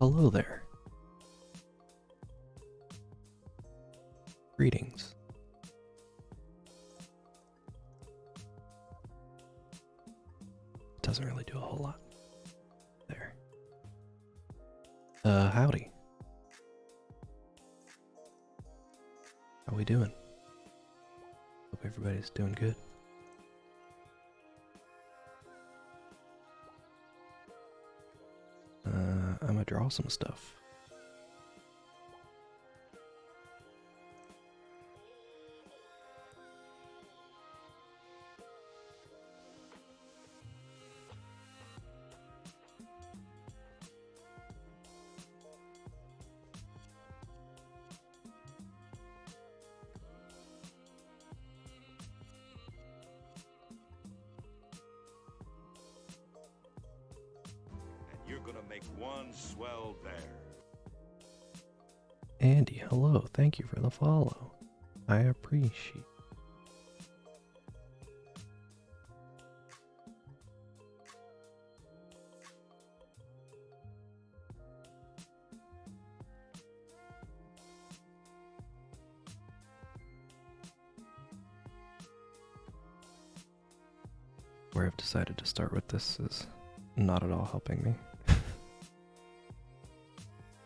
Hello there. Greetings. Doesn't really do a whole lot. There. Howdy. How we doing? Hope everybody's doing good. I'm gonna draw some stuff. You're gonna make one swell bear. Andy, hello. Thank you for the follow. I appreciate. Where I've decided to start with this is not at all helping me.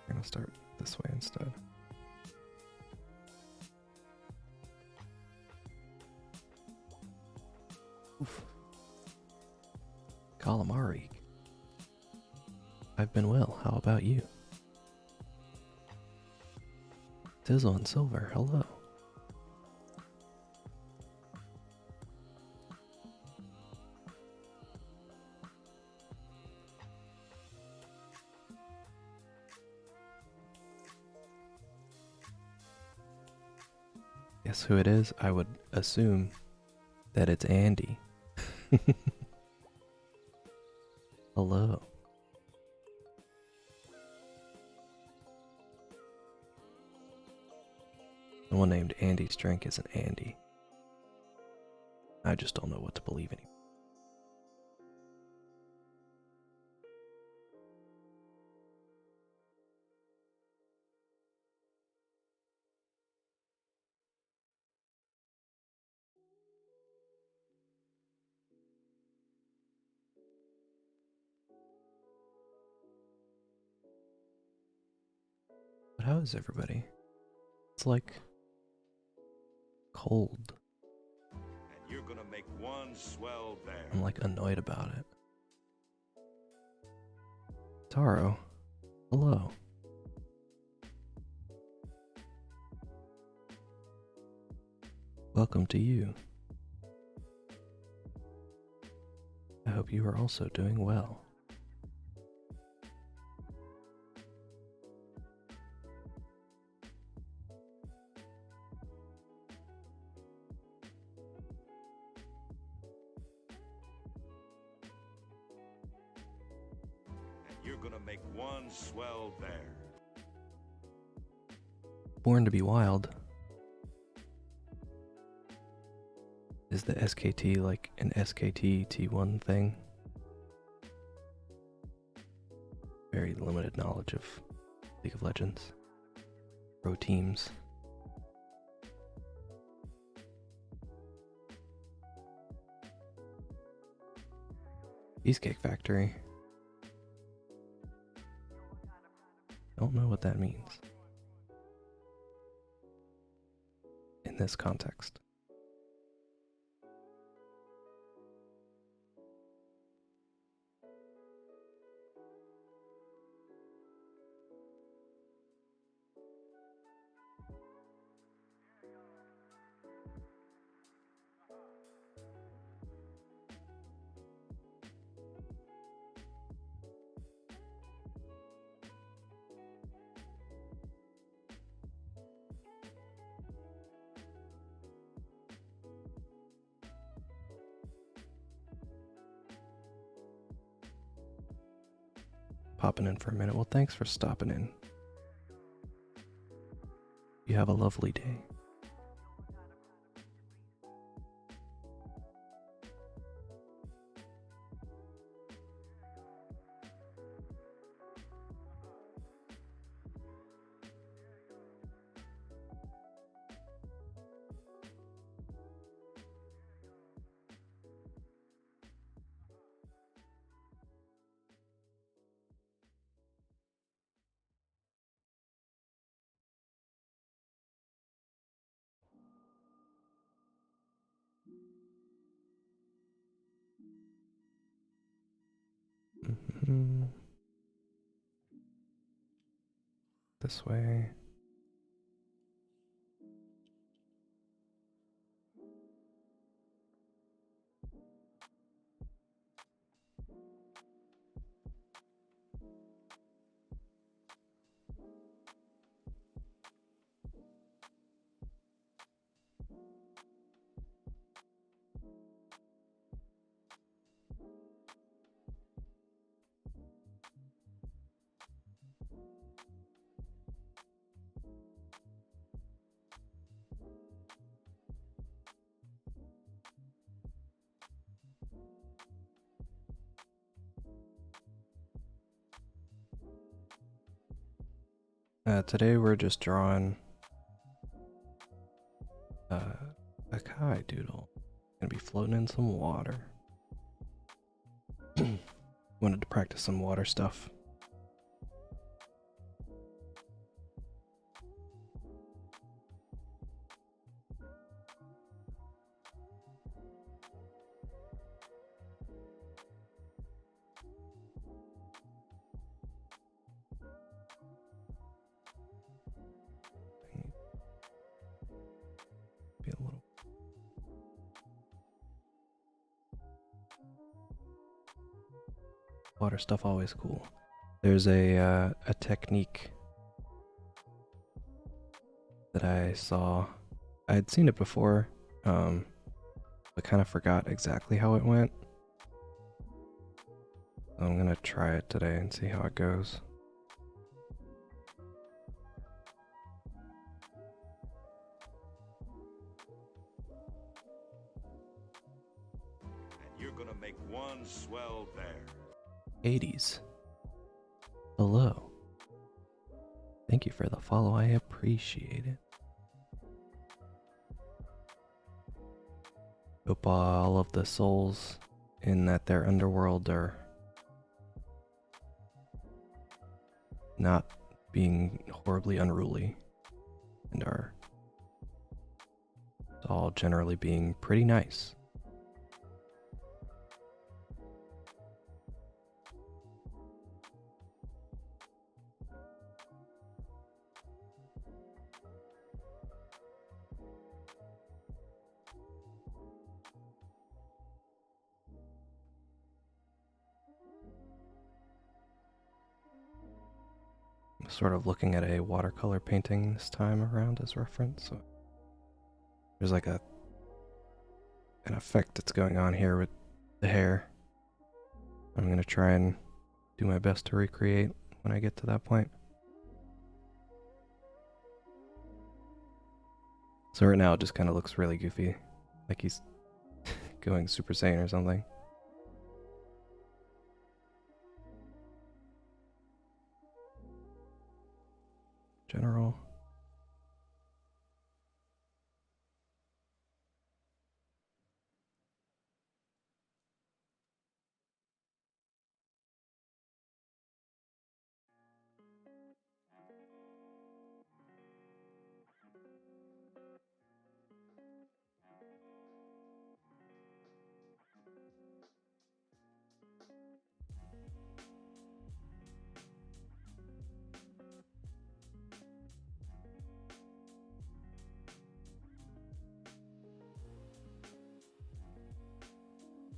I'm gonna start this way instead. Oof. Calamari. I've been well. How about you? Tizzle and Silver, hello. guess who it is? I would assume that it's Andy. Hello. Someone named Andy's drink isn't Andy. I just don't know what to believe anymore. But how is everybody? It's like cold. And you're gonna make one swell bear. I'm like annoyed about it. Taro, hello. Welcome to you. I hope you are also doing well. You're gonna make one swell bear. Born to be Wild. Is the SKT like an SKT T1 thing? Very limited knowledge of League of Legends. Pro teams. Cheesecake Factory. Don't know what that means in this context. Popping in for a minute. Well, thanks for stopping in. You have a lovely day. This way. Today we're just drawing a Kai Doodle. Gonna be floating in some water. Wanted to practice some water stuff. Be a little. Water stuff always cool. There's a technique that I saw I had seen it before, but kind of forgot exactly how it went. So I'm gonna try it today and see how it goes. And you're gonna make one swell bear. 80s. Hello. Thank you for the follow, I appreciate it. Hope all of the souls in their underworld are not being horribly unruly and are all generally being pretty nice. Sort of looking at a watercolor painting this time around as reference. So there's like an effect that's going on here with the hair. I'm gonna try and do my best to recreate when I get to that point. So right now it just kind of looks really goofy, like he's going Super Saiyan or something. General.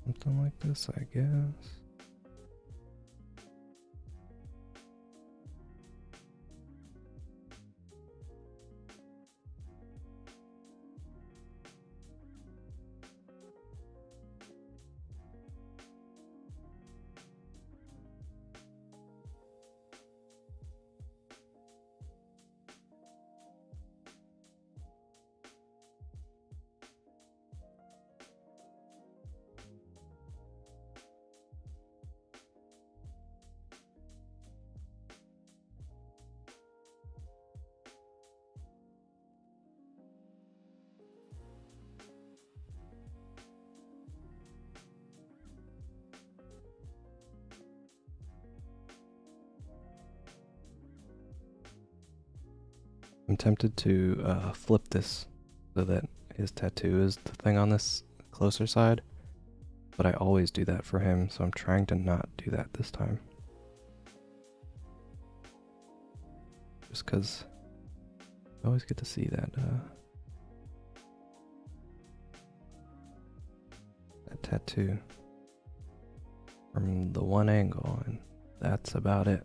Something like this, I guess. I'm tempted to flip this so that his tattoo is the thing on this closer side, but I always do that for him, so I'm trying to not do that this time. Just because I always get to see that tattoo from the one angle, and that's about it.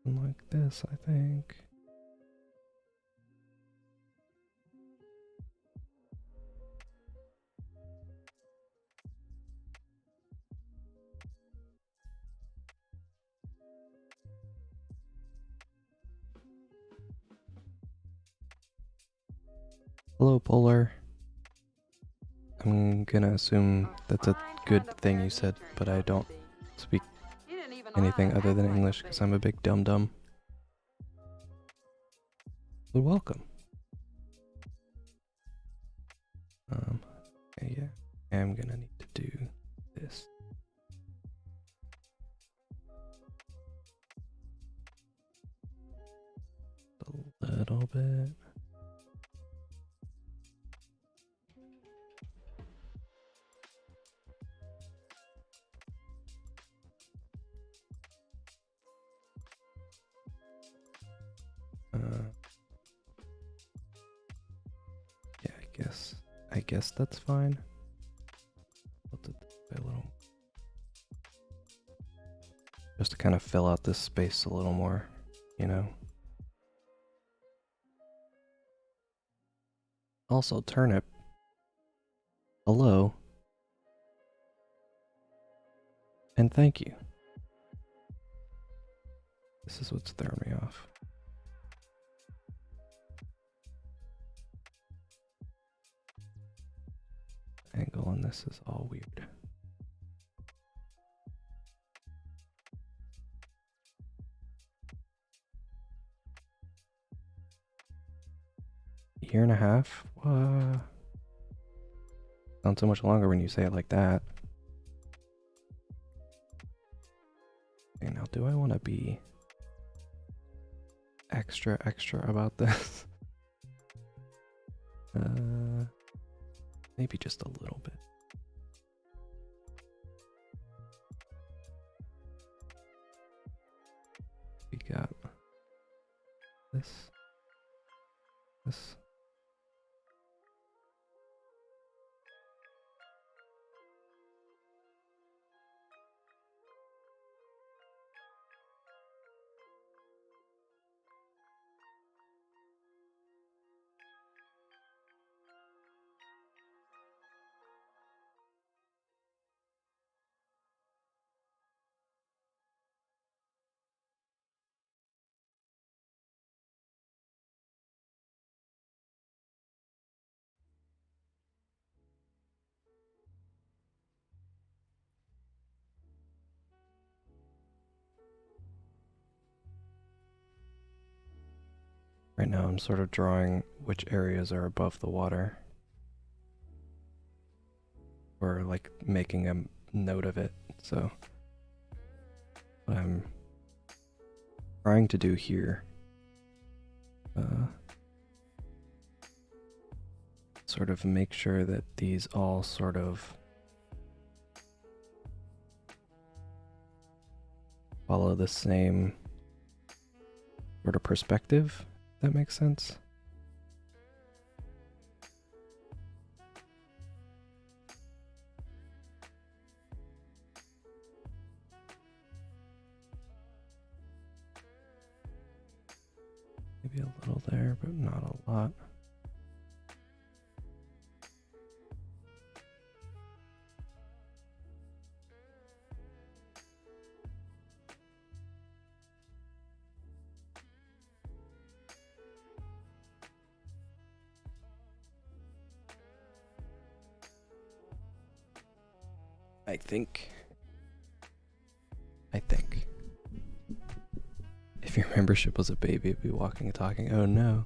Like this, I think. Hello, Polar. I'm gonna assume that's a good thing you said, but I don't speak anything other than English because I'm a big dum-dum. But welcome. Yeah, I'm gonna need to do this. A little bit. Yeah, I guess that's fine. Let's do a little, just to kind of fill out this space a little more, you know. Also, turnip. Hello. And thank you. This is what's throwing me off. Angle on this is all weird. Year and a half? Sounds so much longer when you say it like that. Okay, now do I want to be extra about this? Maybe just a little bit. We got this. Right now I'm sort of drawing which areas are above the water. Or like making a note of it. So what I'm trying to do here, sort of make sure that these all sort of follow the same sort of perspective. That makes sense. Maybe a little there, but not a lot. I think. If your membership was a baby, it'd be walking and talking. Oh no.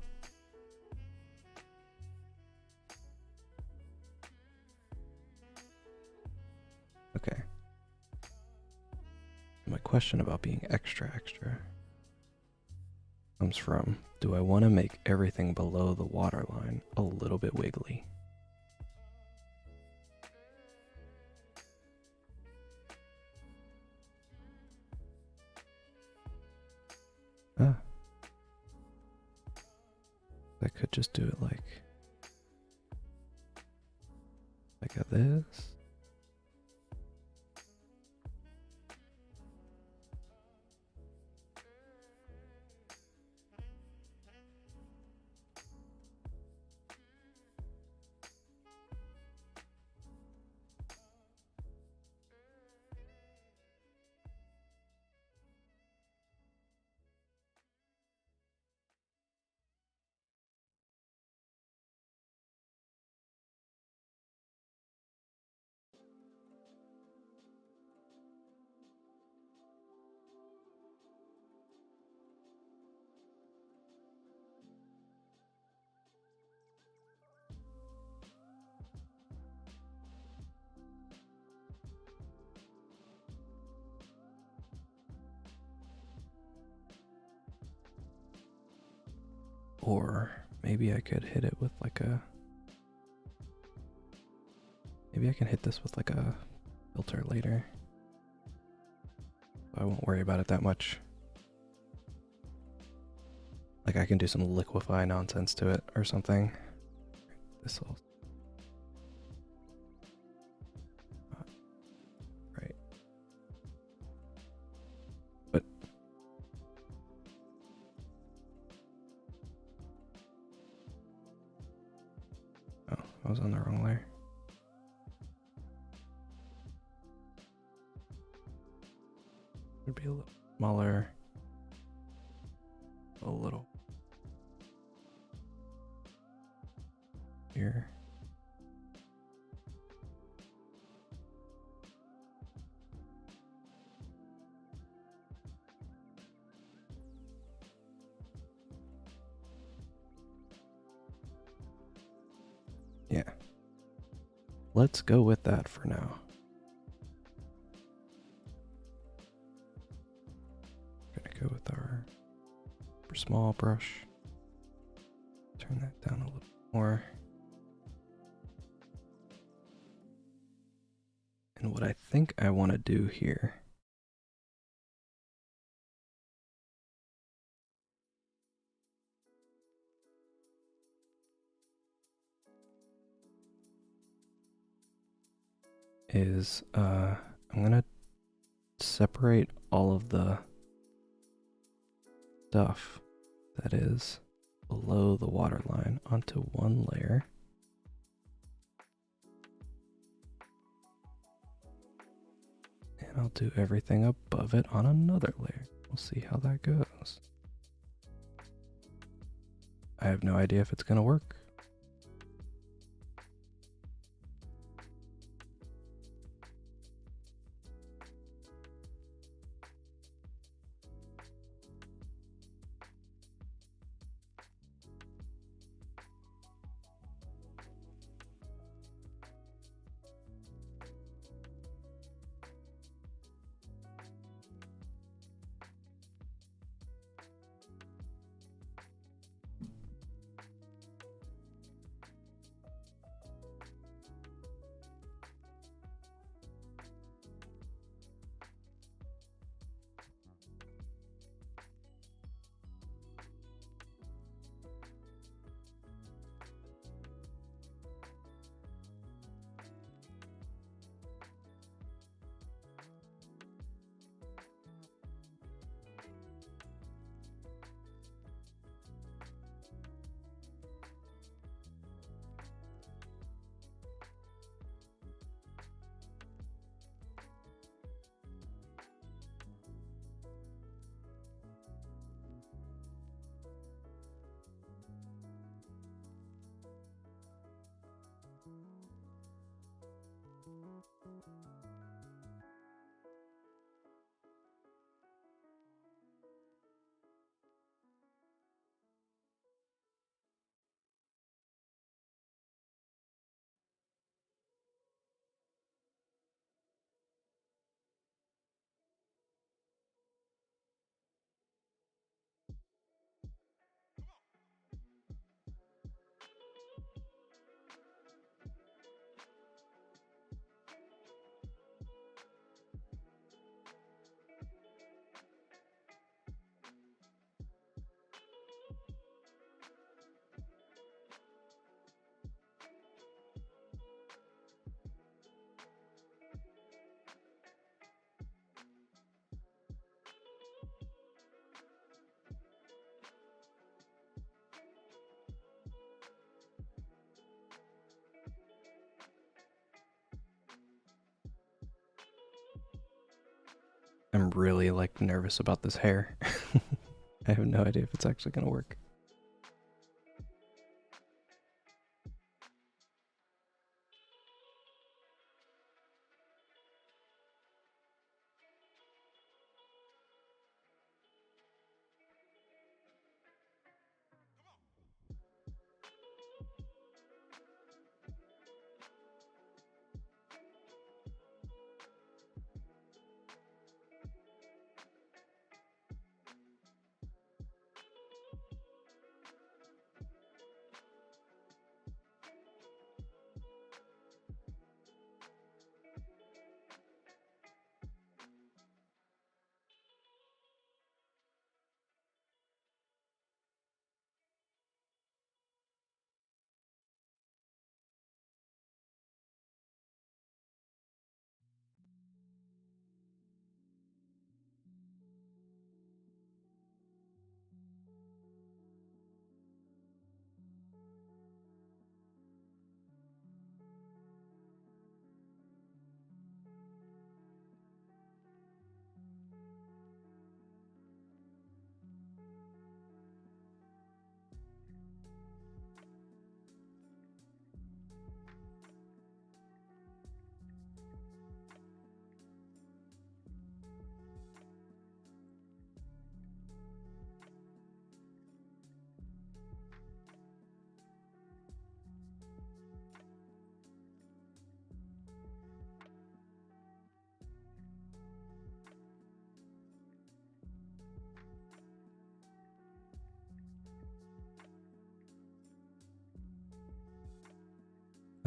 Okay. My question about being extra comes from, do I want to make everything below the waterline a little bit wiggly? I could just do it like this. Or maybe I could hit it with like a... Maybe I can hit this with like a filter later. I won't worry about it that much. Like I can do some liquefy nonsense to it or something. This will... Right. But... Oh, I was on the wrong layer. Would be a little smaller. A little. Here. Yeah. Let's go with that for now. Gonna go with our small brush. Turn that down a little more. And what I think I want to do here is I'm gonna separate all of the stuff that is below the waterline onto one layer. And I'll do everything above it on another layer. We'll see how that goes. I have no idea if it's gonna work. I'm really like nervous about this hair. I have no idea if it's actually gonna work.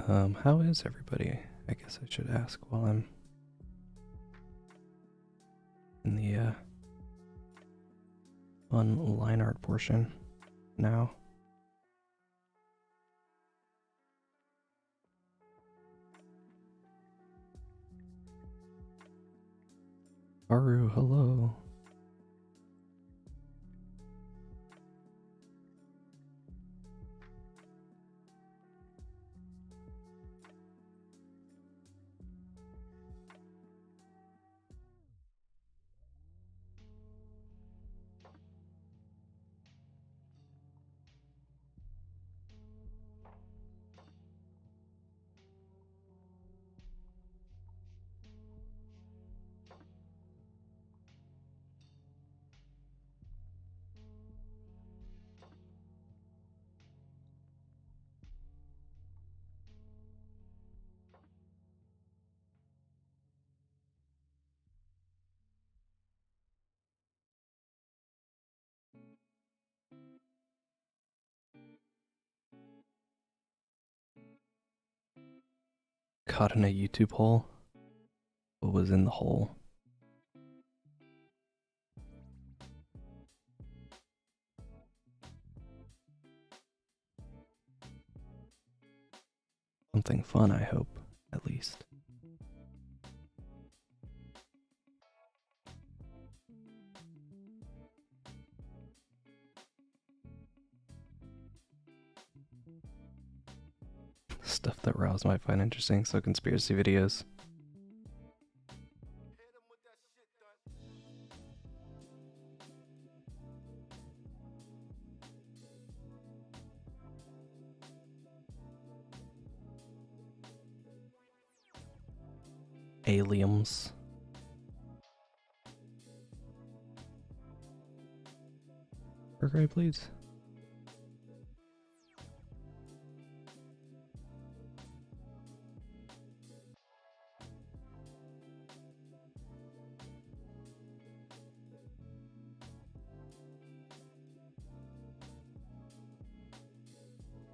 How is everybody? I guess I should ask while I'm in the fun line art portion now. Haru, hello. Caught in a YouTube hole? What was in the hole? Something fun, I hope, at least. Stuff that Rouse might find interesting, so conspiracy videos. Aliens. Burger, please.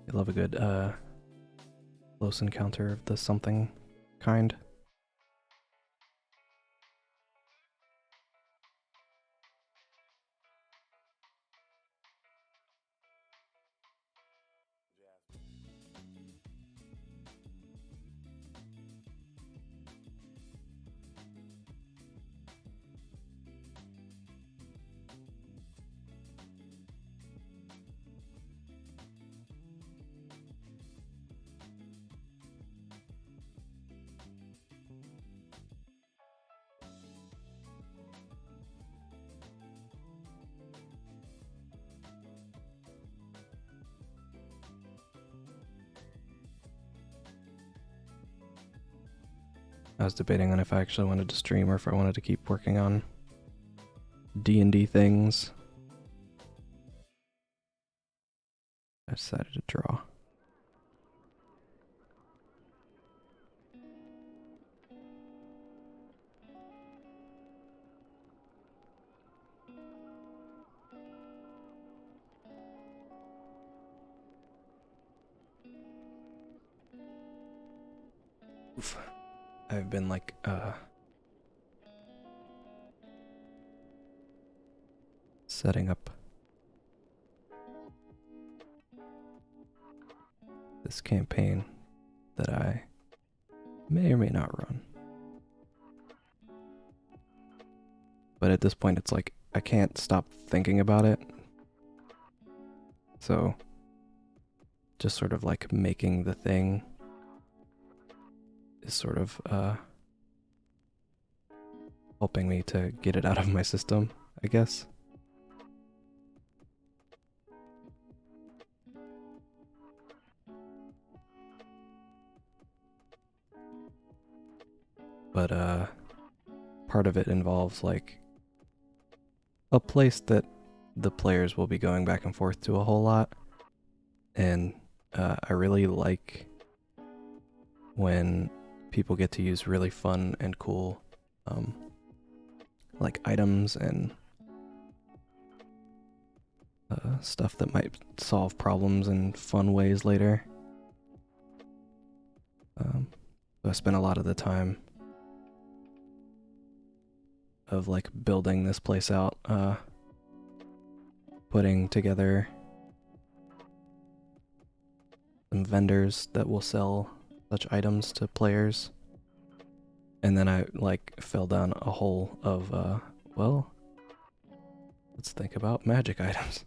I love a good close encounter of the something kind. I was debating on if I actually wanted to stream or if I wanted to keep working on D&D things. I decided to draw. Oof. I've been like, setting up this campaign that I may or may not run. But at this point, it's like, I can't stop thinking about it. So, just sort of like making the thing is sort of helping me to get it out of my system, I guess. But part of it involves like a place that the players will be going back and forth to a whole lot, and I really like when people get to use really fun and cool like items and stuff that might solve problems in fun ways later. So I spent a lot of the time of like building this place out, putting together some vendors that will sell such items to players. And then I like fell down a hole of, well, let's think about magic items.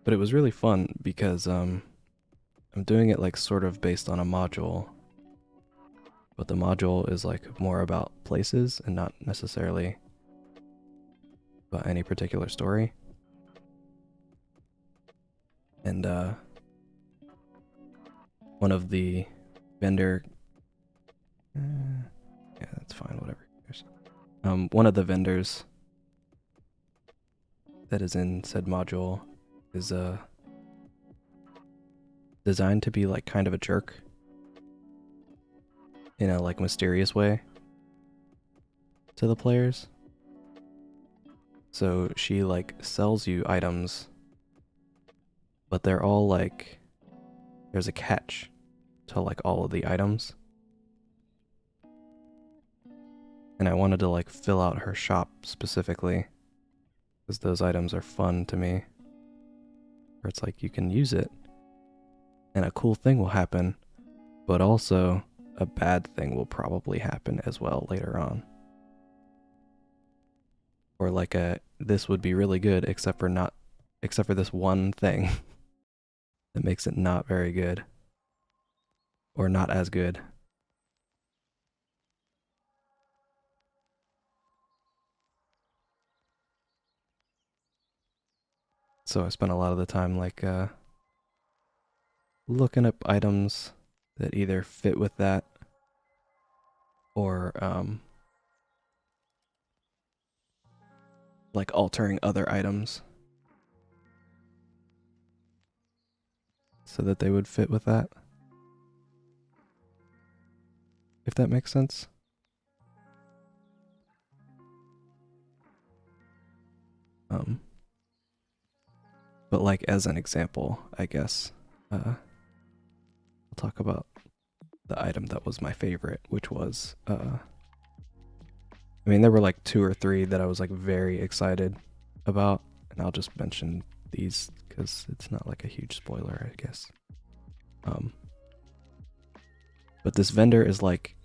But it was really fun because I'm doing it like sort of based on a module. But the module is like more about places and not necessarily about any particular story. And one of the vendor, yeah, that's fine, whatever. One of the vendors that is in said module is designed to be like kind of a jerk in a like mysterious way to the players. So she like sells you items, but they're all like, there's a catch to like all of the items. And I wanted to like fill out her shop specifically because those items are fun to me. Where it's like you can use it and a cool thing will happen, but also a bad thing will probably happen as well later on. Or like this would be really good except for this one thing that makes it not very good. Or not as good. So I spent a lot of the time like looking up items that either fit with that or like altering other items so that they would fit with that. If that makes sense. But like as an example, I guess, I'll talk about the item that was my favorite, which was, I mean, there were like 2 or 3 that I was like very excited about, and I'll just mention these because it's not like a huge spoiler, I guess. But this vendor is like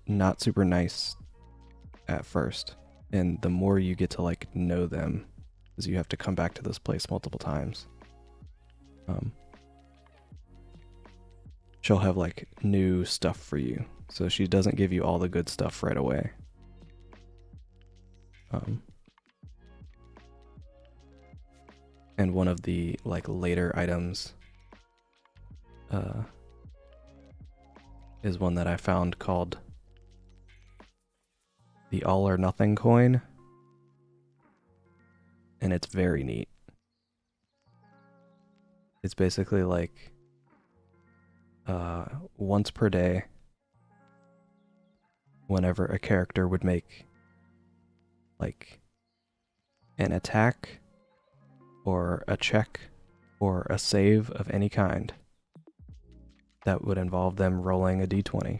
not super nice at first, and the more you get to like know them, because you have to come back to this place multiple times, she'll have like new stuff for you, so she doesn't give you all the good stuff right away. And one of the like later items is one that I found called the All or Nothing coin, and it's very neat. It's basically like once per day, whenever a character would make like an attack or a check or a save of any kind that would involve them rolling a d20,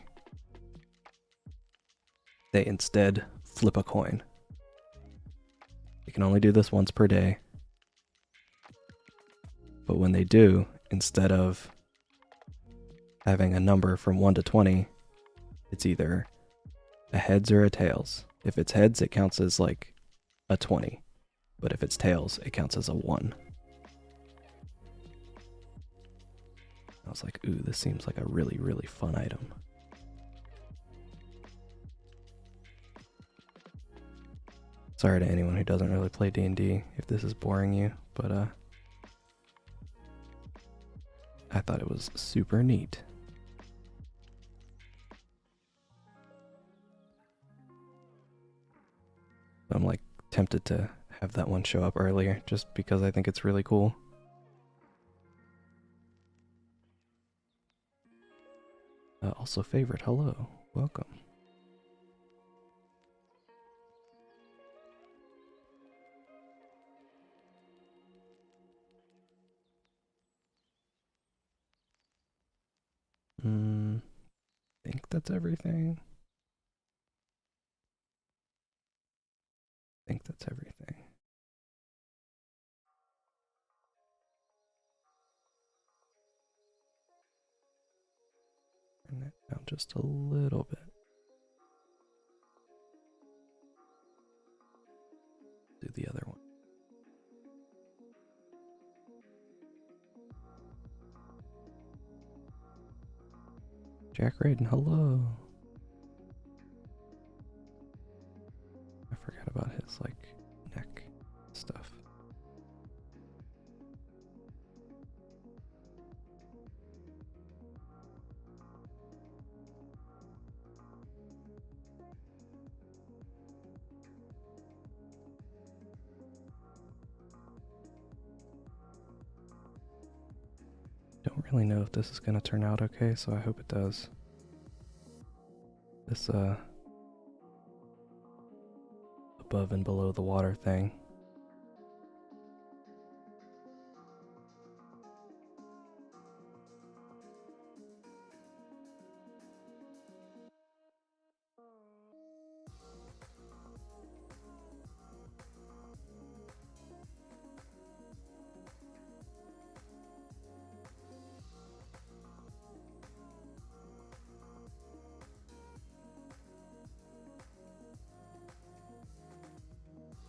they instead flip a coin. You can only do this once per day, but when they do, instead of having a number from 1 to 20, it's either a heads or a tails. If it's heads, it counts as like a 20, but if it's tails, it counts as a 1. I was like, ooh, this seems like a really, really fun item. Sorry to anyone who doesn't really play D&D if this is boring you, but I thought it was super neat. I'm like tempted to have that one show up earlier just because I think it's really cool. Also favorite, hello, welcome. I think that's everything. I think that's everything. Turn that down just a little bit. Do the other one. Jack Raiden, hello. I forgot about his, neck stuff. Don't really know if this is going to turn out okay, so I hope it does. This, above and below the water thing.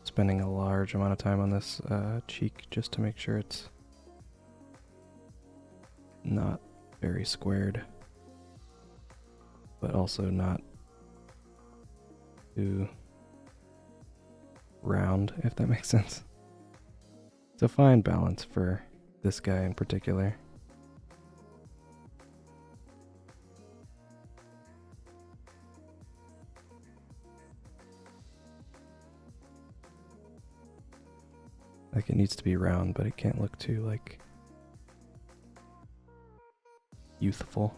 Spending a large amount of time on this cheek just to make sure it's not very squared, but also not too round, if that makes sense. It's a fine balance for this guy in particular. Like, it needs to be round, but it can't look too, youthful.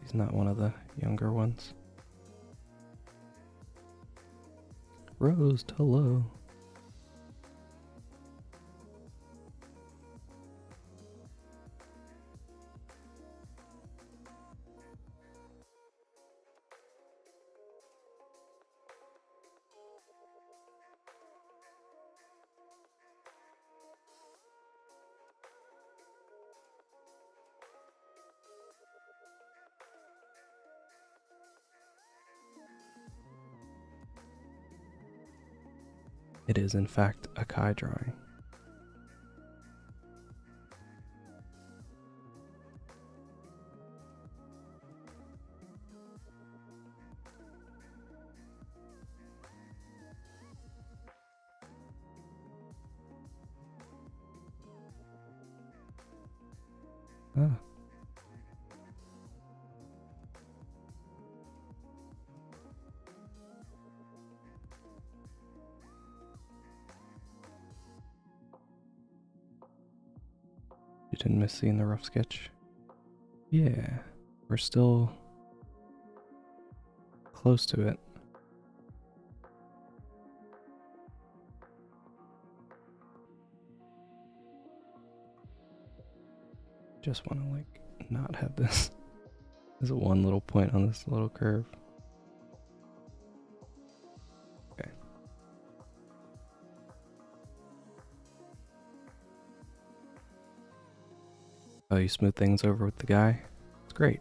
He's not one of the younger ones. Rose, hello. It is, in fact, a Kai drawing. Ah. You didn't miss seeing the rough sketch? Yeah, we're still close to it. Just want to not have this. There's one little point on this little curve. Okay. Oh, you smooth things over with the guy? It's great.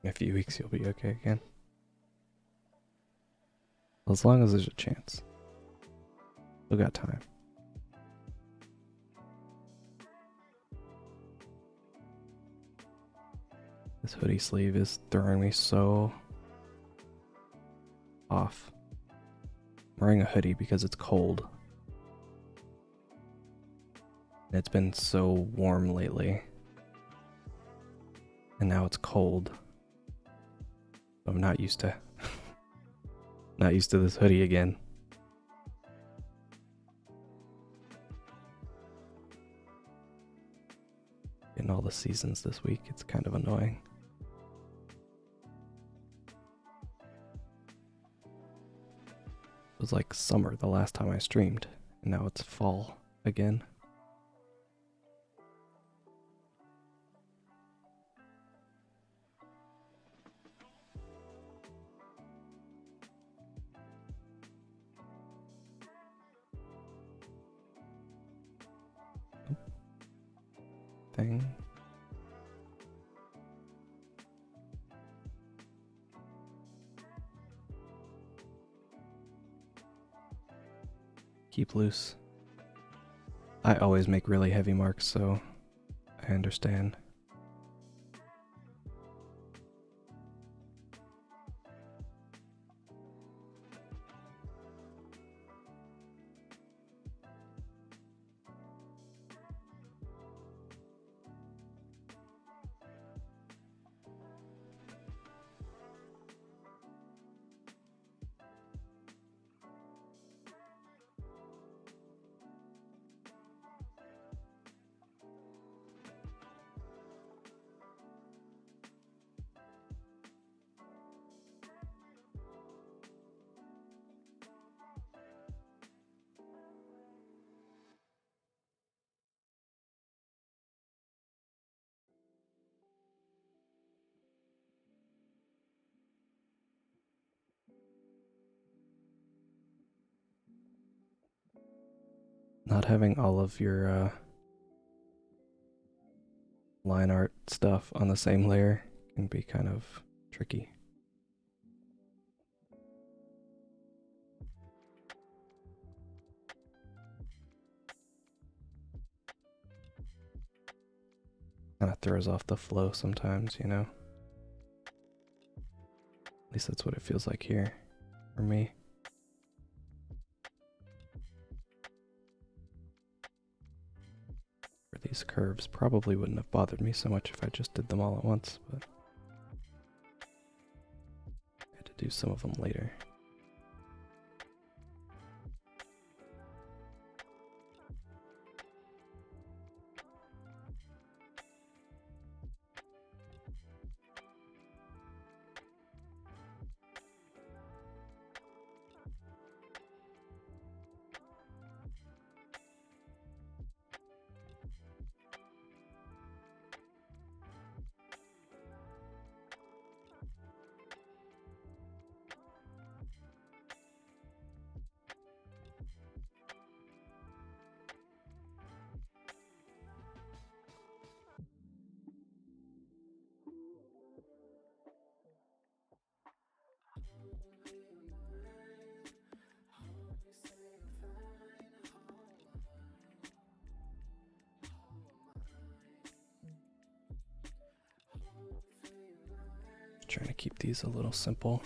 In a few weeks you'll be okay again. Well, as long as there's a chance. Still got time. This hoodie sleeve is throwing me so off. I'm wearing a hoodie because it's cold. And it's been so warm lately. And now it's cold. I'm not used to not used to this hoodie again. In all the seasons this week, it's kind of annoying. It was like summer the last time I streamed, and now it's fall again. Thing. Keep loose. I always make really heavy marks, so I understand. Not having all of your line art stuff on the same layer can be kind of tricky. Kind of throws off the flow sometimes, you know? At least that's what it feels like here for me. These curves probably wouldn't have bothered me so much if I just did them all at once, but I had to do some of them later. Trying to keep these a little simple.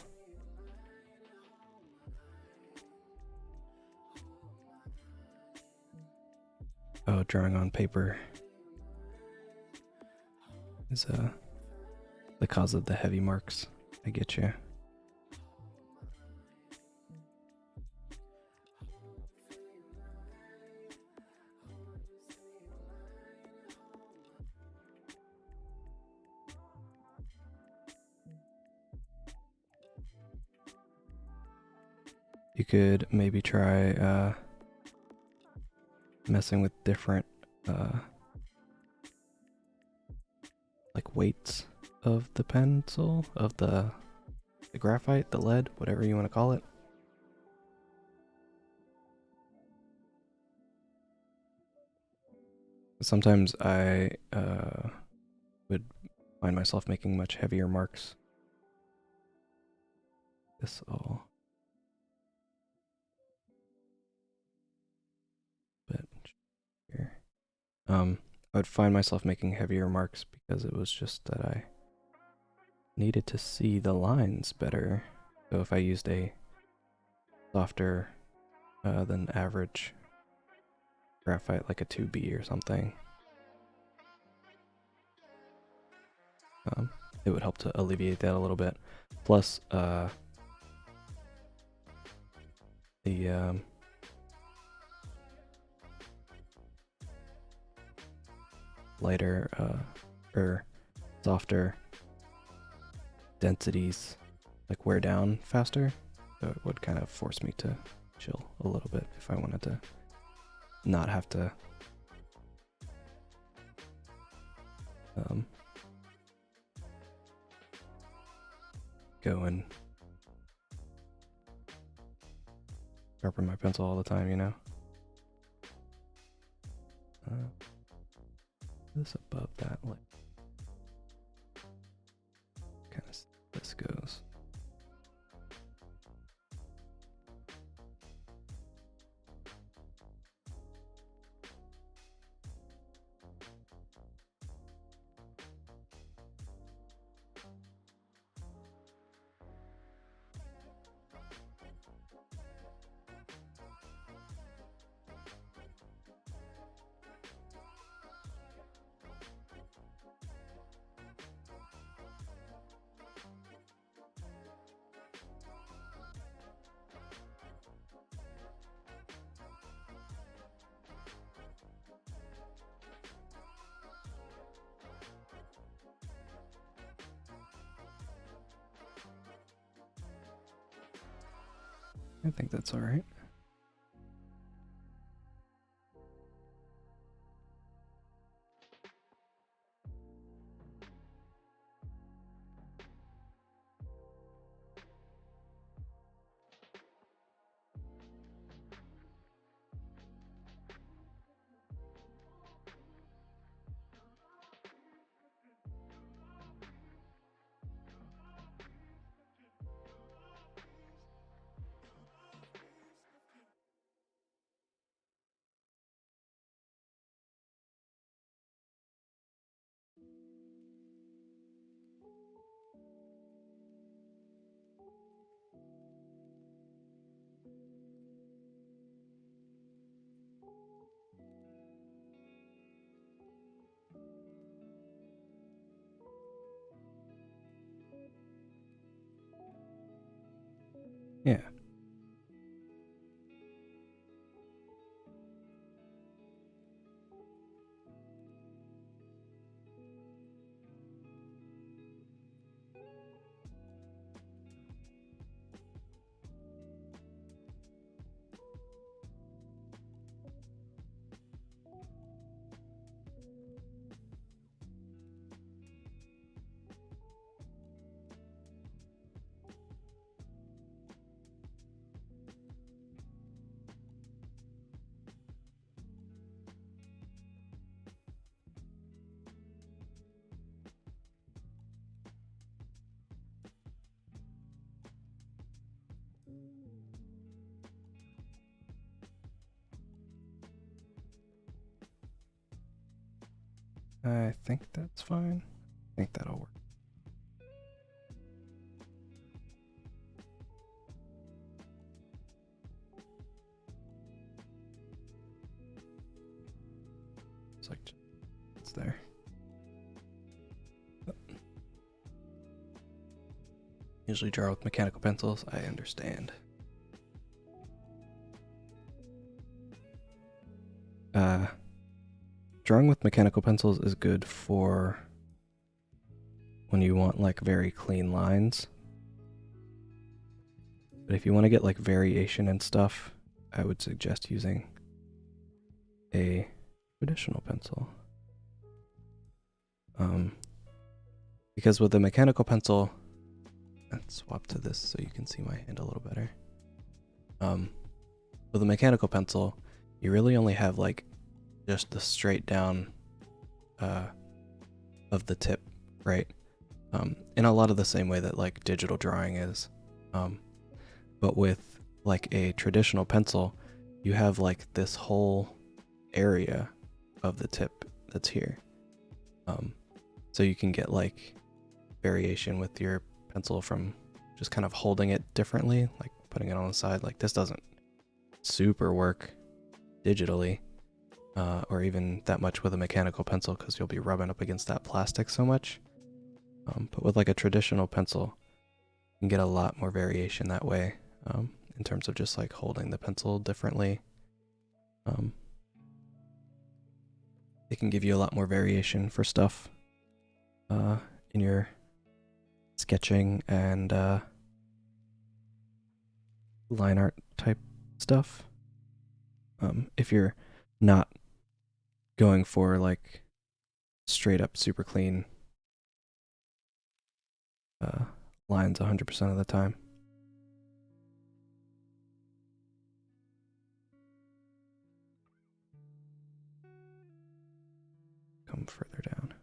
Oh, drawing on paper is the cause of the heavy marks. I get you. You could maybe try messing with different like weights of the pencil, of the graphite, the lead, whatever you want to call it. Sometimes I would find myself making much heavier marks this all a bit here. I would find myself making heavier marks because it was just that I needed to see the lines better. So if I used a softer than average graphite, like a 2B or something, it would help to alleviate that a little bit. Plus, the lighter or softer densities like wear down faster, so it would kind of force me to chill a little bit if I wanted to not have to go and sharpen my pencil all the time, you know? This above that, like, kind of this goes. I think that's all right. Yeah. I think that's fine. I think that'll work. It's like, it's there. Usually draw with mechanical pencils, I understand. Drawing with mechanical pencils is good for when you want like very clean lines. But if you want to get like variation and stuff, I would suggest using a traditional pencil. Because with the mechanical pencil, let's swap to this so you can see my hand a little better. With a mechanical pencil, you really only have like just the straight down of the tip, right? In a lot of the same way that like digital drawing is. But with like a traditional pencil, you have like this whole area of the tip that's here. So you can get like variation with your pencil from just kind of holding it differently, like putting it on the side. Like this doesn't super work digitally, or even that much with a mechanical pencil because you'll be rubbing up against that plastic so much. But with like a traditional pencil, you can get a lot more variation that way, in terms of just like holding the pencil differently. It can give you a lot more variation for stuff in your sketching and line art type stuff. If you're not going for like straight up super clean lines 100% of the time. Come further down.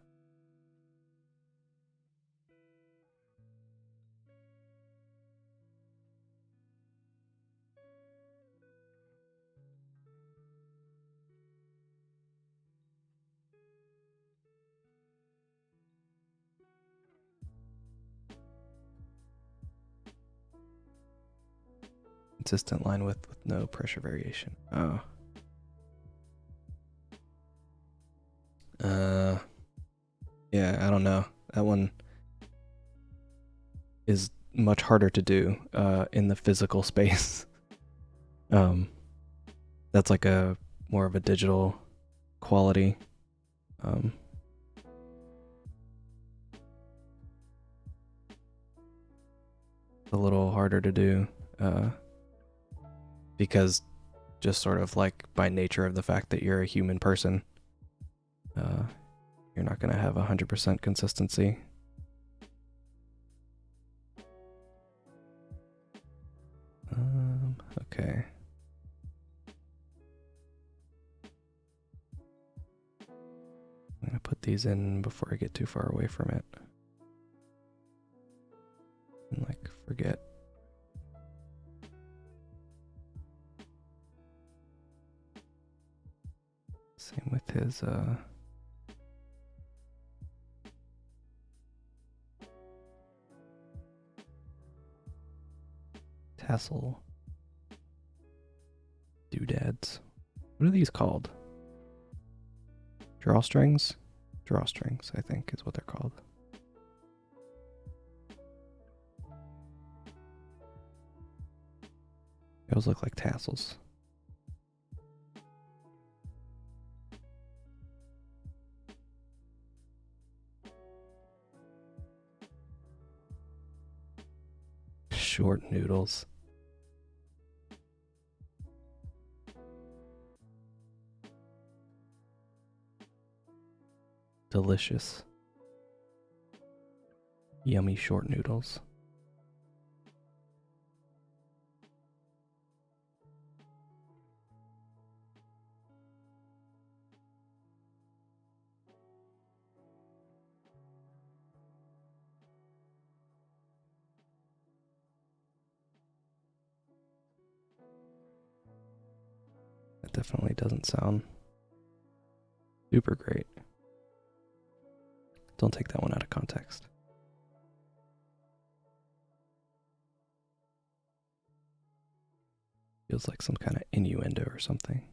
Consistent line width with no pressure variation. Oh. Yeah, I don't know. That one is much harder to do in the physical space. That's like a more of a digital quality. A little harder to do because just sort of like by nature of the fact that you're a human person, you're not going to have 100% consistency. Okay. I'm going to put these in before I get too far away from it. And like forget. Same with his tassel doodads. What are these called? Drawstrings? Drawstrings, I think, is what they're called. Those look like tassels. Short noodles. Delicious. Yummy short noodles. That definitely doesn't sound super great. Don't take that one out of context. Feels like some kind of innuendo or something.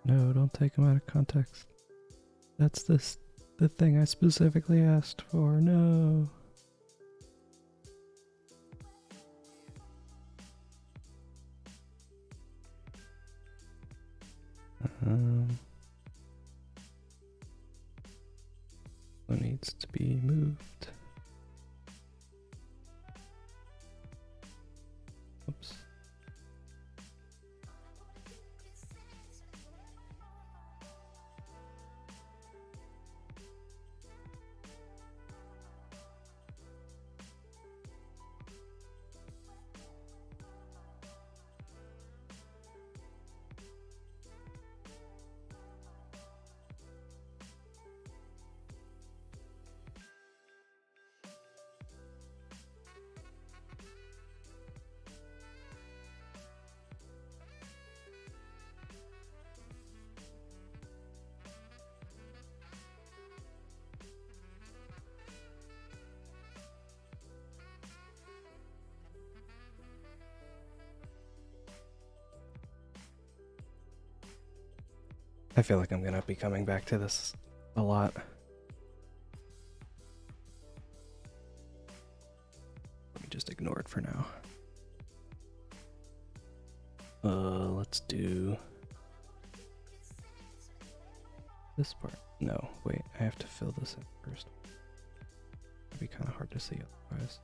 No, don't take them out of context. That's the thing I specifically asked for. No. What needs to be moved? Oops. I feel like I'm gonna be coming back to this a lot. Let me just ignore it for now. Let's do this part. No, wait, I have to fill this in first. It'd be kind of hard to see otherwise.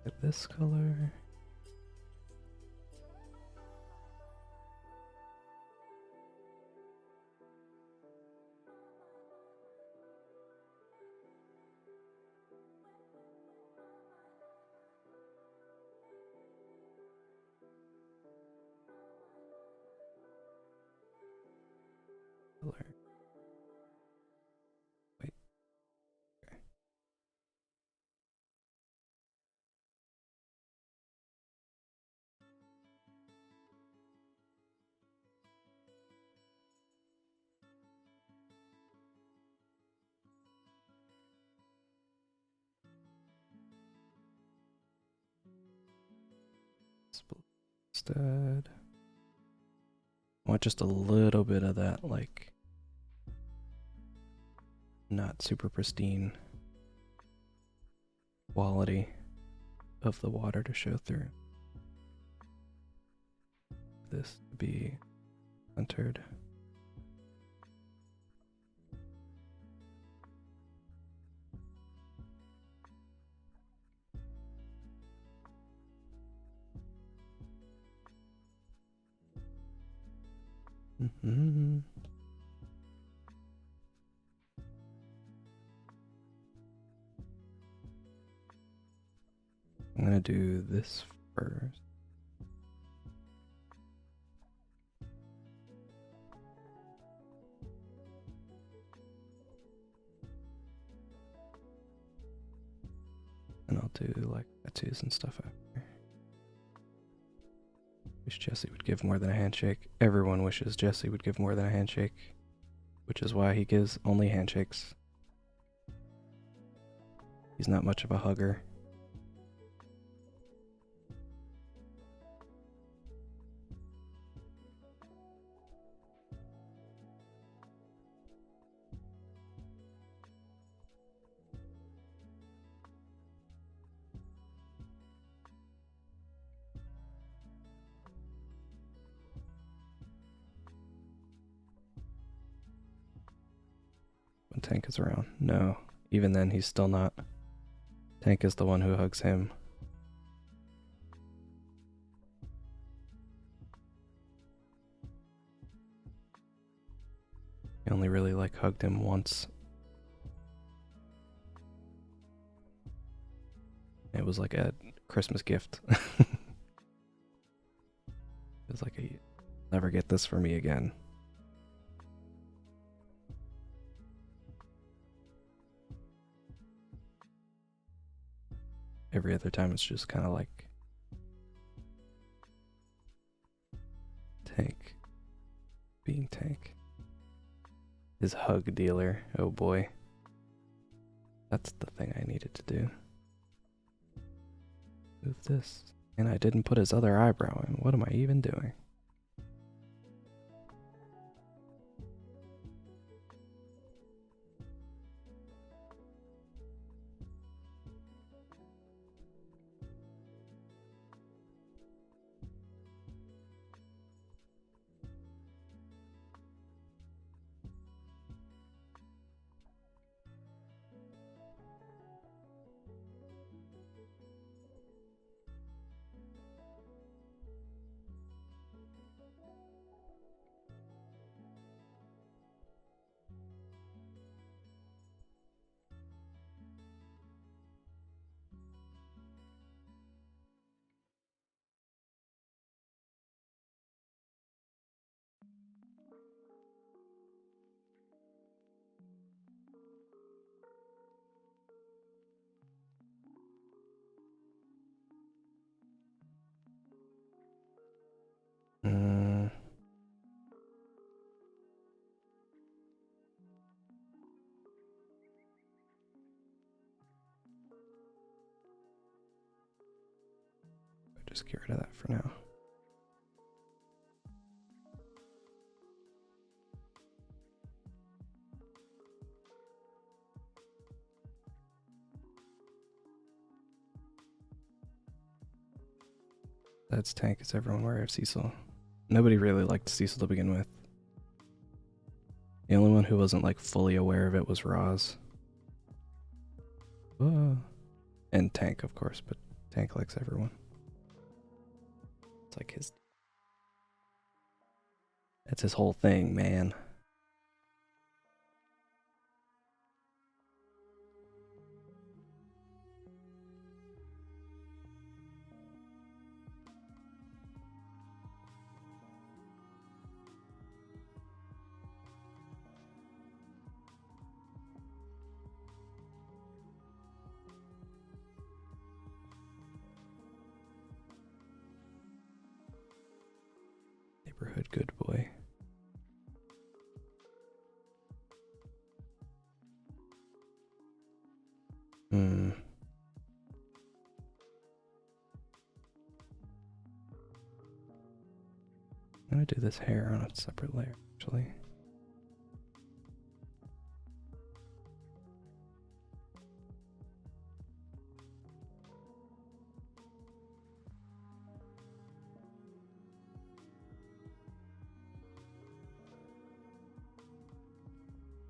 Get this color. Color. Wait. Okay. Instead, I want just a little bit of that, like, not super pristine quality of the water to show through. This to be centered. Mm-hmm. I'm gonna do this first. And I'll do like tattoos and stuff after. Wish Jesse would give more than a handshake. Everyone wishes Jesse would give more than a handshake, which is why he gives only handshakes. He's not much of a hugger. When Tank is around. No, even then he's still not. Tank is the one who hugs him. He only really like hugged him once. It was like a Christmas gift. It was like a never get this for me again. Every other time it's just kind of like Tank being Tank. His hug dealer, oh boy. That's the thing I needed to do. Move this. And I didn't put his other eyebrow in. What am I even doing? just get rid of that for now. That's Tank. Is everyone aware of Cecil? Nobody really liked Cecil to begin with. The only one who wasn't like fully aware of it was Roz. And Tank, of course, but Tank likes everyone. It's like his... That's his whole thing, man. Neighborhood good boy. I'm gonna do this hair on a separate layer, actually.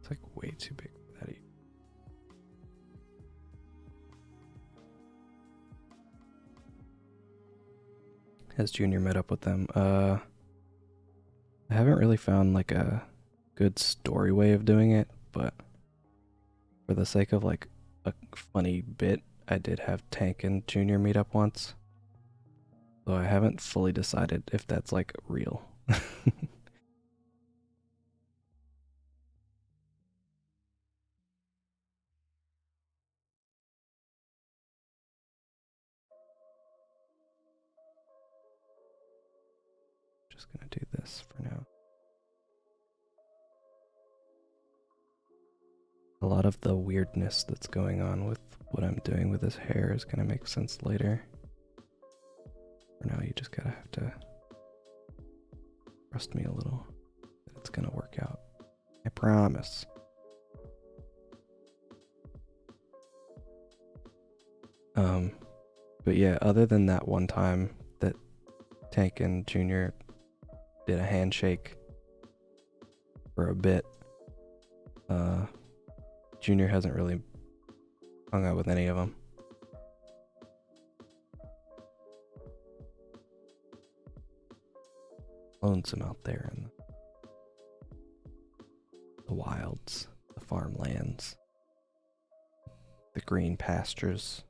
It's like way too big for that. Has Junior met up with them? I haven't really found like a good story way of doing it, but for the sake of like a funny bit, I did have Tank and Junior meet up once. So I haven't fully decided if that's like real. Just gonna do this for now. A lot of the weirdness that's going on with what I'm doing with his hair is gonna make sense later. For now, you just gotta have to trust me a little that it's gonna work out. I promise. But yeah, other than that one time that Tank and Junior did a handshake for a bit, Junior hasn't really hung out with any of them. Lonesome out there in the wilds, the farmlands, the green pastures.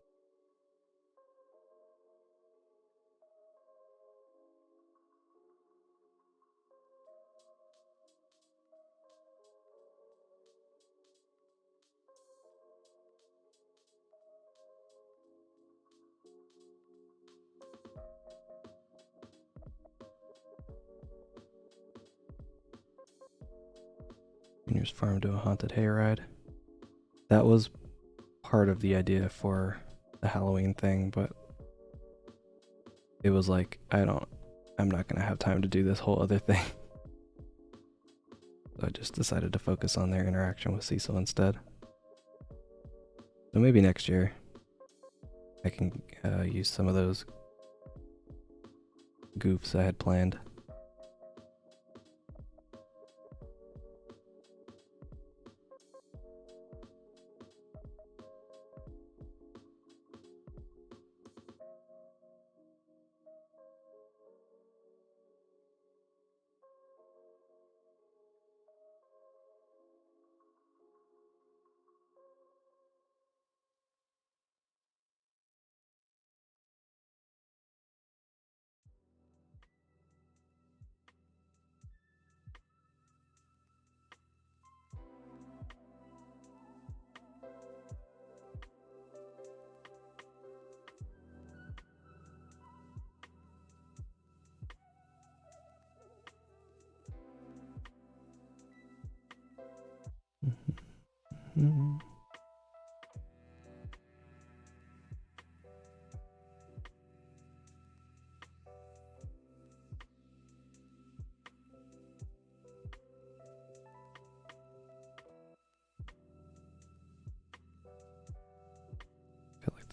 Junior's farm to a haunted hayride. That was part of the idea for the Halloween thing, but it was like, I'm not gonna have time to do this whole other thing. So I just decided to focus on their interaction with Cecil instead. So maybe next year I can use some of those goofs I had planned.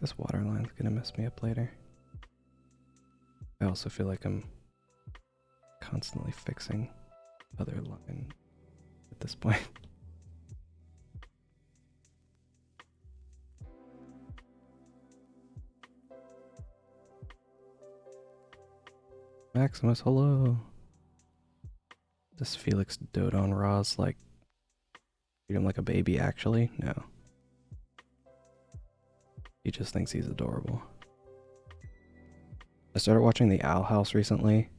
This water line's gonna mess me up later. I also feel like I'm constantly fixing other line at this point. Maximus, hello. Does Felix dote on Roz like treat him like a baby actually? No. He just thinks he's adorable. I started watching The Owl House recently.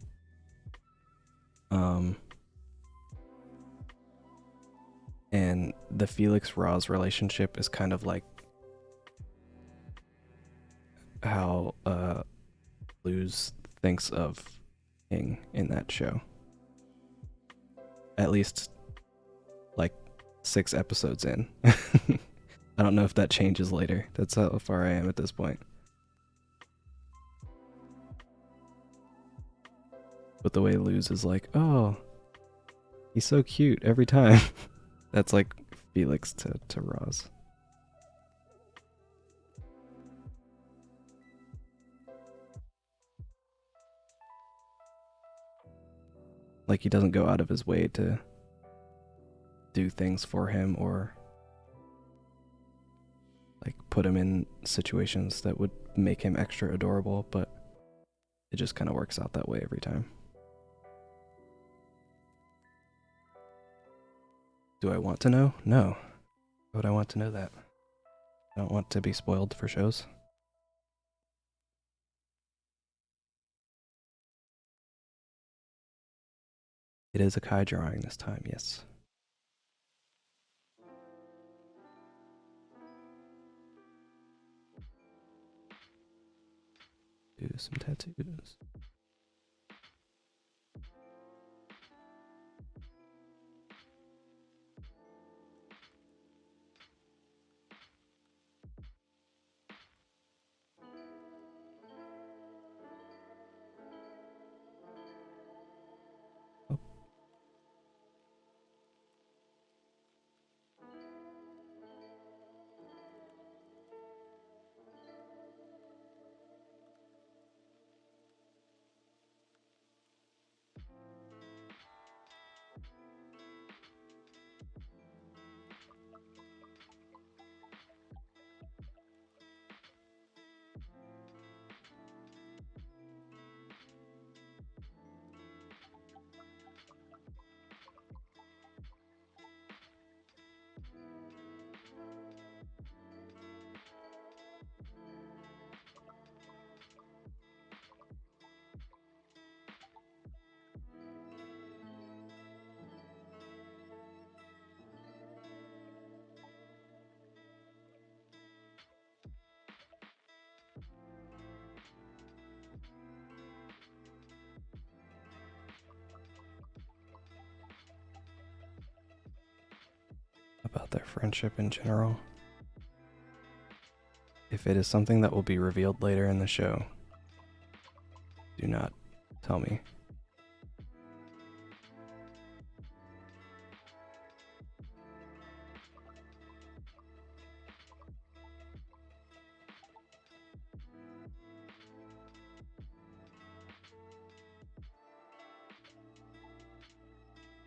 And the Felix-Roz relationship is kind of like how Luz thinks of King in that show. At least like 6 episodes in. I don't know if that changes later. That's how far I am at this point. But the way Luz is like, oh, he's so cute every time. That's like Felix to Roz. Like he doesn't go out of his way to do things for him or like put him in situations that would make him extra adorable, but it just kind of works out that way every time. Do I want to know? No. Why would I want to know that? I don't want to be spoiled for shows. It is a Kai drawing this time, yes. Do some tattoos. About their friendship in general. If it is something that will be revealed later in the show, do not tell me.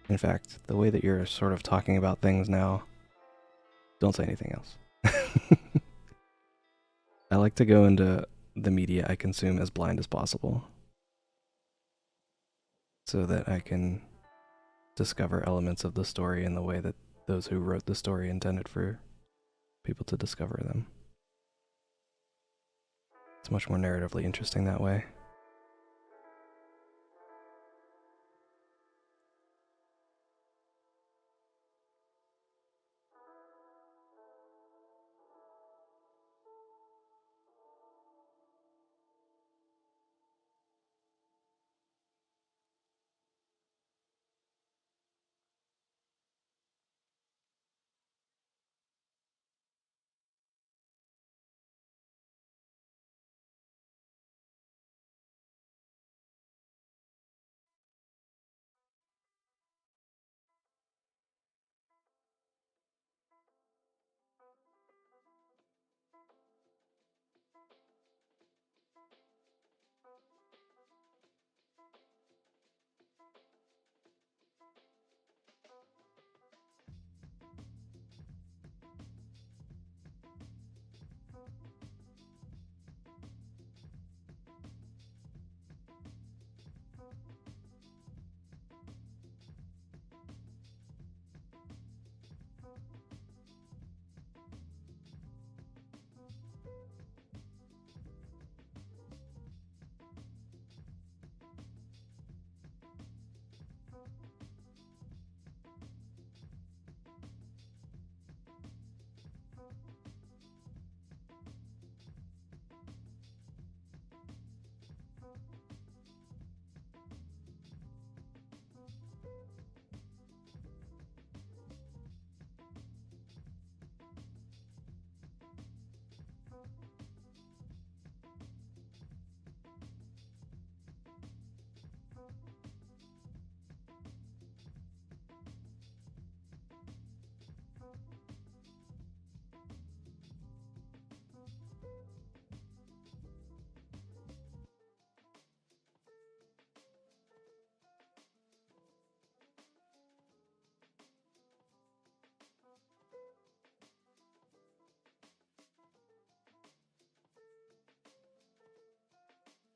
In fact, the way that you're sort of talking about things now, don't say anything else. I like to go into the media I consume as blind as possible, so that I can discover elements of the story in the way that those who wrote the story intended for people to discover them. It's much more narratively interesting that way.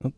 Oh.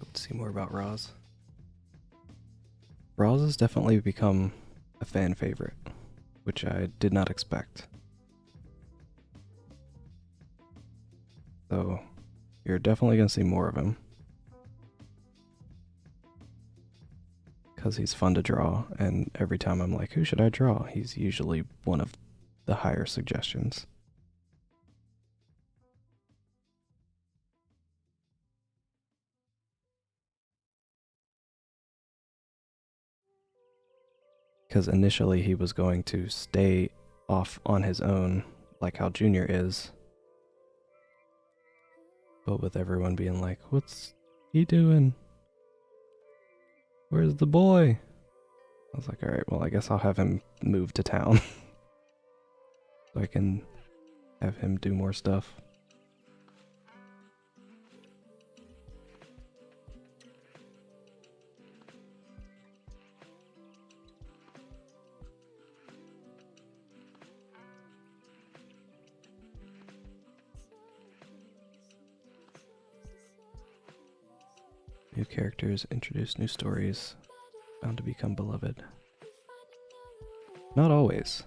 Let's see more about Roz. Roz has definitely become a fan favorite, which I did not expect. So, you're definitely going to see more of him. Because he's fun to draw, and every time I'm like, who should I draw? He's usually one of the higher suggestions. Because initially he was going to stay off on his own, like how Junior is. But with everyone being like, what's he doing? Where's the boy? I was like, alright, well, I guess I'll have him move to town. So I can have him do more stuff. New characters introduce new stories, bound to become beloved. Not always.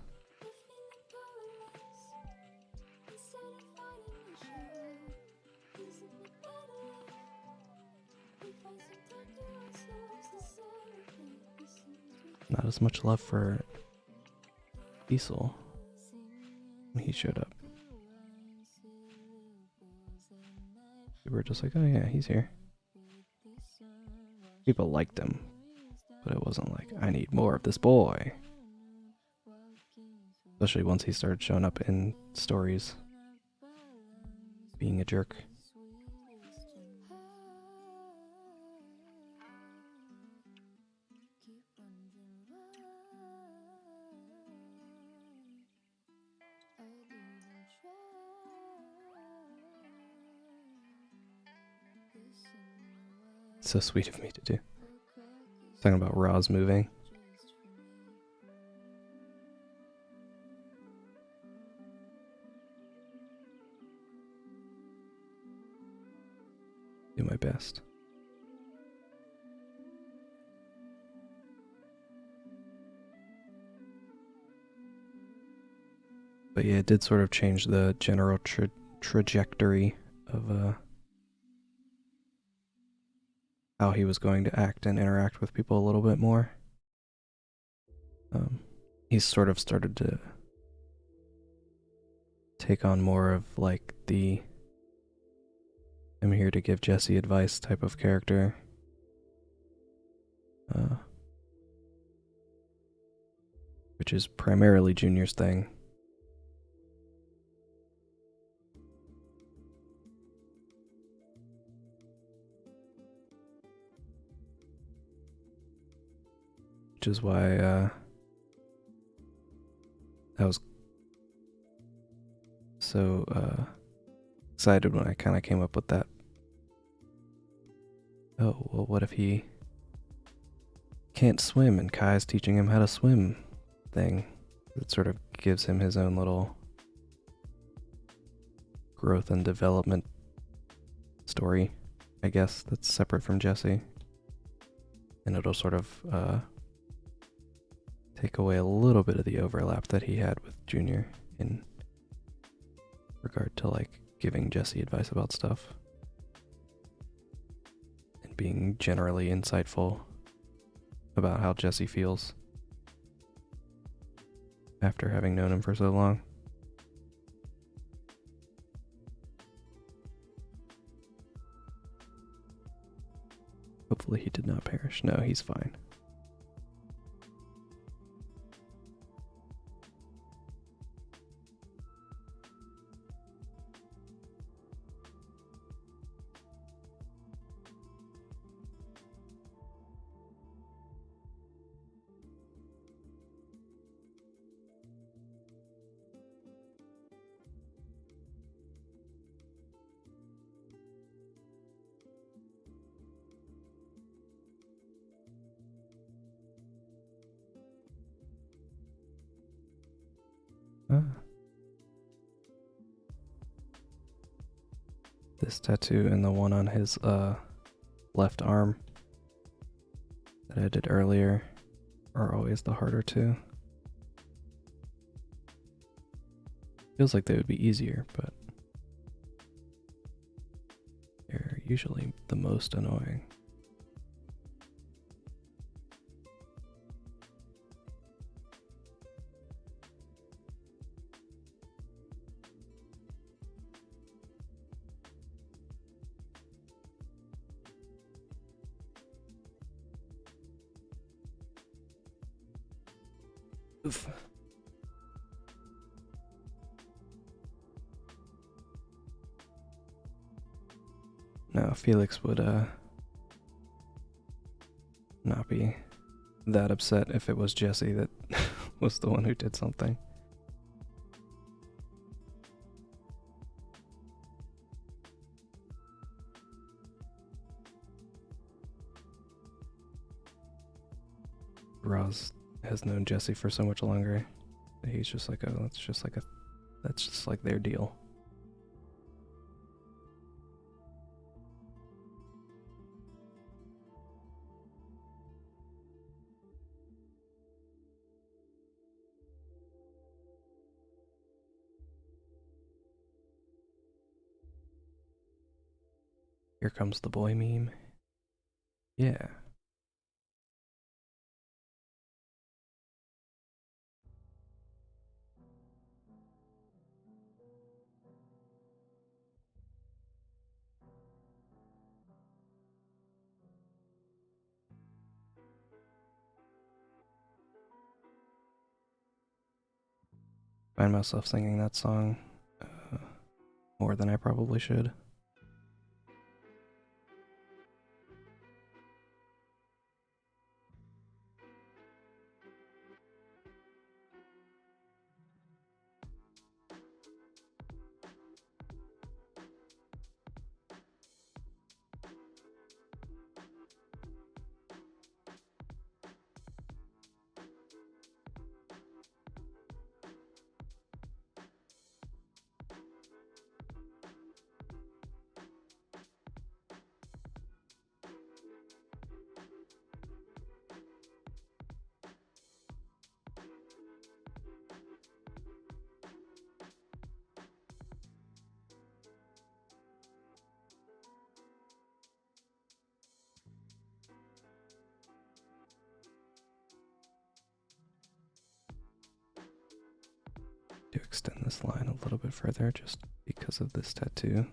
Not as much love for Diesel when he showed up. We were just like, oh yeah, he's here. People liked him, but it wasn't like, I need more of this boy. Especially once he started showing up in stories, being a jerk. So sweet of me to do. Talking about Roz moving. Do my best. But yeah, it did sort of change the general trajectory of how he was going to act and interact with people a little bit more. He's sort of started to take on more of like the I'm here to give Jesse advice type of character. Which is primarily Junior's thing. Which is why I was so excited when I kind of came up with that. Oh, well, what if he can't swim and Kai's teaching him how to swim thing? It sort of gives him his own little growth and development story, I guess, that's separate from Jesse. And it'll sort of take away a little bit of the overlap that he had with Junior in regard to like giving Jesse advice about stuff and being generally insightful about how Jesse feels after having known him for so long. Hopefully he did not perish. No, he's fine. This tattoo and the one on his left arm that I did earlier are always the harder two. Feels like they would be easier, but they're usually the most annoying. Oof. No, Felix would not be that upset if it was Jesse that was the one who did something. Roz has known Jesse for so much longer. He's just like, oh, that's just like their deal. Here comes the boy meme. Yeah. Find myself singing that song more than I probably should. To extend this line a little bit further just because of this tattoo.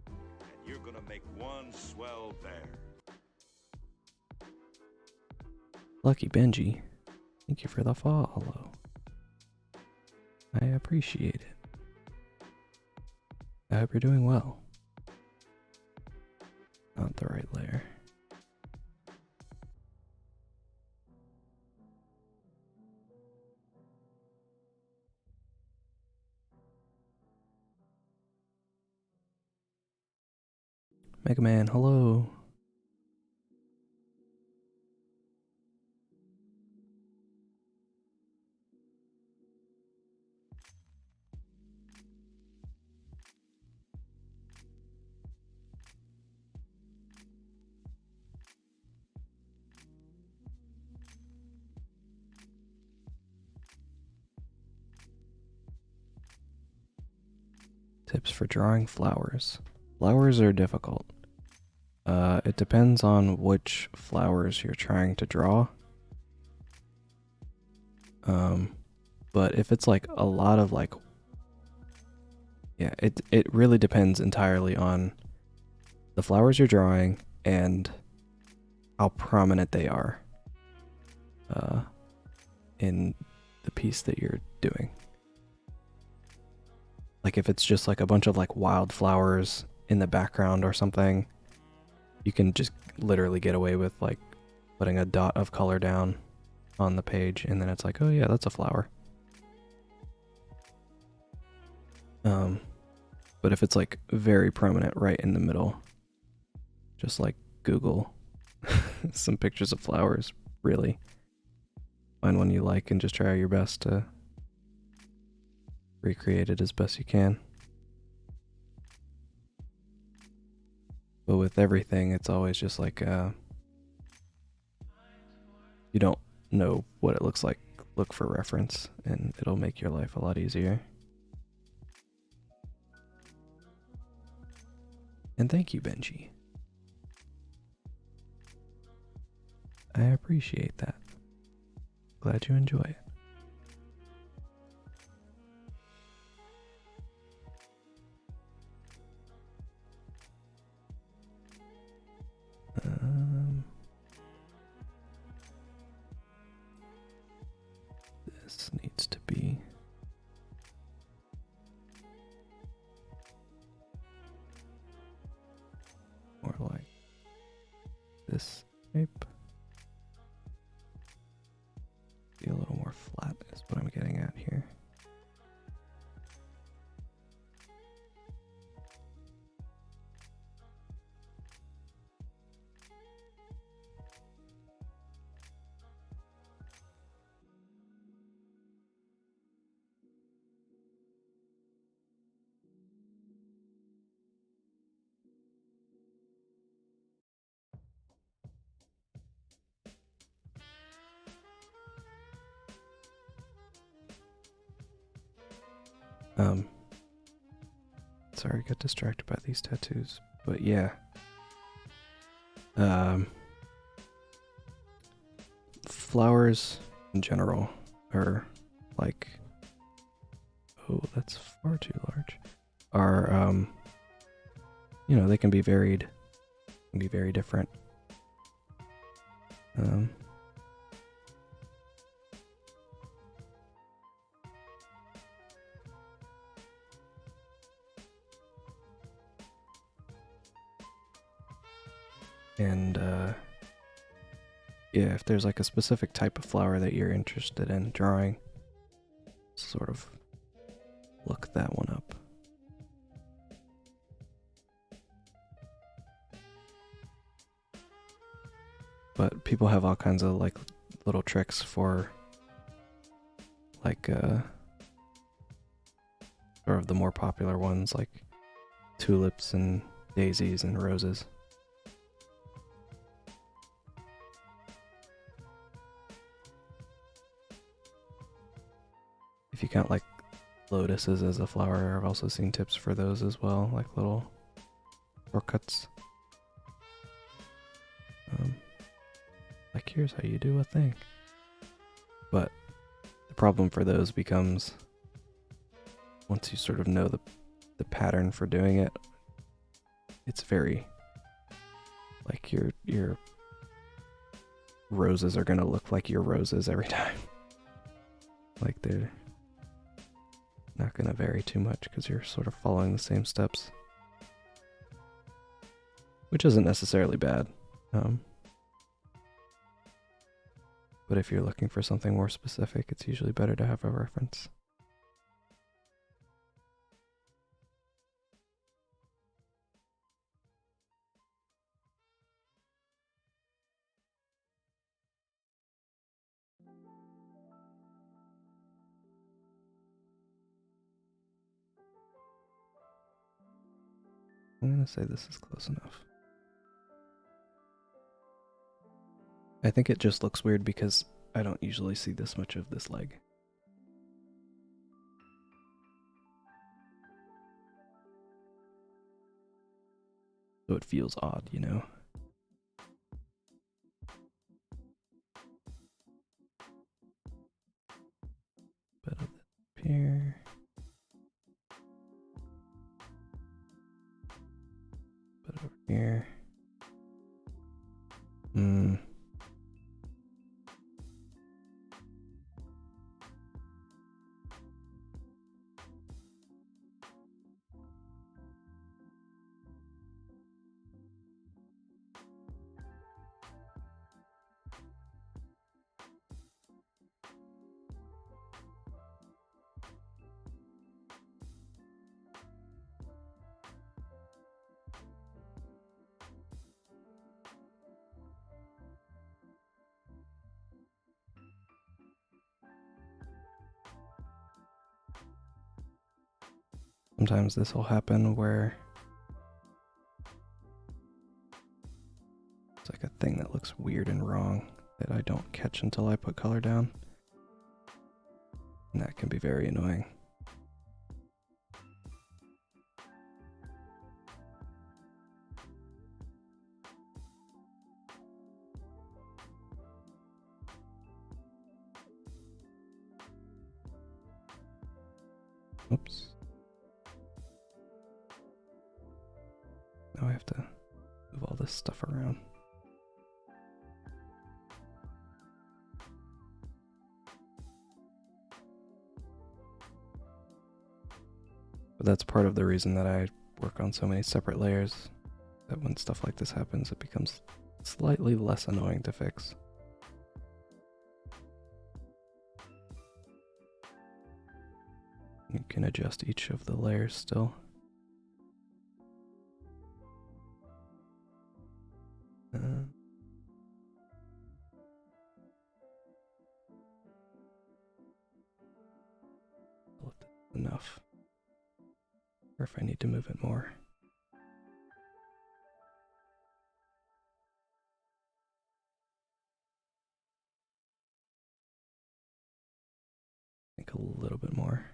And you're gonna make one swell bear. Lucky Benji, thank you for the follow. I appreciate it. I hope you're doing well. Not the right layer. Mega Man, hello. Tips for drawing flowers. Flowers are difficult. It depends on which flowers you're trying to draw. But if it's like a lot of like Yeah, it really depends entirely on the flowers you're drawing and how prominent they are in the piece that you're doing. Like if it's just like a bunch of like wildflowers in the background or something, you can just literally get away with like putting a dot of color down on the page and then it's like, oh yeah, that's a flower. But if it's like very prominent right in the middle, just like Google some pictures of flowers, really. Find one you like and just try your best to recreate it as best you can. But with everything, it's always just like, you don't know what it looks like, look for reference, and it'll make your life a lot easier. And thank you, Benji. I appreciate that. Glad you enjoy it. This needs to be more like this shape. Be a little more flat is what I'm getting at here. Sorry, I got distracted by these tattoos, but yeah. Flowers in general are like, oh, that's far too large. Are, they can be varied, can be very different. And yeah, if there's like a specific type of flower that you're interested in drawing, sort of look that one up. But people have all kinds of like little tricks for like sort of the more popular ones like tulips and daisies and roses. If you count like lotuses as a flower, I've also seen tips for those as well, like little shortcuts. Like here's how you do a thing. But the problem for those becomes once you sort of know the pattern for doing it, it's very like your roses are gonna look like your roses every time. Like they're not gonna vary too much because you're sort of following the same steps, which isn't necessarily bad. But if you're looking for something more specific, it's usually better to have a reference. I'm gonna say this is close enough. I think it just looks weird because I don't usually see this much of this leg. So it feels odd, you know? Bit of this here. Here. Sometimes this will happen where it's like a thing that looks weird and wrong that I don't catch until I put color down. And that can be very annoying. Oops. Now I have to move all this stuff around. But that's part of the reason that I work on so many separate layers, that when stuff like this happens, it becomes slightly less annoying to fix. You can adjust each of the layers still. Enough. Or if I need to move it more. I think a little bit more.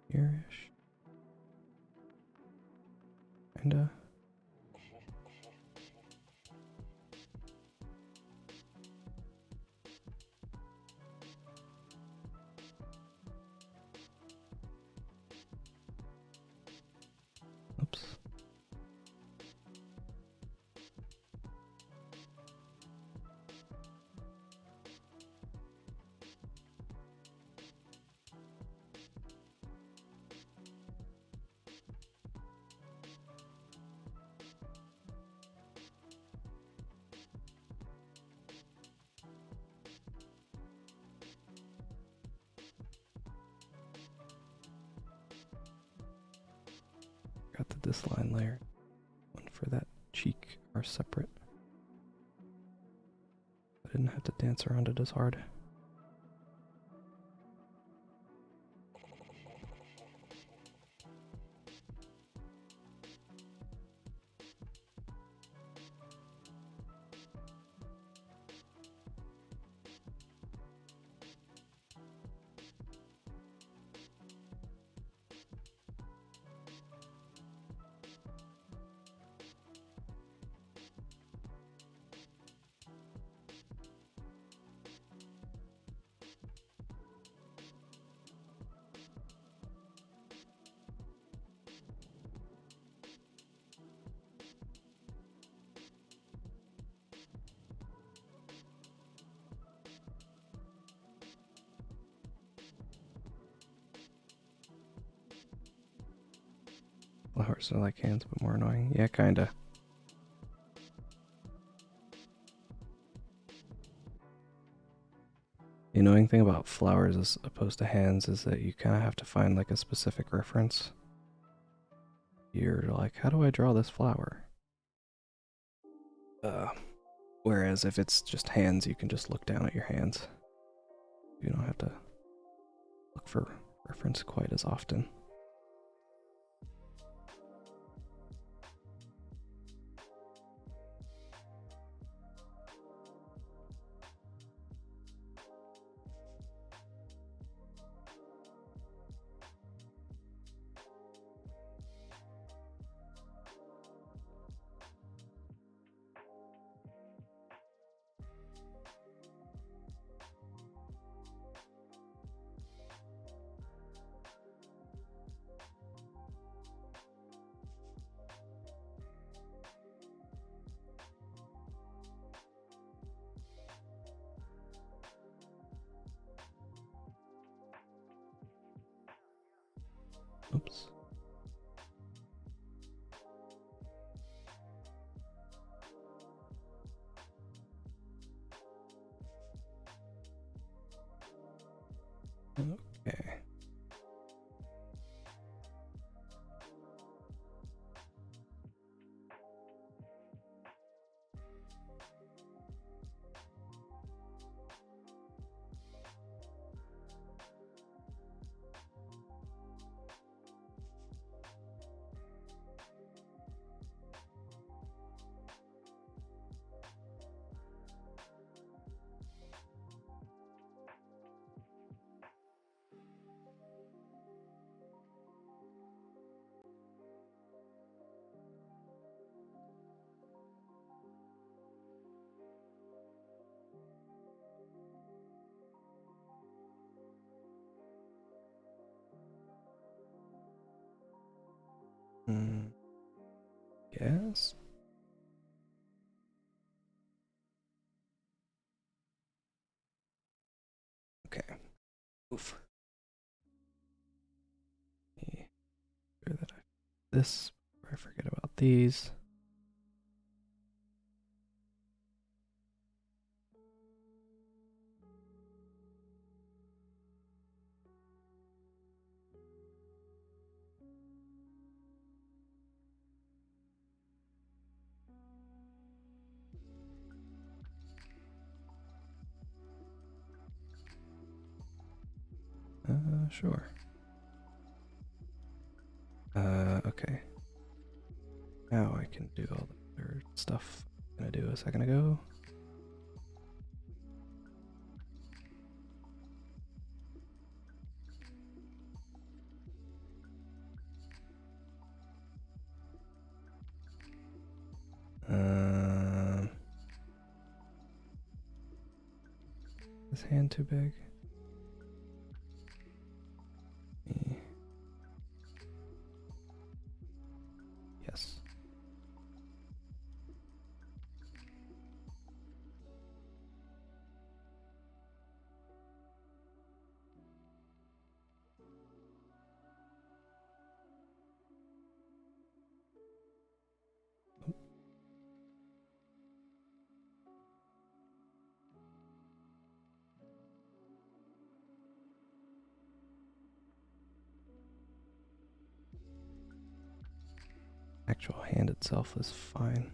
Here-ish. Kinda. Oops. Got the disline layer. One for that cheek are separate. I didn't have to dance around it as hard. Flowers are like hands, but more annoying. Yeah, kinda. The annoying thing about flowers as opposed to hands is that you kind of have to find like a specific reference. You're like, how do I draw this flower? Whereas if it's just hands, you can just look down at your hands. You don't have to look for reference quite as often. Oops. Okay. Yes. Okay. Oof. Make sure that I this before I forget about these. Sure. Okay. Now I can do all the other stuff I'm gonna do a second ago. Is hand too big? Yes. Actual hand itself is fine,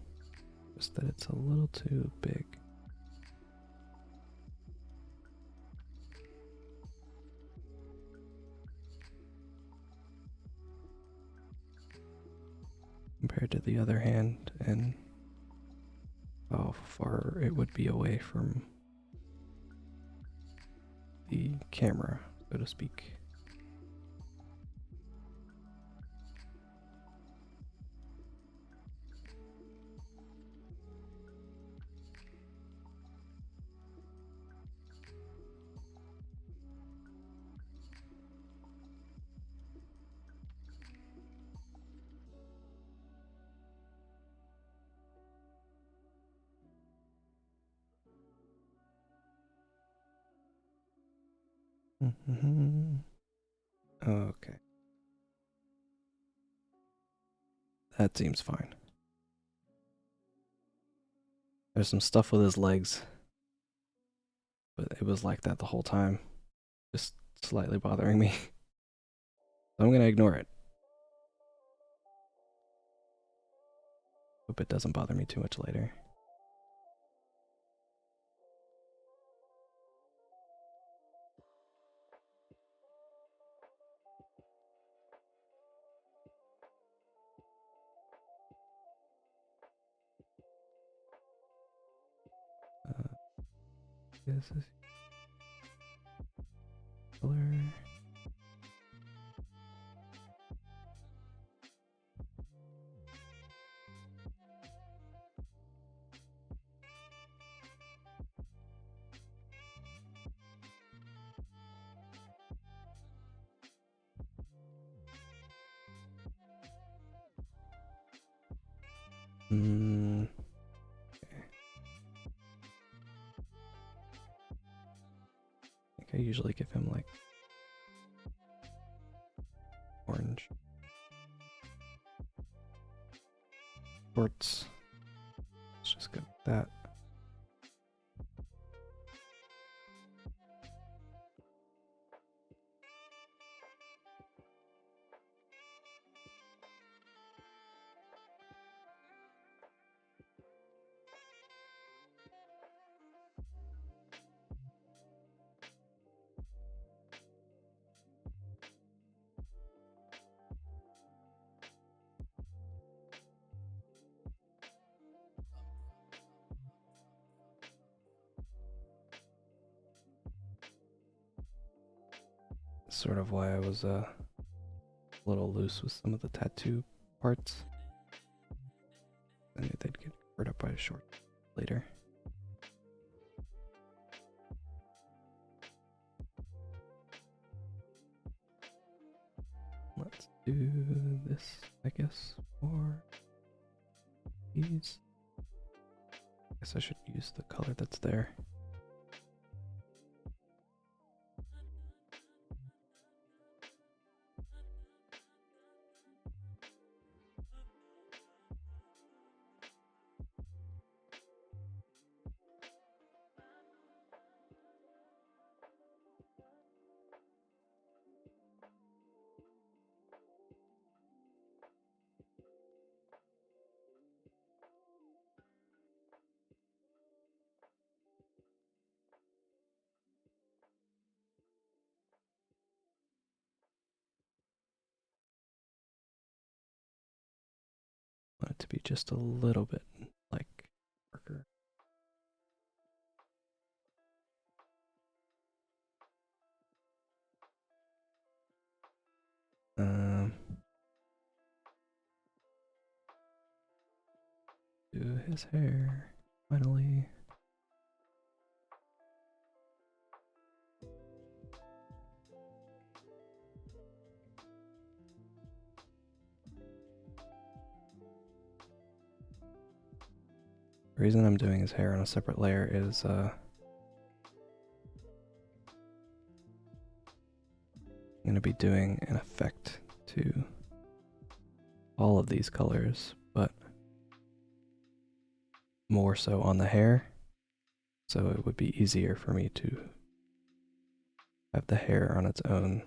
just that it's a little too big. Compared to the other hand and how far it would be away from the camera, so to speak. Okay. That seems fine. There's some stuff with his legs, but it was like that the whole time. Just slightly bothering me. So I'm gonna ignore it. Hope it doesn't bother me too much later. This is color. Okay. I think I usually give him like orange. shorts. Let's just go with that. Sort of why I was a little loose with some of the tattoo parts. I knew they'd get covered up by a short later. Let's do this, I guess, for these. I guess I should use the color that's there. Want it to be just a little bit like darker. Do his hair finally. The reason I'm doing his hair on a separate layer is I'm going to be doing an effect to all of these colors, but more so on the hair, so it would be easier for me to have the hair on its own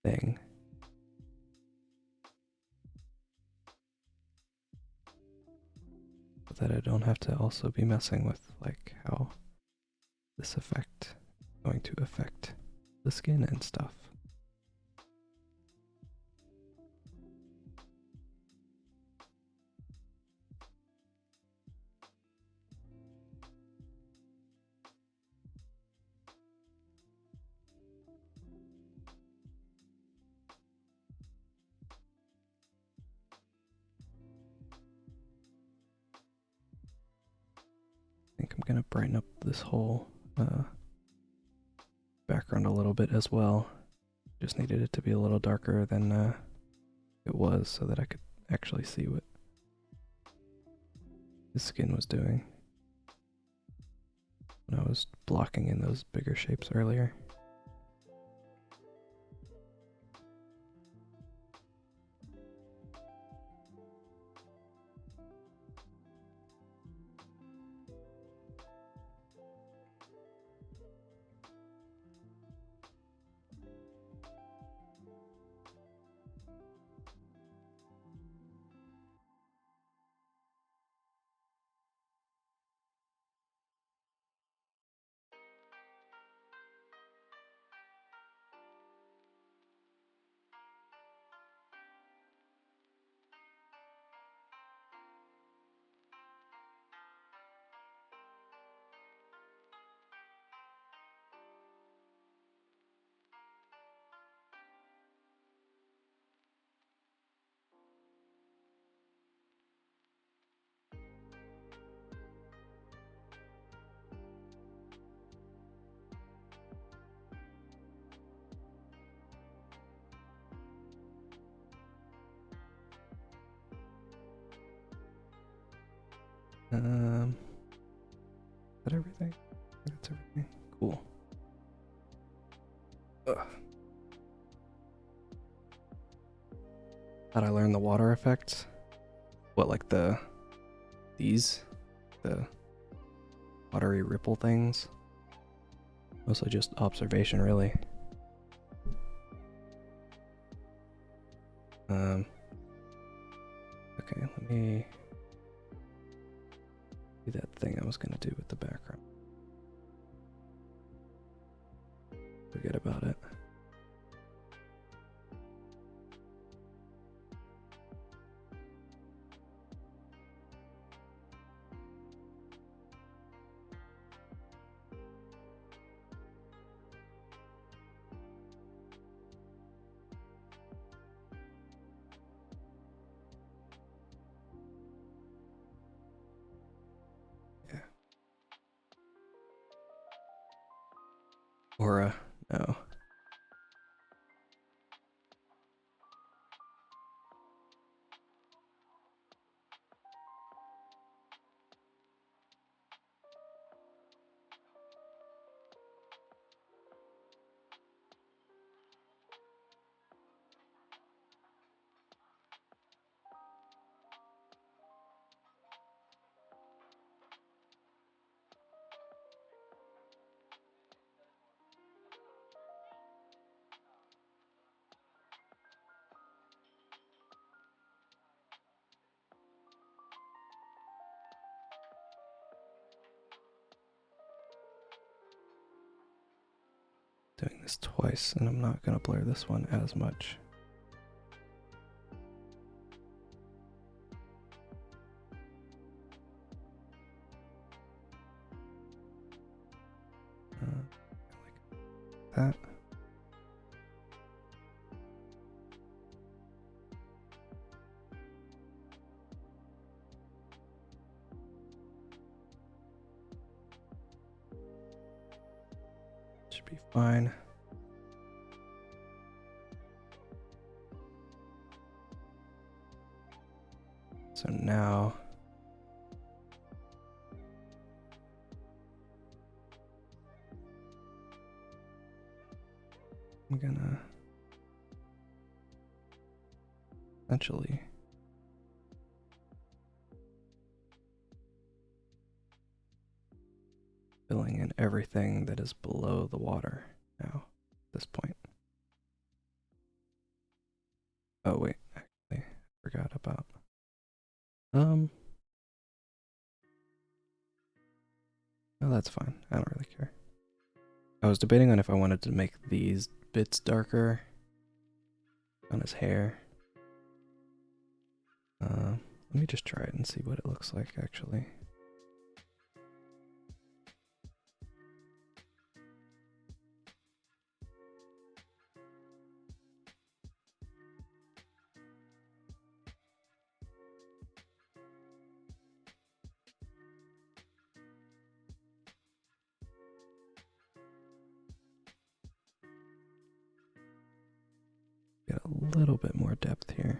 thing. But that I don't have to also be messing with like how this effect is going to affect the skin and stuff. I think I'm gonna brighten up this whole background a little bit as well. Just needed it to be a little darker than it was so that I could actually see what his skin was doing when I was blocking in those bigger shapes earlier. Is that everything? I think that's everything. Cool. How'd I learn the water effects? What, like the watery ripple things? Mostly just observation, really. Okay, let me do that thing I was gonna do with the background. Forget about it. Aura, no. Doing this twice, and I'm not gonna blur this one as much. Like that. Should be fine. So now I'm gonna essentially filling in everything that is below the water now at this point. Oh wait, actually, I forgot about no, that's fine. I don't really care. I was debating on if I wanted to make these bits darker on his hair. Let me just try it and see what it looks like actually. Get a little bit more depth here.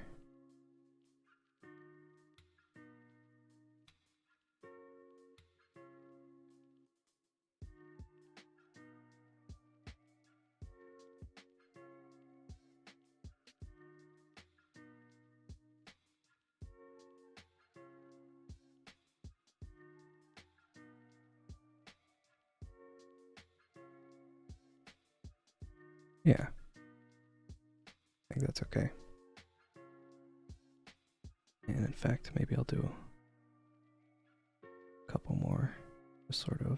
Yeah. I think that's okay. And in fact, maybe I'll do a couple more, just sort of.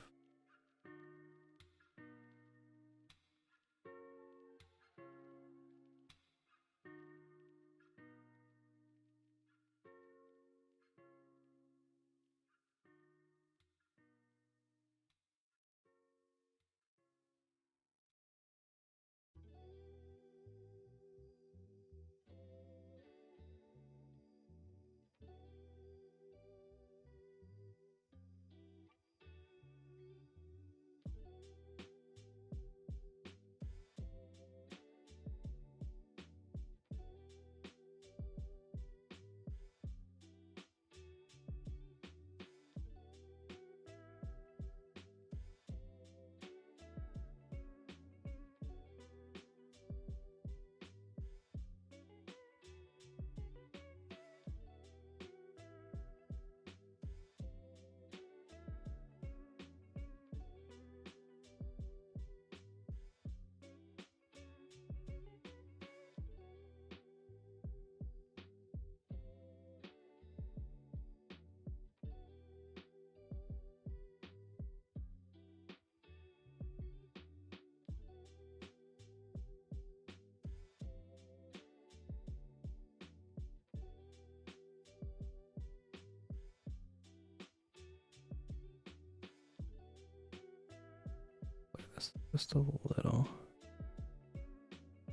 this just a little.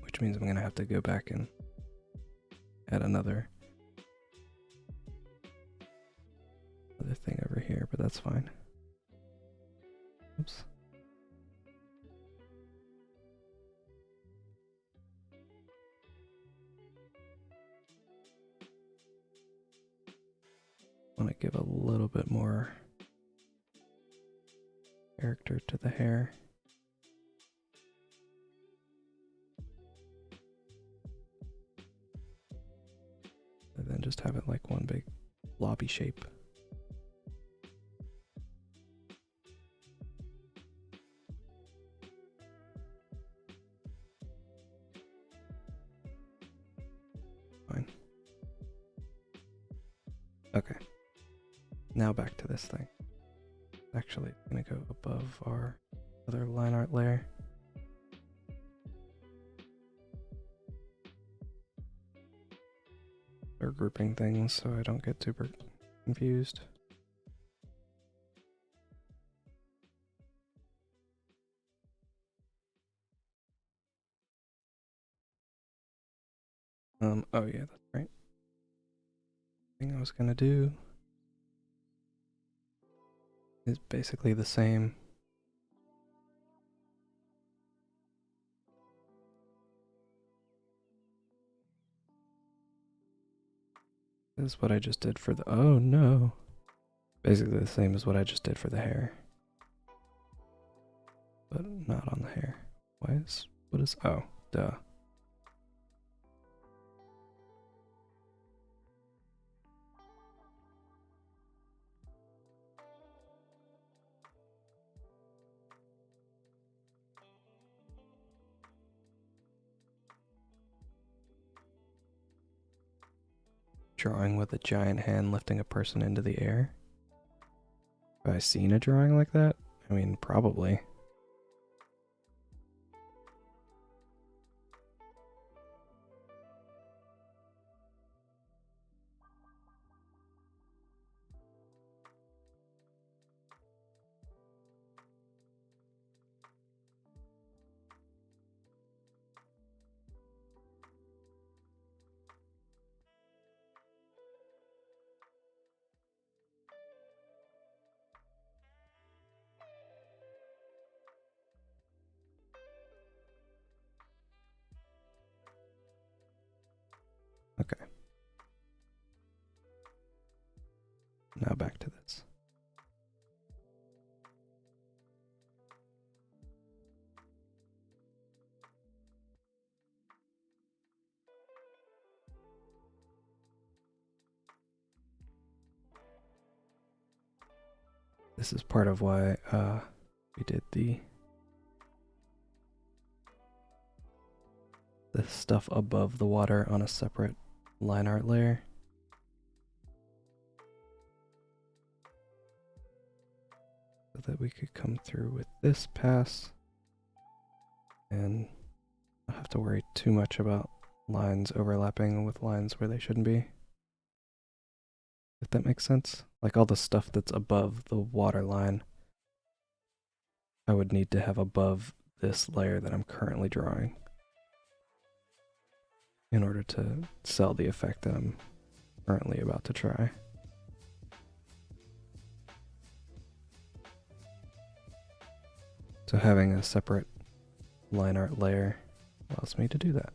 Which means I'm going to have to go back and add another thing over here, but that's fine. Oops. I want to give a little bit more character to the hair. And then just have it like one big blobby shape. Fine. Okay. Now back to this thing. Actually, it's gonna go above our other line art layer. Or grouping things so I don't get super confused. Oh yeah, that's right. Thing I was gonna do is basically the same. This is what I just did for the, oh no. Basically the same as what I just did for the hair. But not on the hair. What is, oh, duh. Drawing with a giant hand lifting a person into the air. Have I seen a drawing like that? I mean, probably. Okay. Now back to this. This is part of why we did the stuff above the water on a separate line art layer. So that we could come through with this pass and not have to worry too much about lines overlapping with lines where they shouldn't be. If that makes sense. Like all the stuff that's above the water line, I would need to have above this layer that I'm currently drawing in order to sell the effect that I'm currently about to try. So having a separate line art layer allows me to do that.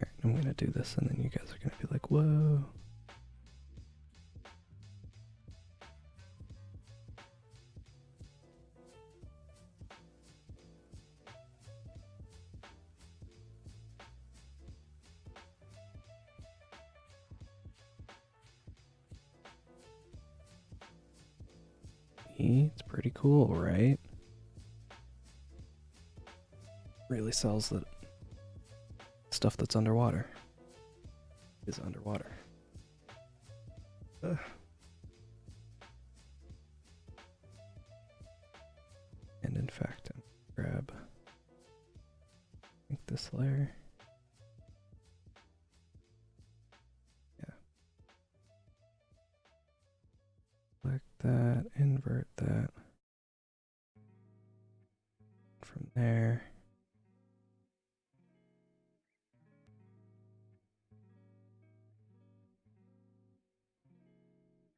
Alright, I'm gonna do this and then you guys are gonna be like, whoa. It's pretty cool, right? Really sells the stuff that's underwater. Is underwater. Ugh. And in fact, I'm gonna grab this layer. Yeah. Select that, invert that. From there.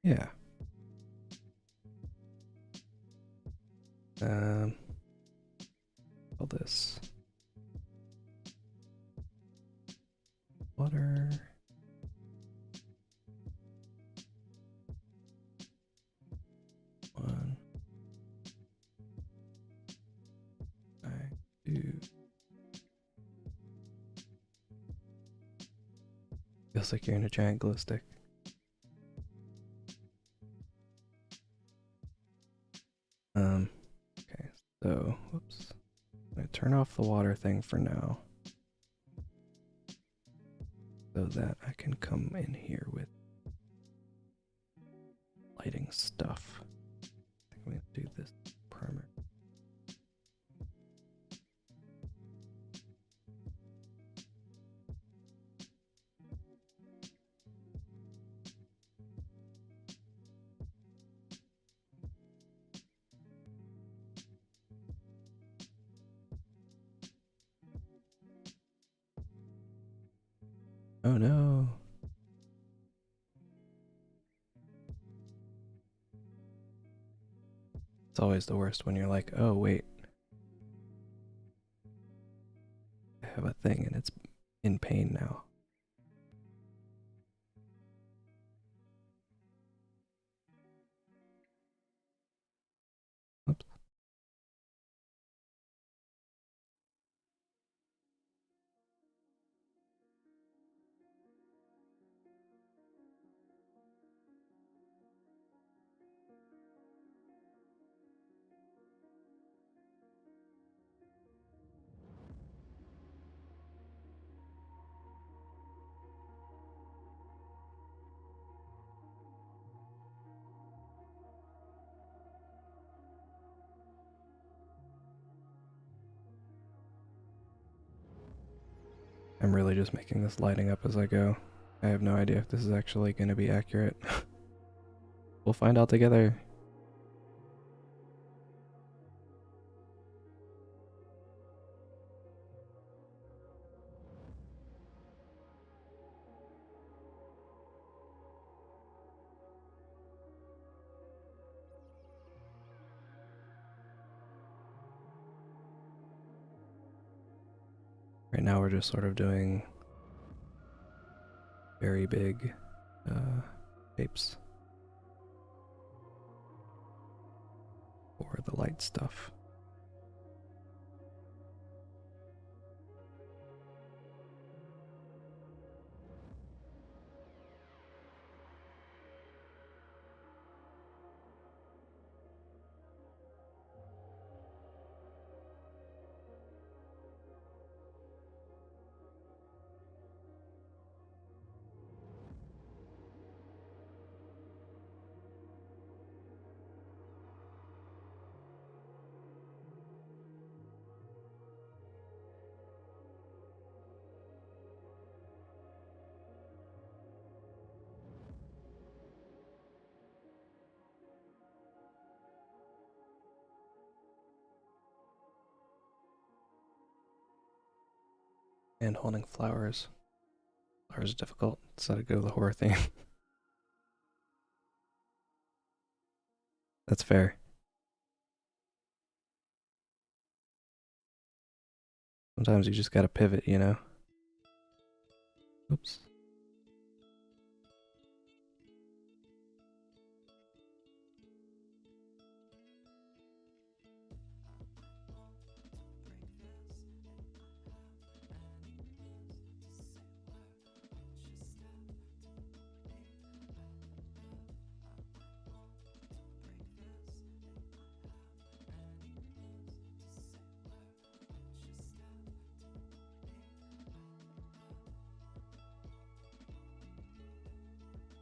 Yeah. All this. Water. One. Two. Feels like you're in a giant glow stick. Okay, so, whoops. I'm gonna turn off the water thing for now. So that I can come in here with lighting stuff. I think I'm gonna do this primer. Oh no. It's always the worst when you're like, oh wait. I have a thing and it's in pain now. Oops. I'm really just making this lighting up as I go. I have no idea if this is actually going to be accurate. We'll find out together. Right now we're just sort of doing very big shapes for the light stuff. And holding flowers. Flowers is difficult, so to go the horror theme. That's fair. Sometimes you just gotta pivot, you know? Oops.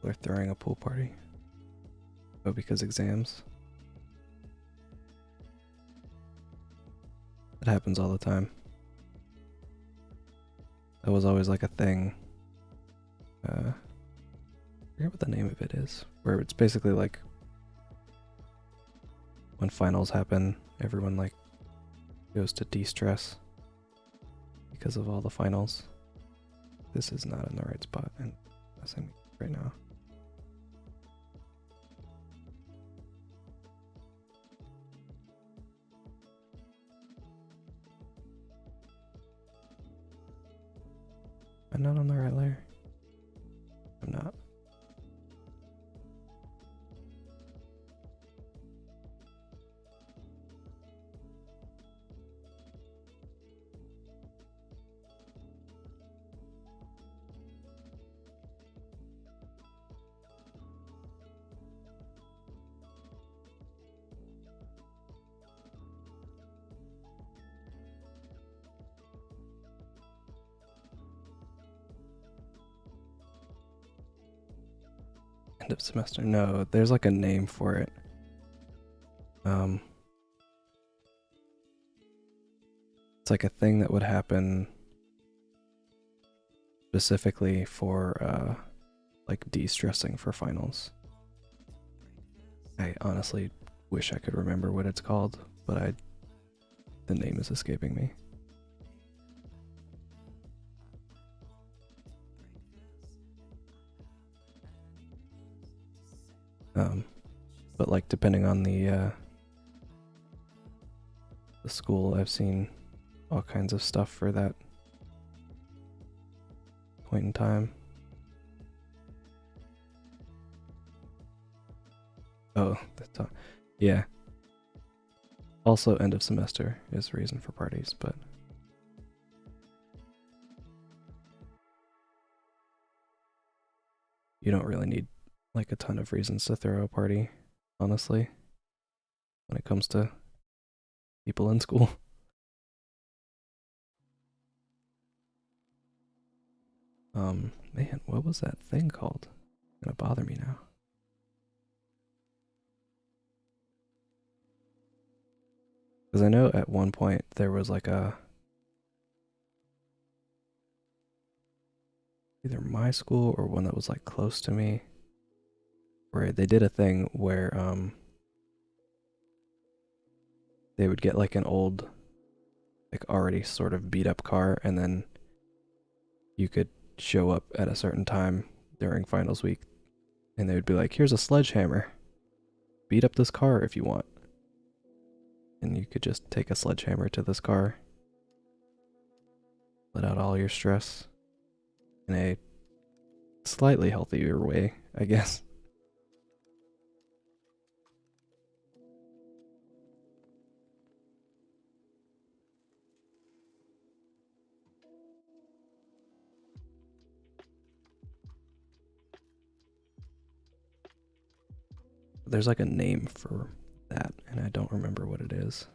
We're throwing a pool party. Oh, because exams? It happens all the time. That was always like a thing. I forget what the name of it is. Where it's basically like when finals happen, everyone like goes to de-stress because of all the finals. This is not in the right spot and messing me right now. I'm not on the right layer. I'm not. End of semester. No, there's like a name for it. It's like a thing that would happen specifically for like de-stressing for finals. I honestly wish I could remember what it's called, but the name is escaping me. But like depending on the school, I've seen all kinds of stuff for that point in time. Oh, that's all. Yeah. Also, end of semester is the reason for parties, but you don't really need like a ton of reasons to throw a party, honestly, when it comes to people in school. Man, what was that thing called? It's gonna bother me now. Because I know at one point there was like a... either my school or one that was like close to me, where they did a thing where they would get like an old, like already sort of beat up car, and then you could show up at a certain time during finals week, and they would be like, here's a sledgehammer, beat up this car if you want. And you could just take a sledgehammer to this car, let out all your stress in a slightly healthier way, I guess. There's like a name for that, and I don't remember what it is.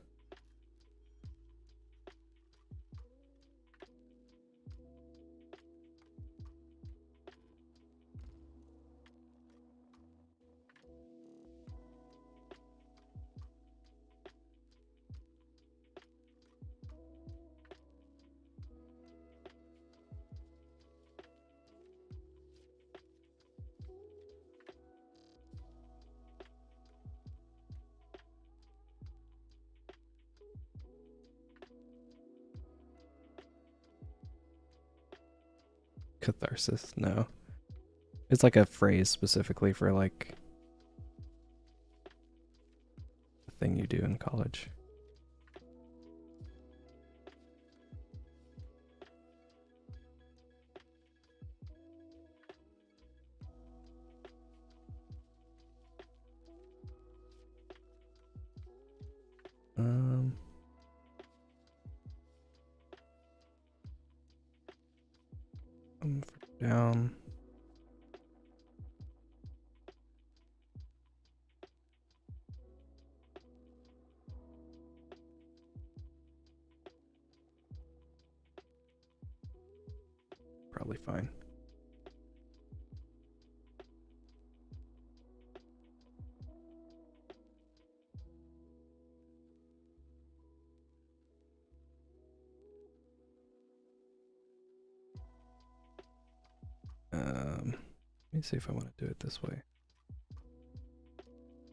Catharsis, no. It's like a phrase specifically for like a thing you do in college. Down. Probably fine. Let me see if I want to do it this way.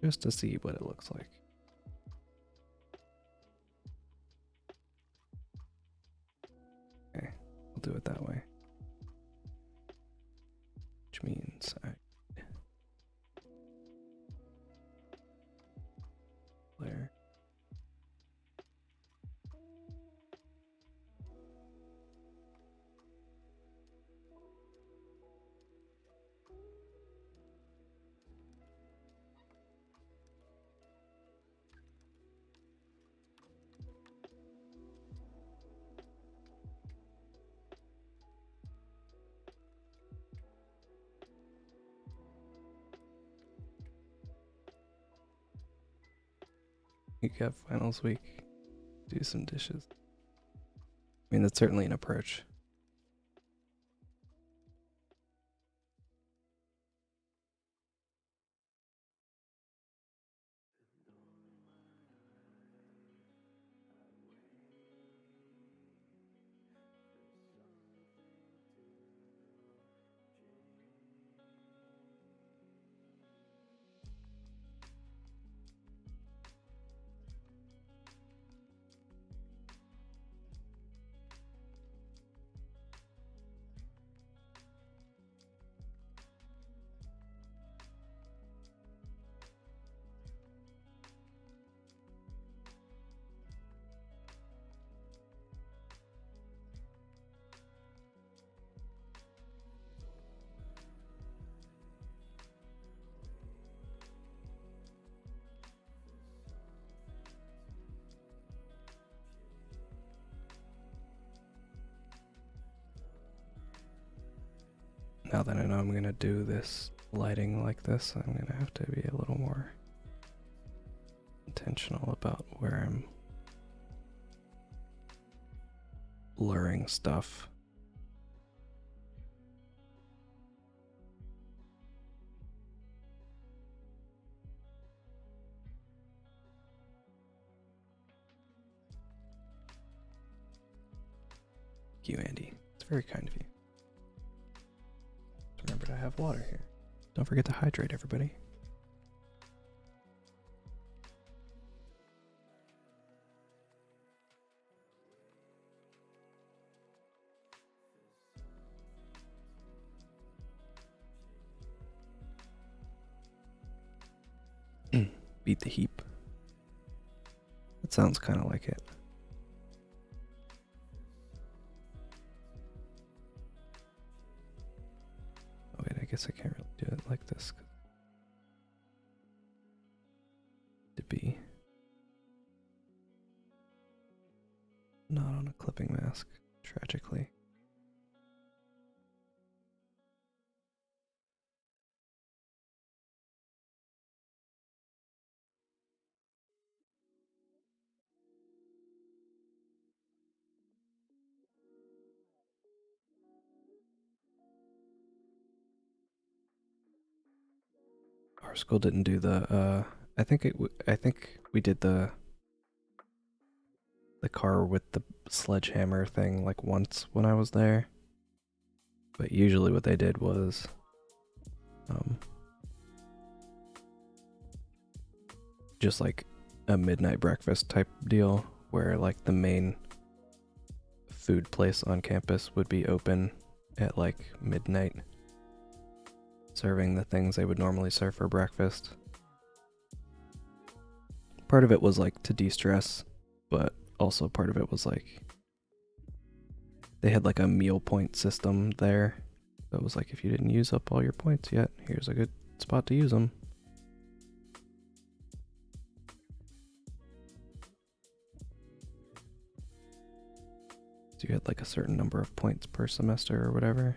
Just to see what it looks like. Okay, I'll do it that way. Which means there. You got finals week. Do some dishes. I mean, that's certainly an approach. Now that I know I'm gonna do this lighting like this, I'm gonna have to be a little more intentional about where I'm luring stuff. Thank you, Andy. It's very kind of you. Remember to have water here. Don't forget to hydrate, everybody. Beat the heap. That sounds kind of like it. Oh wait, I guess I can't really do it like this. To be not on a clipping mask, tragically. Our school didn't do the I think we did the car with the sledgehammer thing like once when I was there. But usually what they did was just like a midnight breakfast type deal where like the main food place on campus would be open at like midnight, serving the things they would normally serve for breakfast. Part of it was like to de-stress, but also part of it was like they had like a meal point system there. So it was like if you didn't use up all your points yet, here's a good spot to use them. So you had like a certain number of points per semester or whatever.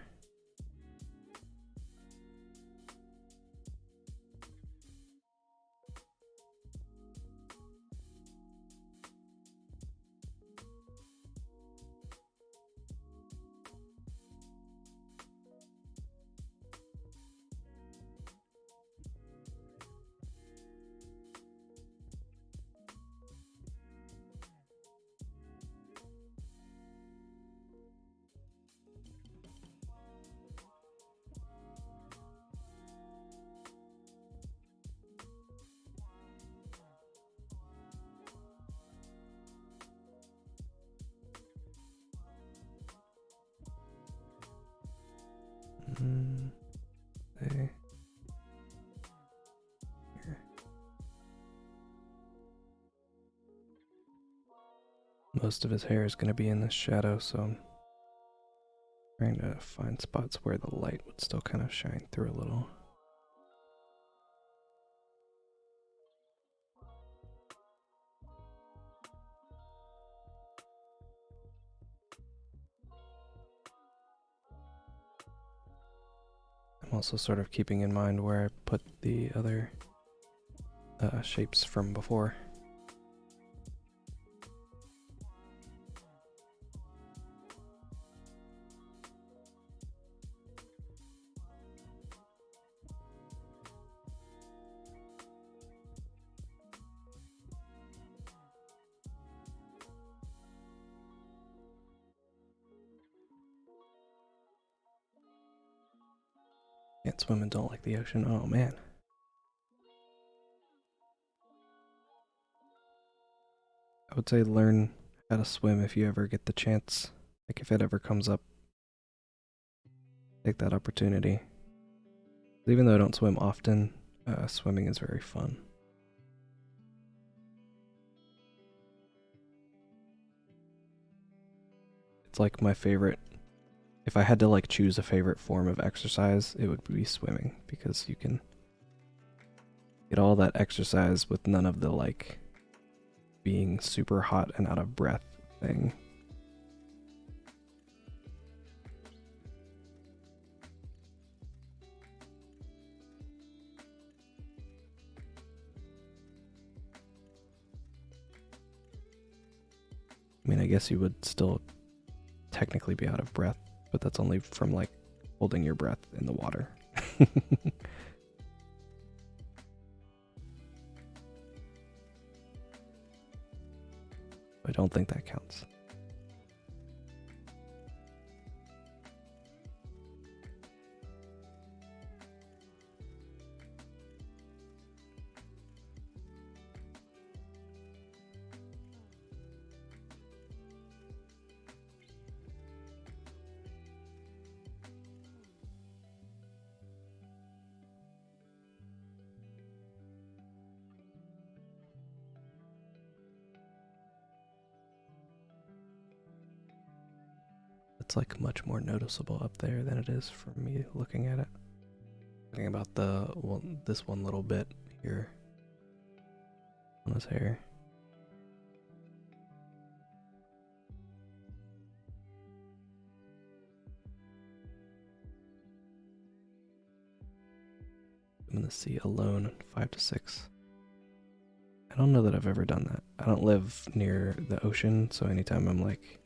Hey. Here. Most of his hair is going to be in the shadow, so I'm trying to find spots where the light would still kind of shine through a little. I'm also sort of keeping in mind where I put the other shapes from before. Can't swim and don't like the ocean. Oh man. I would say learn how to swim if you ever get the chance. Like if it ever comes up, take that opportunity. Even though I don't swim often, swimming is very fun. It's like my favorite. If I had to like choose a favorite form of exercise, it would be swimming, because you can get all that exercise with none of the like being super hot and out of breath thing. I mean, I guess you would still technically be out of breath, but that's only from like holding your breath in the water. I don't think that counts. It's like much more noticeable up there than it is for me looking at it. Thinking about this one little bit here on his hair. I'm in the sea alone, 5 to 6. I don't know that I've ever done that. I don't live near the ocean, so anytime I'm like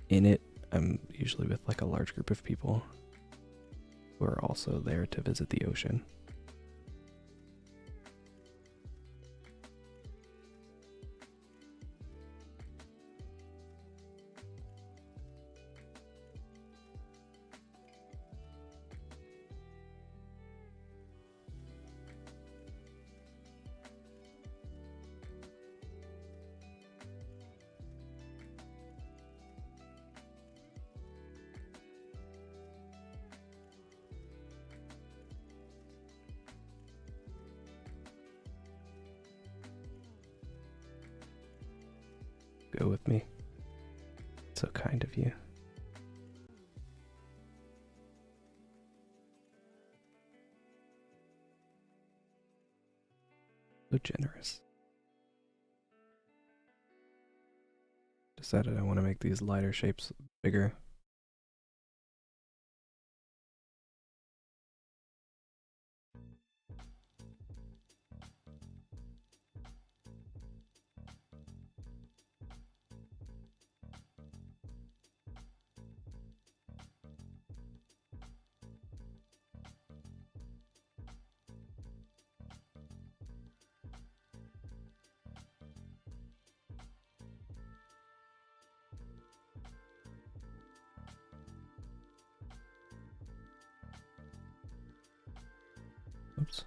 in it, I'm usually with like a large group of people who are also there to visit the ocean. Go with me. So kind of you. So generous. Decided I want to make these lighter shapes bigger. Oops.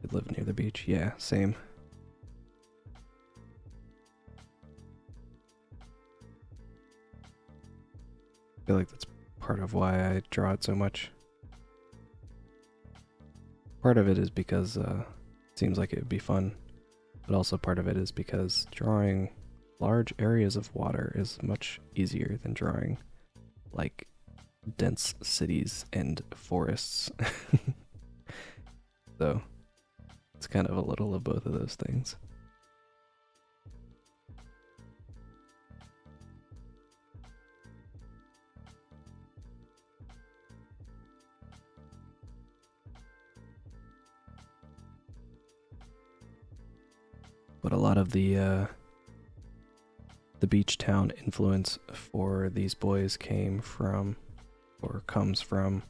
Could live near the beach. Yeah, same. I feel like that's part of why I draw it so much. Part of it is because it seems like it would be fun, but also part of it is because drawing large areas of water is much easier than drawing like dense cities and forests. So it's kind of a little of both of those things. But a lot of the beach town influence for these boys came from, or comes from,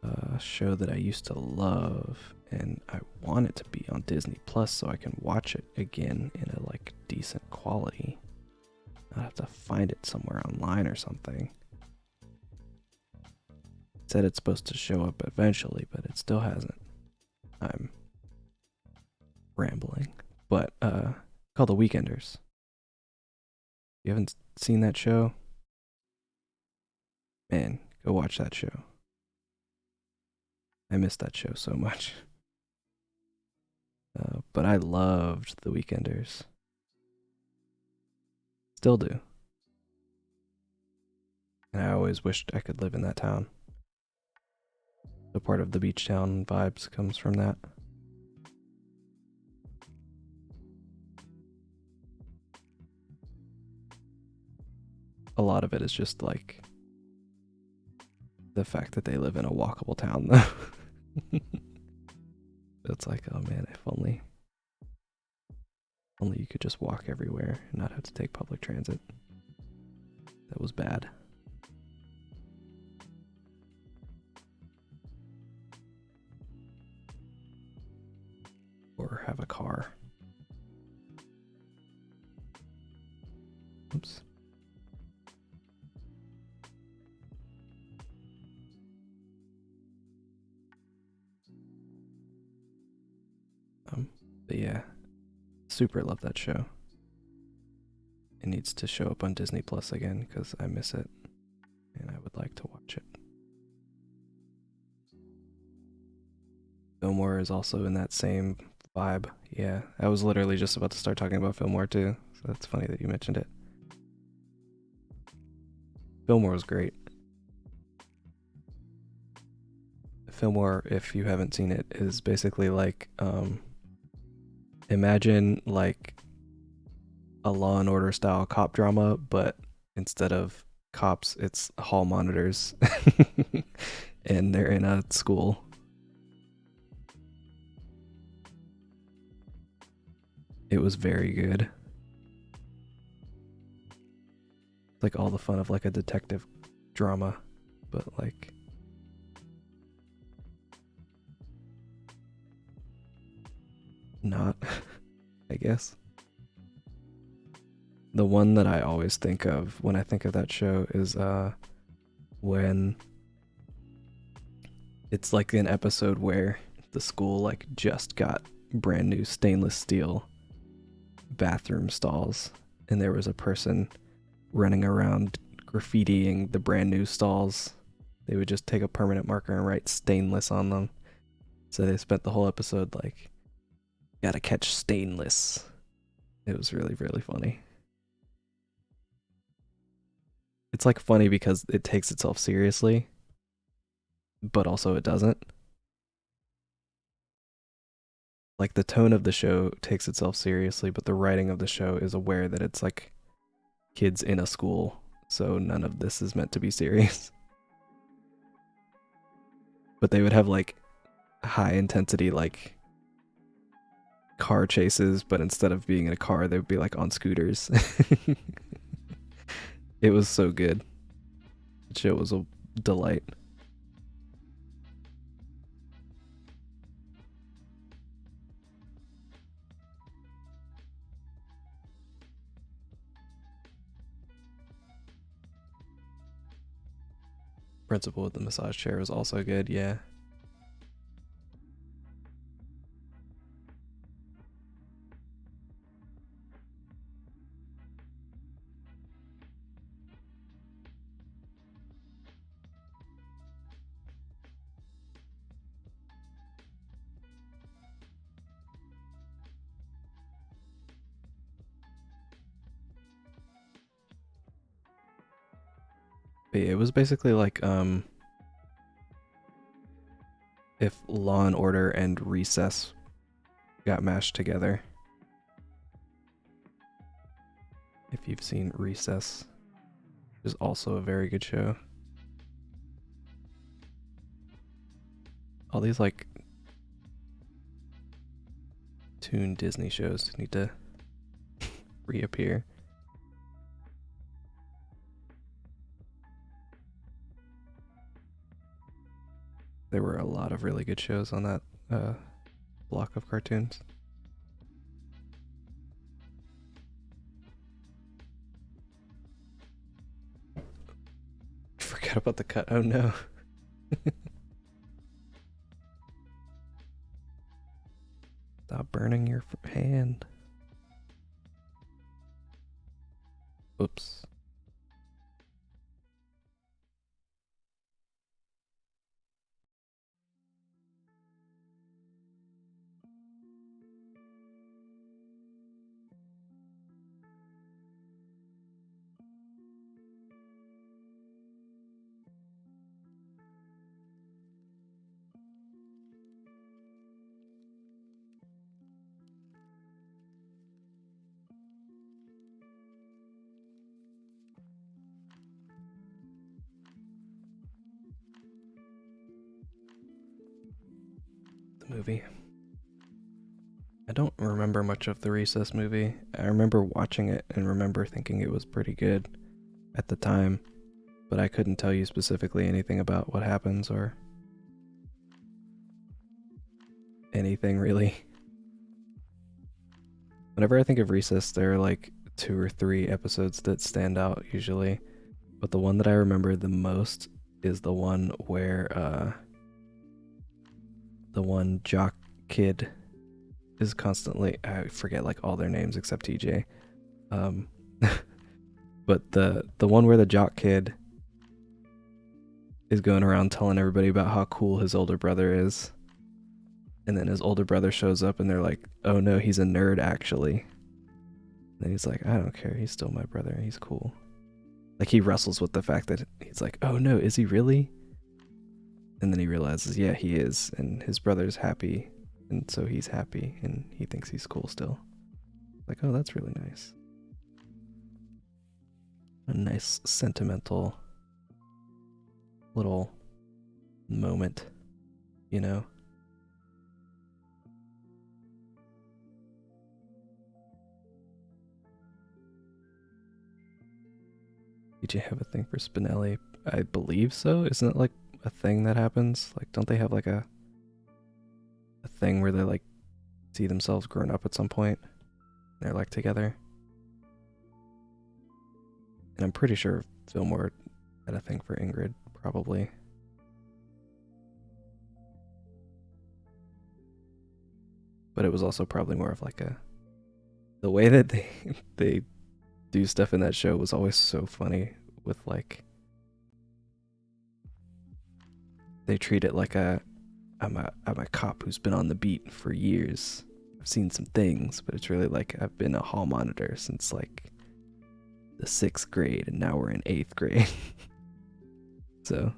a show that I used to love, and I want it to be on Disney Plus so I can watch it again in a like decent quality. I have to find it somewhere online or something. It said it's supposed to show up eventually, but it still hasn't. I'm rambling. But called The Weekenders. You haven't seen that show? Man, go watch that show. I miss that show so much. But I loved The Weekenders. Still do. And I always wished I could live in that town. So part of the beach town vibes comes from that. A lot of it is just like the fact that they live in a walkable town, though. It's like, oh man, if only you could just walk everywhere and not have to take public transit. That was bad. Or have a car. Oops. But yeah, super love that show. It needs to show up on Disney Plus again because I miss it and I would like to watch it. Fillmore is also in that same vibe. Yeah, I was literally just about to start talking about Fillmore too, so that's funny that you mentioned it. Fillmore was great. Fillmore, if you haven't seen it, is basically like imagine like a Law and Order style cop drama, but instead of cops, it's hall monitors. And they're in a school. It was very good. Like all the fun of like a detective drama, but like not, I guess. The one that I always think of when I think of that show is when it's like an episode where the school like just got brand new stainless steel bathroom stalls and there was a person running around graffitiing the brand new stalls. They would just take a permanent marker and write stainless on them. So they spent the whole episode like, gotta catch stainless. It was really, really funny. It's like funny because it takes itself seriously, but also it doesn't. Like the tone of the show takes itself seriously, but the writing of the show is aware that it's like kids in a school, so none of this is meant to be serious. But they would have like high intensity like car chases, but instead of being in a car, they would be like on scooters. It was so good. The show was a delight. Principal with the massage chair was also good, yeah. But it was basically like if Law and Order and Recess got mashed together. If you've seen Recess, which is also a very good show. All these like toon Disney shows need to reappear. There were a lot of really good shows on that block of cartoons. Forgot about the cut. Oh no. Stop burning your hand. Oops. Movie. I don't remember much of the Recess movie. I remember watching it and remember thinking it was pretty good at the time, but I couldn't tell you specifically anything about what happens or anything really. Whenever I think of Recess, there are like 2 or 3 episodes that stand out usually, but the one that I remember the most is the one where the one jock kid is constantly, I forget like all their names except TJ. But the one where the jock kid is going around telling everybody about how cool his older brother is. And then his older brother shows up and they're like, oh no, he's a nerd actually. And then he's like, I don't care, he's still my brother, he's cool. Like he wrestles with the fact that he's like, oh no, is he really? And then he realizes, yeah, he is, and his brother's happy, and so he's happy, and he thinks he's cool still. Like, oh, that's really nice. A nice, sentimental little moment, you know? Did you have a thing for Spinelli? I believe so. Isn't it like a thing that happens? Like, don't they have like a thing where they like see themselves grown up at some point? They're like together. And I'm pretty sure Fillmore had a thing for Ingrid, probably. But it was also probably more of like the way that they do stuff in that show was always so funny with like they treat it like I'm a cop who's been on the beat for years. I've seen some things, but it's really like I've been a hall monitor since like the 6th grade and now we're in 8th grade. So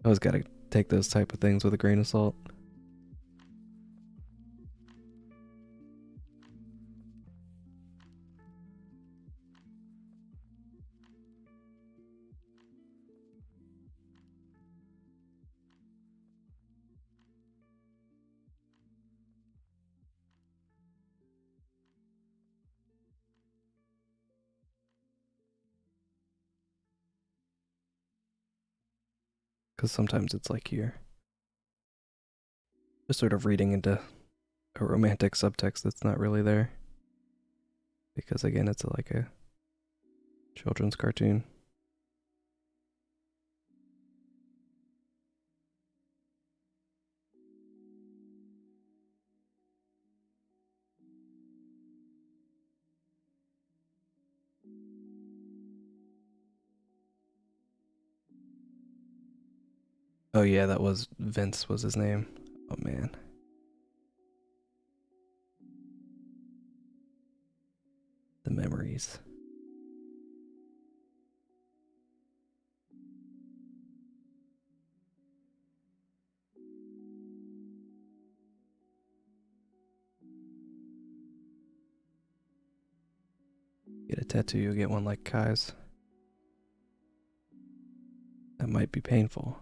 I always gotta take those type of things with a grain of salt. Because sometimes it's like you're just sort of reading into a romantic subtext that's not really there. Because again, it's like a children's cartoon. Oh yeah, that was Vince was his name. Oh man. The memories. tattoo, you'll get one like Kai's. That might be painful.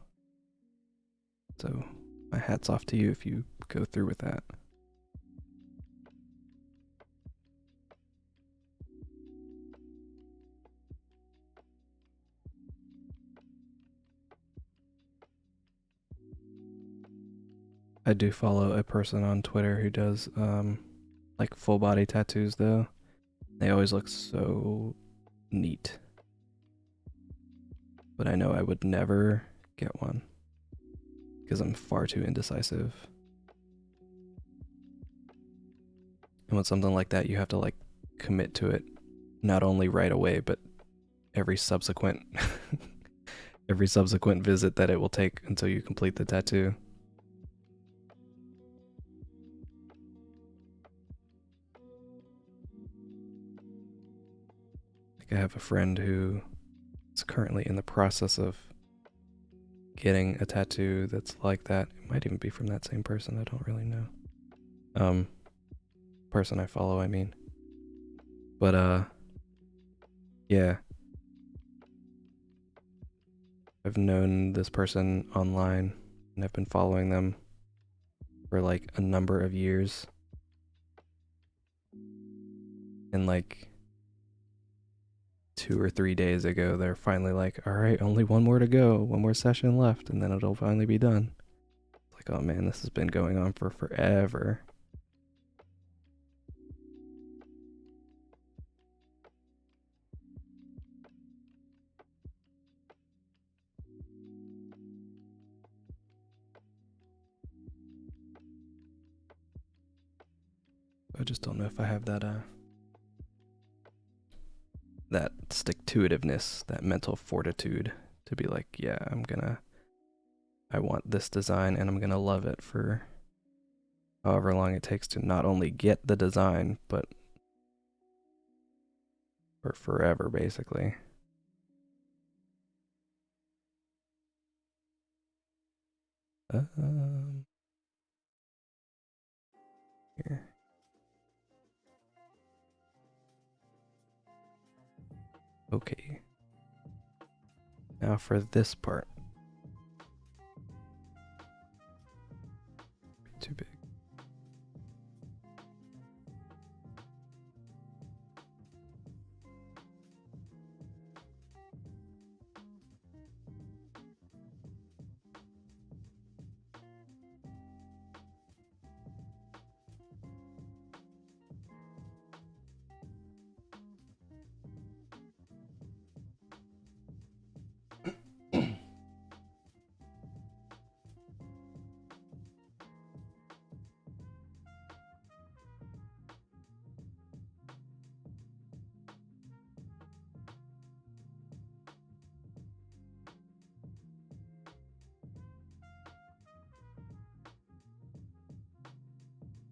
So, my hat's off to you if you go through with that. I do follow a person on Twitter who does like full body tattoos though. They always look so neat. But I know I would never get one because I'm far too indecisive. And with something like that, you have to like commit to it, not only right away, but every subsequent visit that it will take until you complete the tattoo. Like I have a friend who is currently in the process of getting a tattoo that's like that. It might even be from that same person, I don't really know. Person I follow, I mean. But yeah. I've known this person online and I've been following them for like a number of years. And like 2 or 3 days ago, they're finally like, all right, only one more to go, one more session left, and then it'll finally be done. It's like, oh man, this has been going on for forever. I just don't know if I have that that stick-to-itiveness, that mental fortitude to be like, yeah, I want this design and I'm gonna love it for however long it takes to not only get the design, but for forever, basically. Here. Okay. Now for this part. Too big.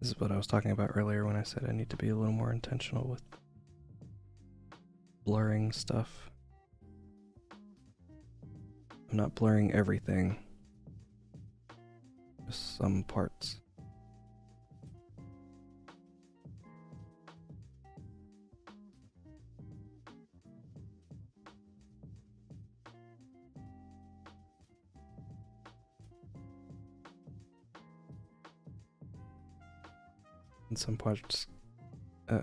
This is what I was talking about earlier when I said I need to be a little more intentional with blurring stuff. I'm not blurring everything, just some parts. And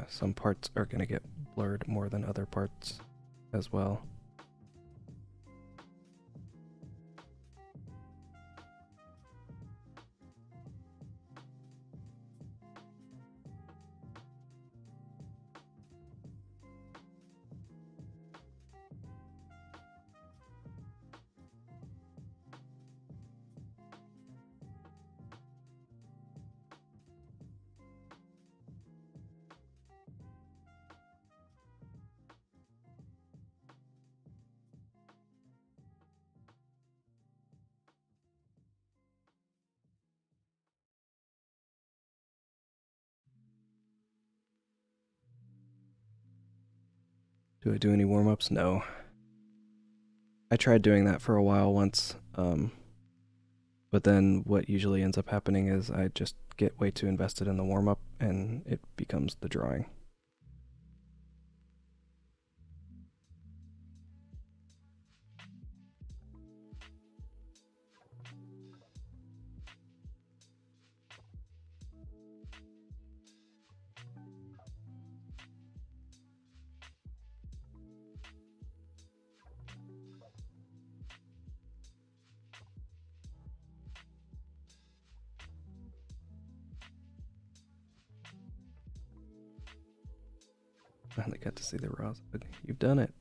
some parts are gonna get blurred more than other parts as well. Do I do any warm-ups? No. I tried doing that for a while once, but then what usually ends up happening is I just get way too invested in the warm-up and it becomes the drawing. Finally got to see the raw side. You've done it.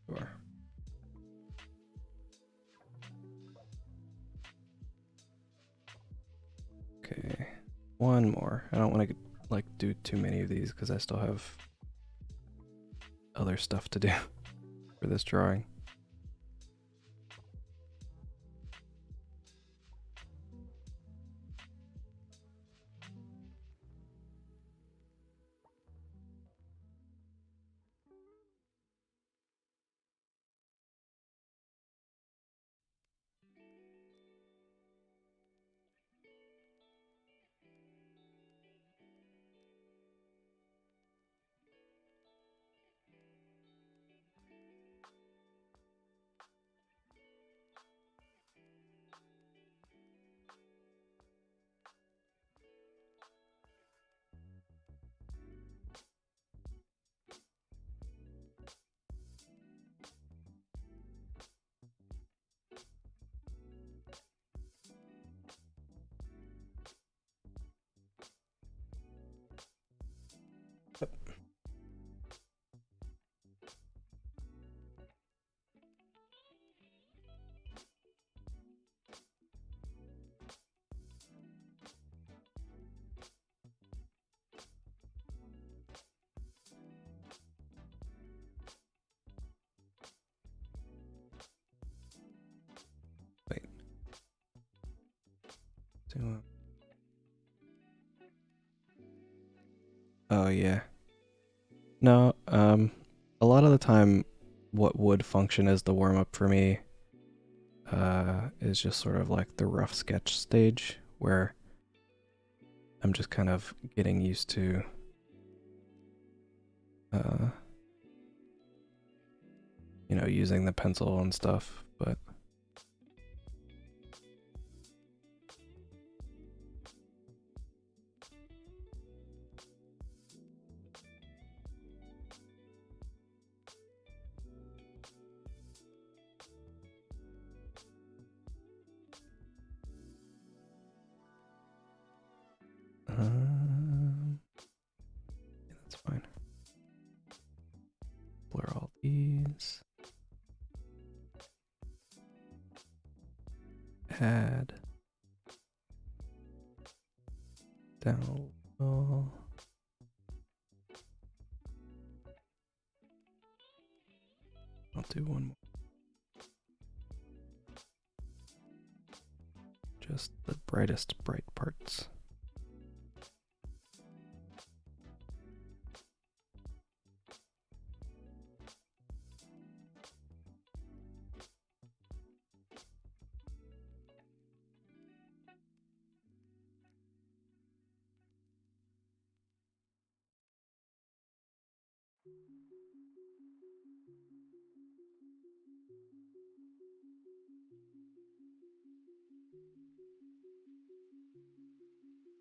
Sure. Okay, one more. I don't want to like do too many of these because I still have other stuff to do for this drawing. Wait. Oh yeah. No, a lot of the time what would function as the warm-up for me is just sort of like the rough sketch stage where I'm just kind of getting used to you know, using the pencil and stuff, but yeah, that's fine. Blur all these. Add down low. I'll do one more. Just the brightest bright parts.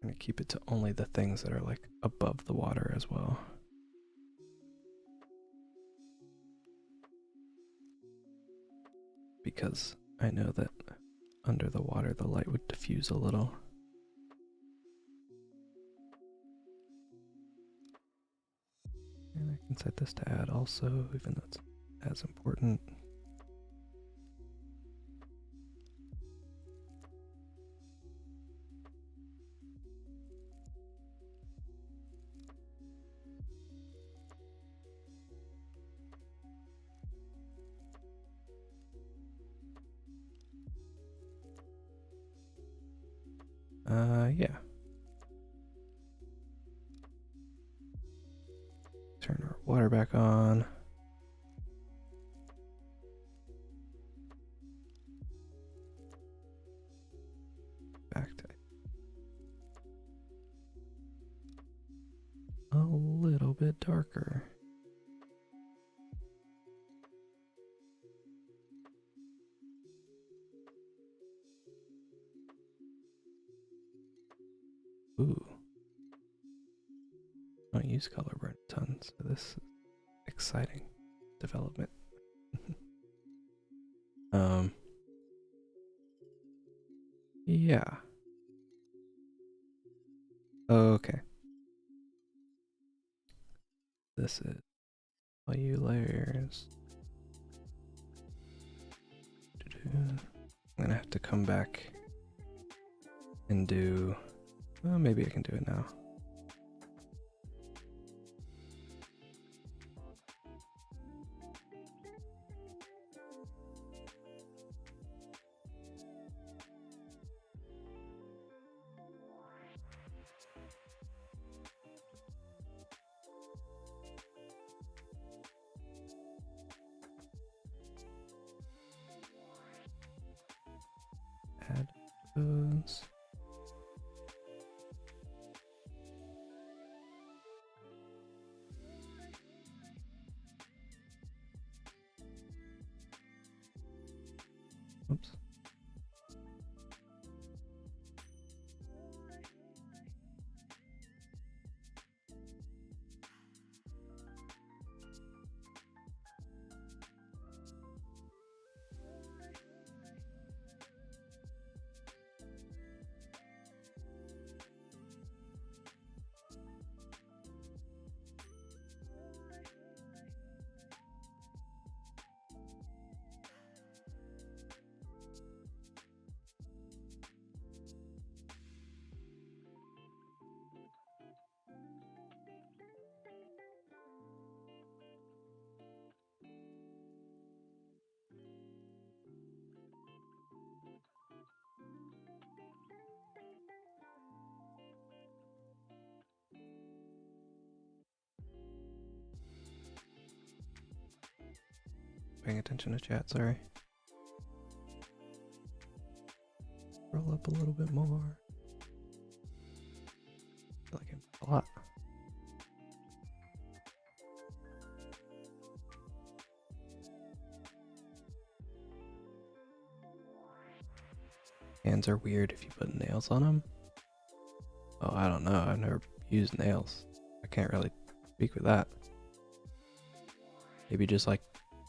I'm gonna keep it to only the things that are like above the water as well. Because I know that under the water the light would diffuse a little. And I can set this to add also, even though it's as important. Yeah. Turn our water back on. bit darker. Ooh. I don't use color burn a ton, so this is exciting development. Yeah. Okay. This is value layers. I'm gonna have to come back and do, well, maybe I can do it now. Add those. Oops. Paying attention to chat, sorry. Roll up a little bit more. I feel like it's a lot. Hands are weird if you put nails on them. Oh, I don't know. I've never used nails. I can't really speak with that. Maybe just like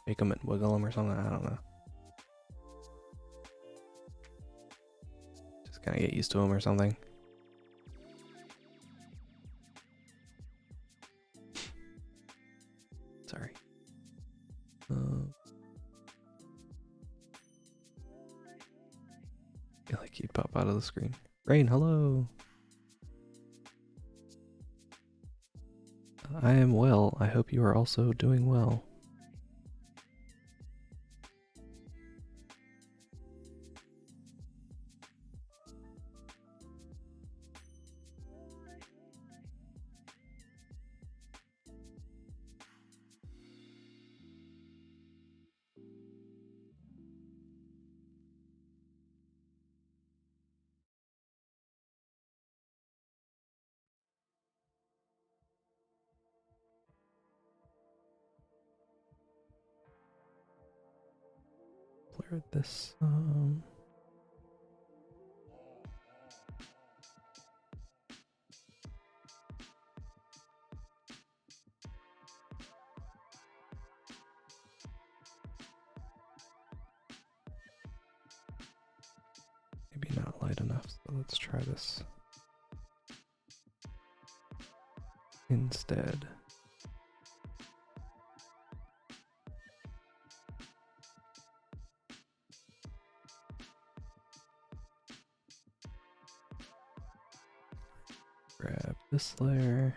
make them and wiggle them or something. I don't know. Just kind of get used to them or something. Sorry. Feel like you'd pop out of the screen. Rain, hello. I am well. I hope you are also doing well. Clear this. Maybe not light enough, so let's try this instead. Grab this layer.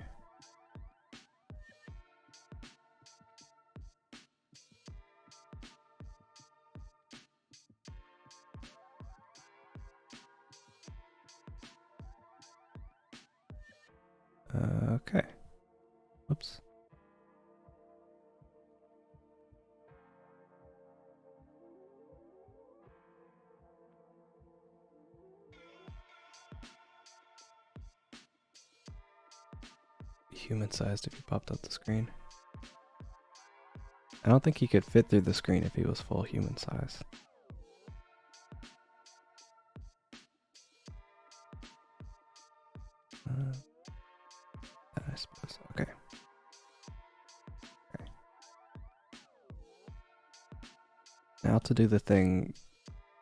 Okay. Whoops. human-sized if you popped up the screen. I don't think he could fit through the screen if he was full human size. I suppose. Okay. Now to do the thing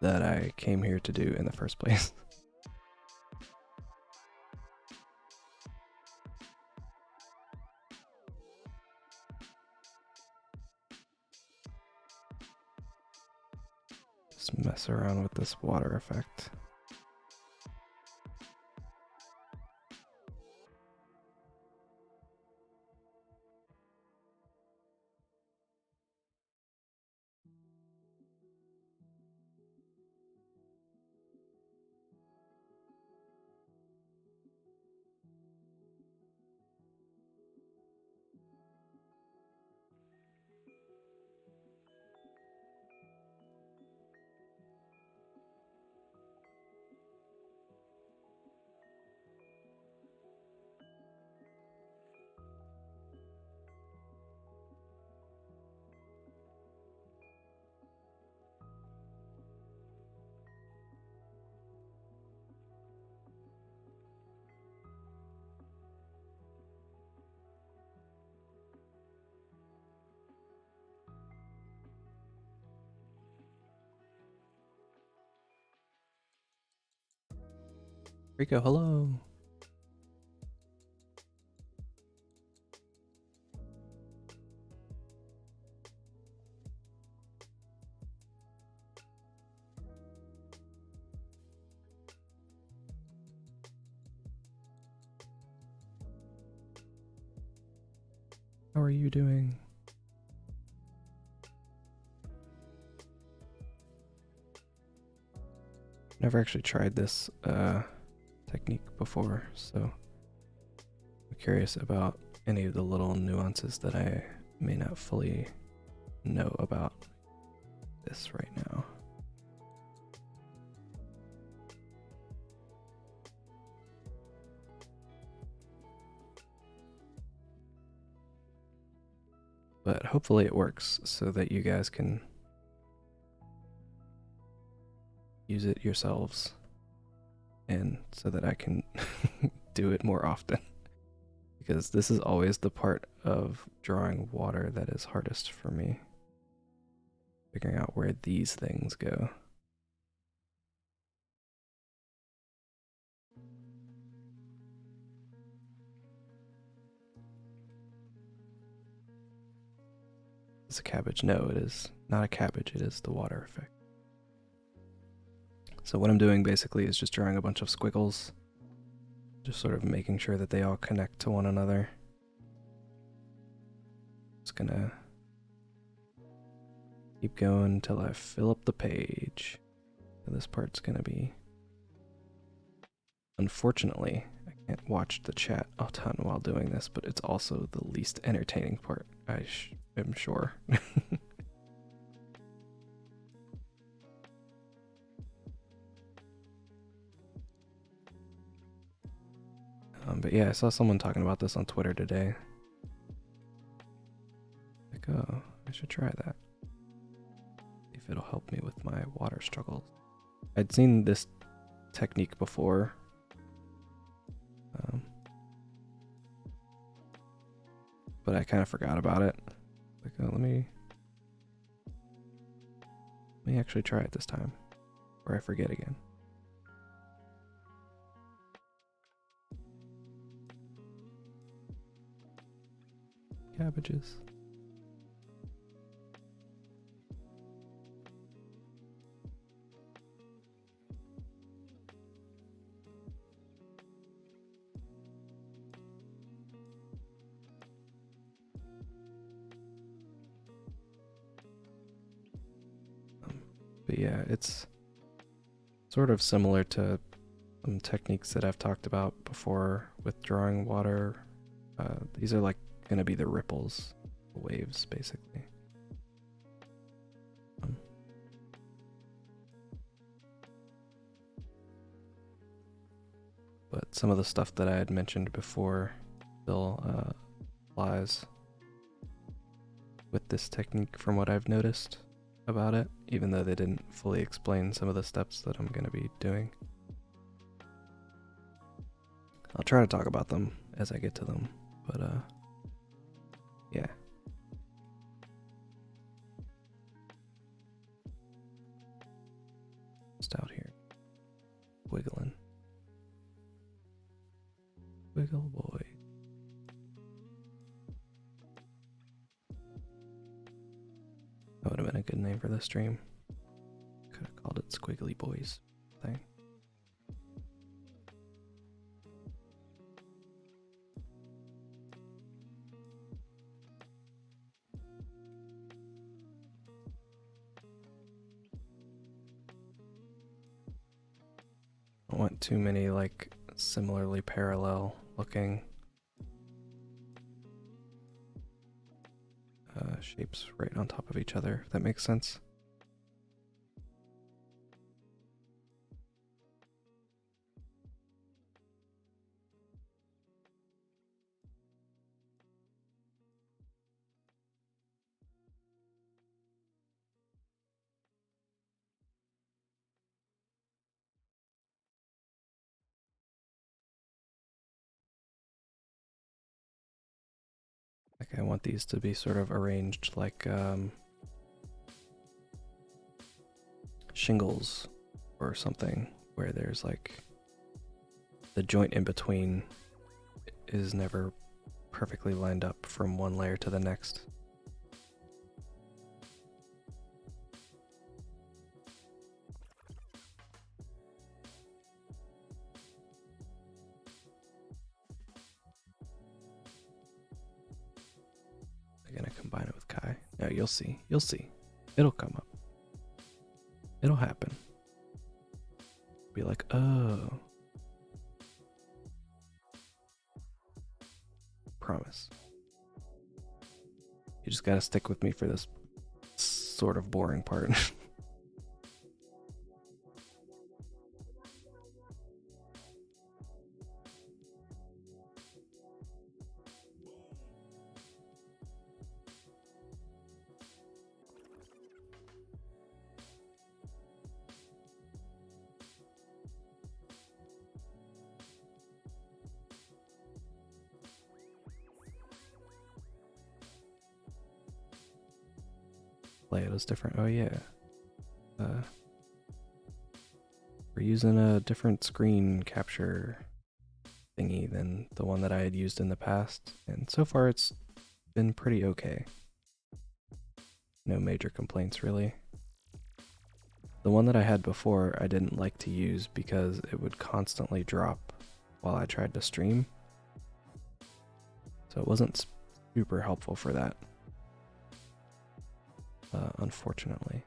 that I came here to do in the first place. Just mess around with this water effect. Rico, hello. How are you doing? Never actually tried this technique before, so I'm curious about any of the little nuances that I may not fully know about this right now. But hopefully it works so that you guys can use it yourselves and so that I can do it more often. Because this is always the part of drawing water that is hardest for me. Figuring out where these things go. It's a cabbage. No, it is not a cabbage. It is the water effect. So what I'm doing basically is just drawing a bunch of squiggles. Just sort of making sure that they all connect to one another. Just gonna keep going until I fill up the page. So this part's gonna be... Unfortunately, I can't watch the chat a ton while doing this, but it's also the least entertaining part, I am sure. But yeah, I saw someone talking about this on Twitter today. Like, oh, I should try that. See if it'll help me with my water struggles. I'd seen this technique before. But I kind of forgot about it. Like, oh, let me actually try it this time, or I forget again. Cabbages. But yeah, it's sort of similar to some techniques that I've talked about before with drawing water. These are like going to be the ripples, the waves, basically. But some of the stuff that I had mentioned before still applies with this technique from what I've noticed about it, even though they didn't fully explain some of the steps that I'm going to be doing. I'll try to talk about them as I get to them, but yeah. Just out here, wiggling. Wiggle boy. That would have been a good name for the stream. Could have called it Squiggly Boys thing. I don't want too many like similarly parallel looking shapes right on top of each other, if that makes sense. Like I want these to be sort of arranged like shingles or something, where there's like the joint in between is never perfectly lined up from one layer to the next. I'm gonna combine it with Kai. No, you'll see. You'll see. It'll come up. It'll happen. Be like, oh. Promise. You just gotta stick with me for this sort of boring part. Layout is different. Oh yeah. We're using a different screen capture thingy than the one that I had used in the past, and so far it's been pretty okay. No major complaints really. The one that I had before I didn't like to use because it would constantly drop while I tried to stream. So it wasn't super helpful for that. Unfortunately.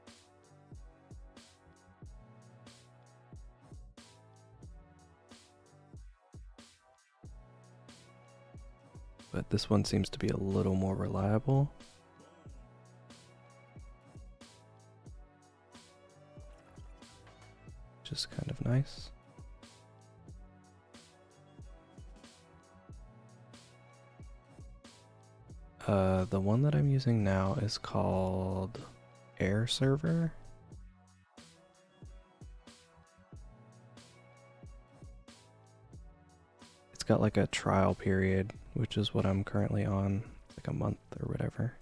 But this one seems to be a little more reliable. Which is kind of nice. The one that I'm using now is called Air Server. It's got like a trial period, which is what I'm currently on, like a month or whatever.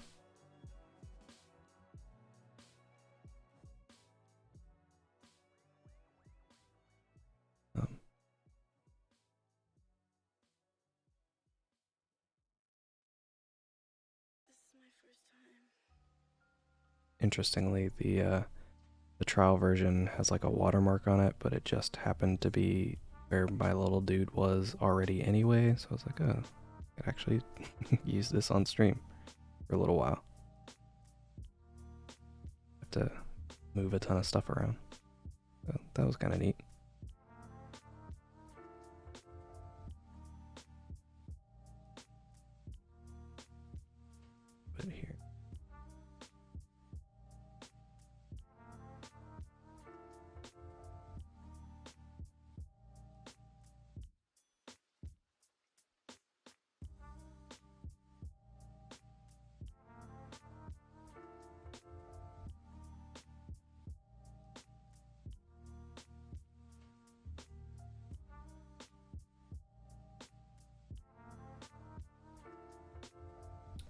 Interestingly, the trial version has like a watermark on it, but it just happened to be where my little dude was already anyway, so I was like, oh, I could actually use this on stream for a little while. Have to move a ton of stuff around. So that was kind of neat. But here.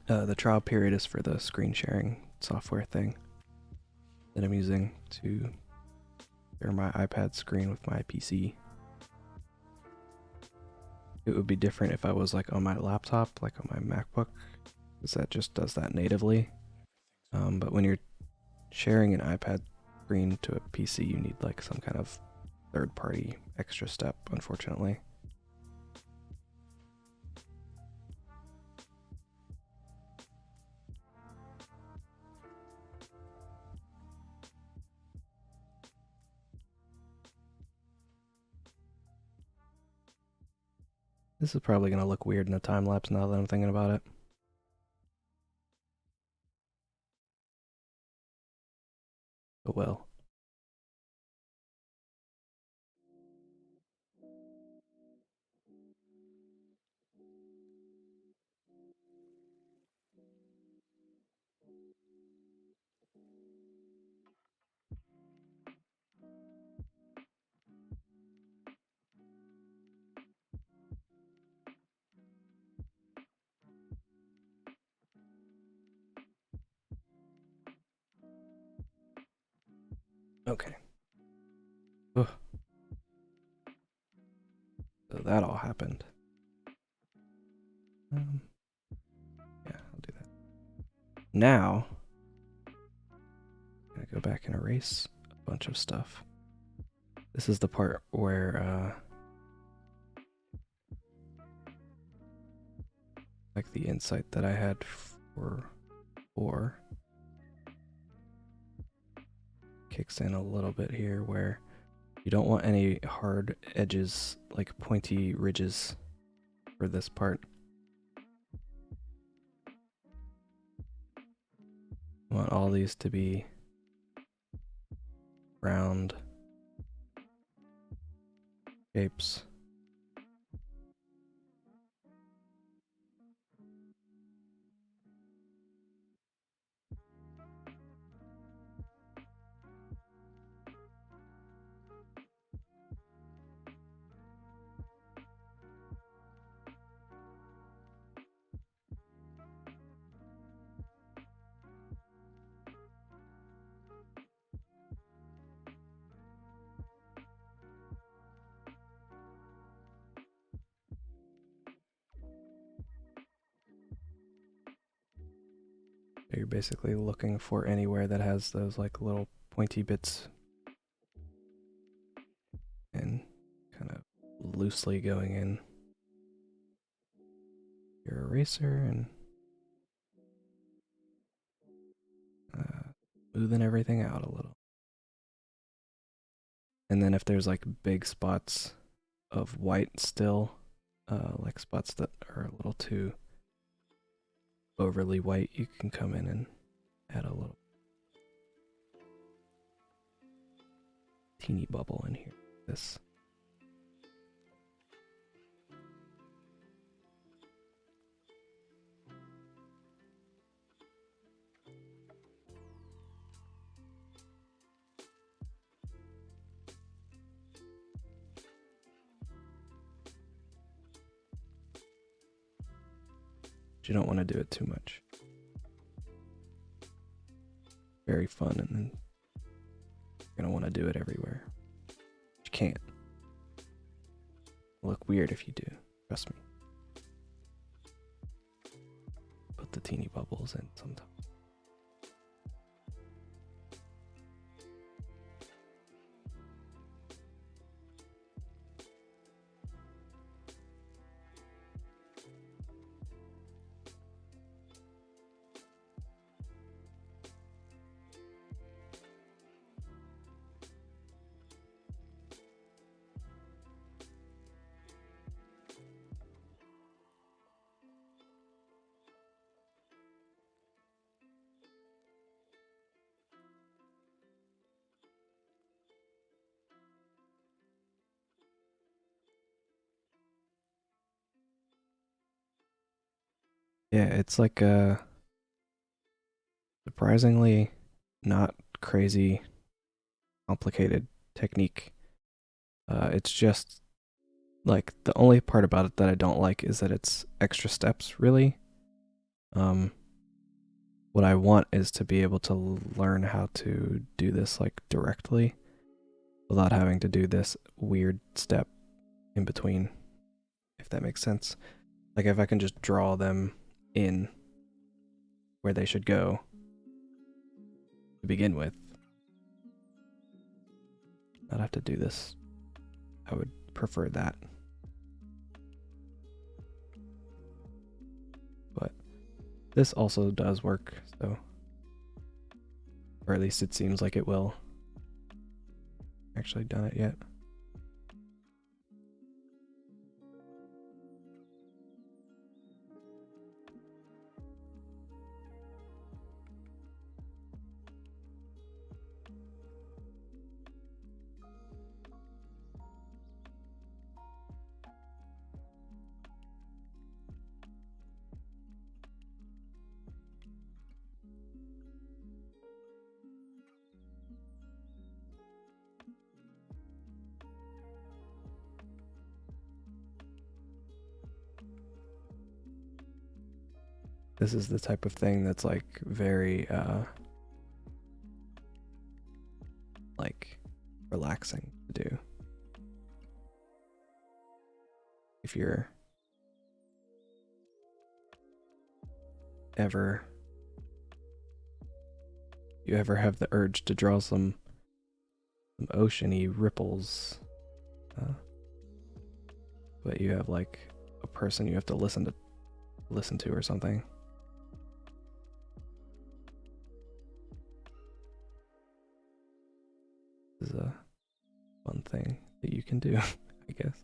The trial period is for the screen sharing software thing that I'm using to share my iPad screen with my PC. It would be different if I was like on my laptop, like on my MacBook, because that just does that natively. But when you're sharing an iPad screen to a PC, you need like some kind of third-party extra step, unfortunately. This is probably going to look weird in a time lapse now that I'm thinking about it. Oh well. Okay. Ugh. So that all happened. Yeah, I'll do that. Now, I'm gonna go back and erase a bunch of stuff. This is the part where, like the insight that I had for 4 kicks in a little bit here, where you don't want any hard edges, like pointy ridges for this part. I want all these to be round shapes. So you're basically looking for anywhere that has those like little pointy bits and kind of loosely going in your eraser and smoothing everything out a little. And then if there's like big spots of white still, like spots that are a little too overly white, you can come in and add a little teeny bubble in here. This. But you don't want to do it too much. Very fun, and then you're gonna want to do it everywhere. But you can't. It'll look weird if you do. Trust me. Put the teeny bubbles in sometimes. Yeah, it's like a surprisingly not crazy complicated technique. It's just like the only part about it that I don't like is that it's extra steps, really. What I want is to be able to learn how to do this like directly without having to do this weird step in between, if that makes sense. Like if I can just draw them in where they should go to begin with, not have to do this. I would prefer that. But this also does work, so, or at least it seems like it will. Actually done it yet. This is the type of thing that's like very like relaxing to do. If you're ever have the urge to draw some oceany ripples, but you have like a person you have to listen to or something. This is a fun thing that you can do, I guess.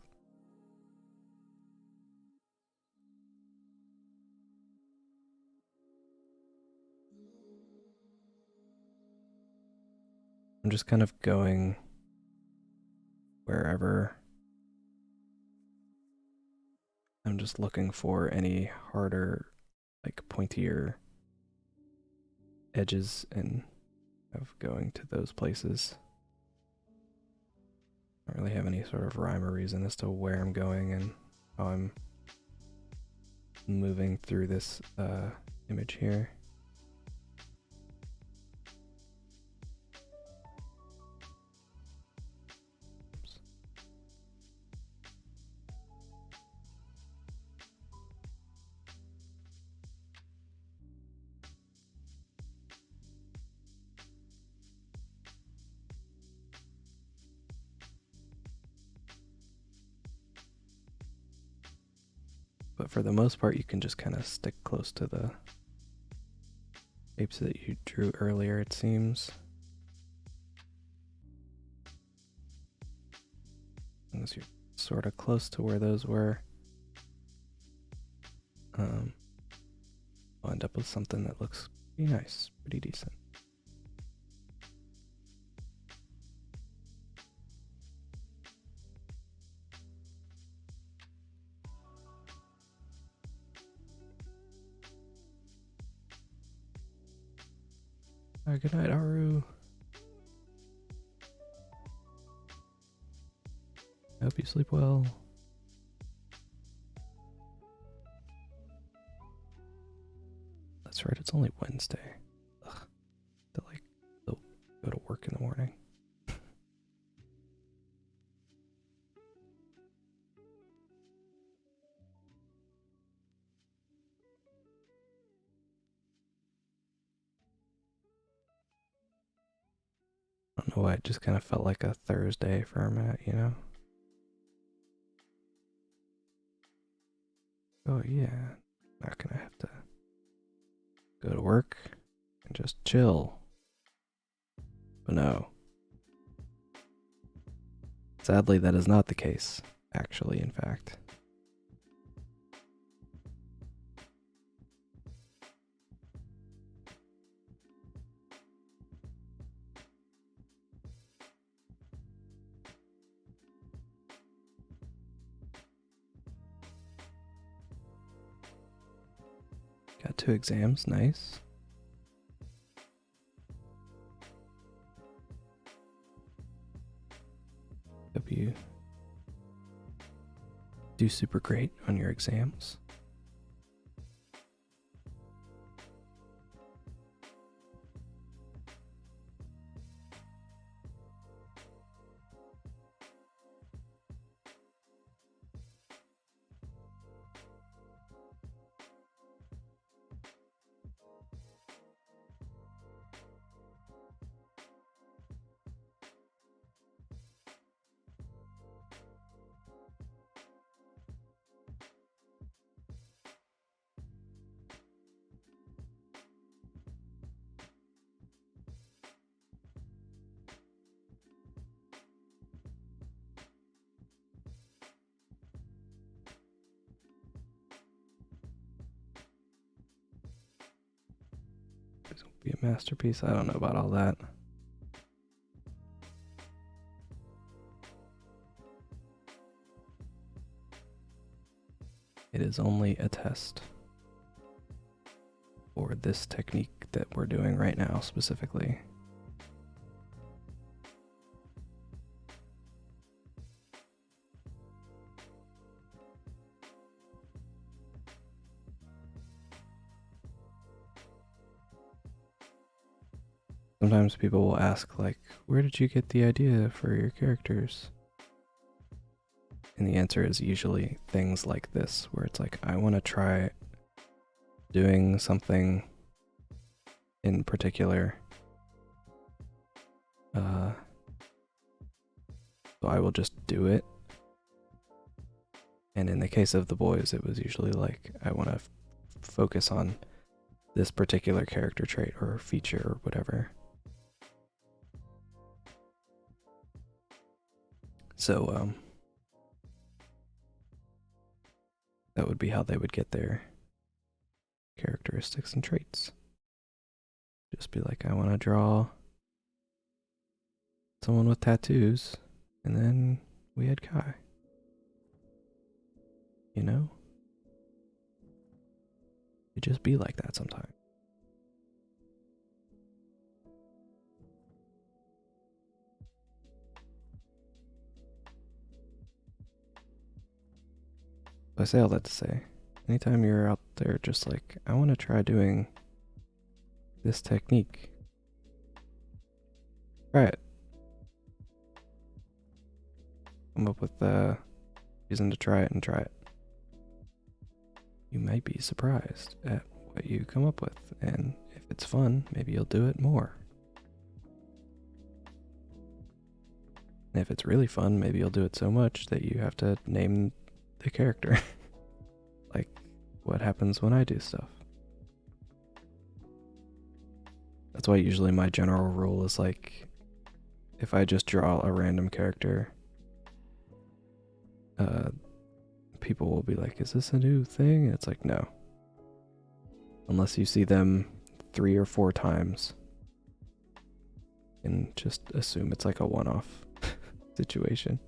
I'm just kind of going wherever. I'm just looking for any harder, like pointier edges and of going to those places. I don't really have any sort of rhyme or reason as to where I'm going and how I'm moving through this image here. But for the most part, you can just kind of stick close to the shapes that you drew earlier, it seems. Unless you're sort of close to where those were. I'll end up with something that looks pretty nice, pretty decent. All right, good night, Aru. I hope you sleep well. That's right, it's only Wednesday. Ugh. To like go to work in the morning. I don't know why, it just kind of felt like a Thursday for a minute, you know? Oh yeah, not gonna have to go to work and just chill. But no. Sadly, that is not the case, actually, in fact. Got 2 exams, nice. Hope you do super great on your exams. Always be a masterpiece. I don't know about all that. It is only a test for this technique that we're doing right now specifically. Sometimes people will ask, like, where did you get the idea for your characters? And the answer is usually things like this, where it's like, I want to try doing something in particular. So I will just do it. And in the case of the boys, it was usually like, I want to focus on this particular character trait or feature or whatever. So, that would be how they would get their characteristics and traits. Just be like, I want to draw someone with tattoos, and then we had Kai. You know? It just be like that sometimes. I say all that to say, anytime you're out there just like, I want to try doing this technique, try it. Come up with a reason to try it and try it. You might be surprised at what you come up with, and if it's fun, maybe you'll do it more. And if it's really fun, maybe you'll do it so much that you have to name the character. Like what happens when I do stuff. That's why usually my general rule is like, if I just draw a random character, people will be like, is this a new thing? And it's like, no. Unless you see them 3 or 4 times, and just assume it's like a one-off situation.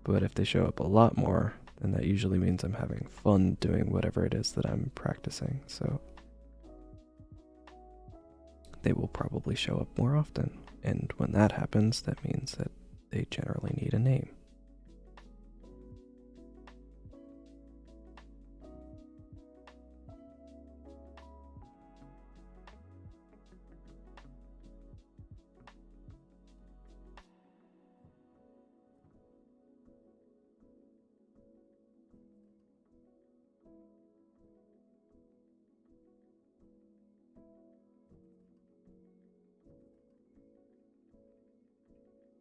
But if they show up a lot more, then that usually means I'm having fun doing whatever it is that I'm practicing. So they will probably show up more often. And when that happens, that means that they generally need a name.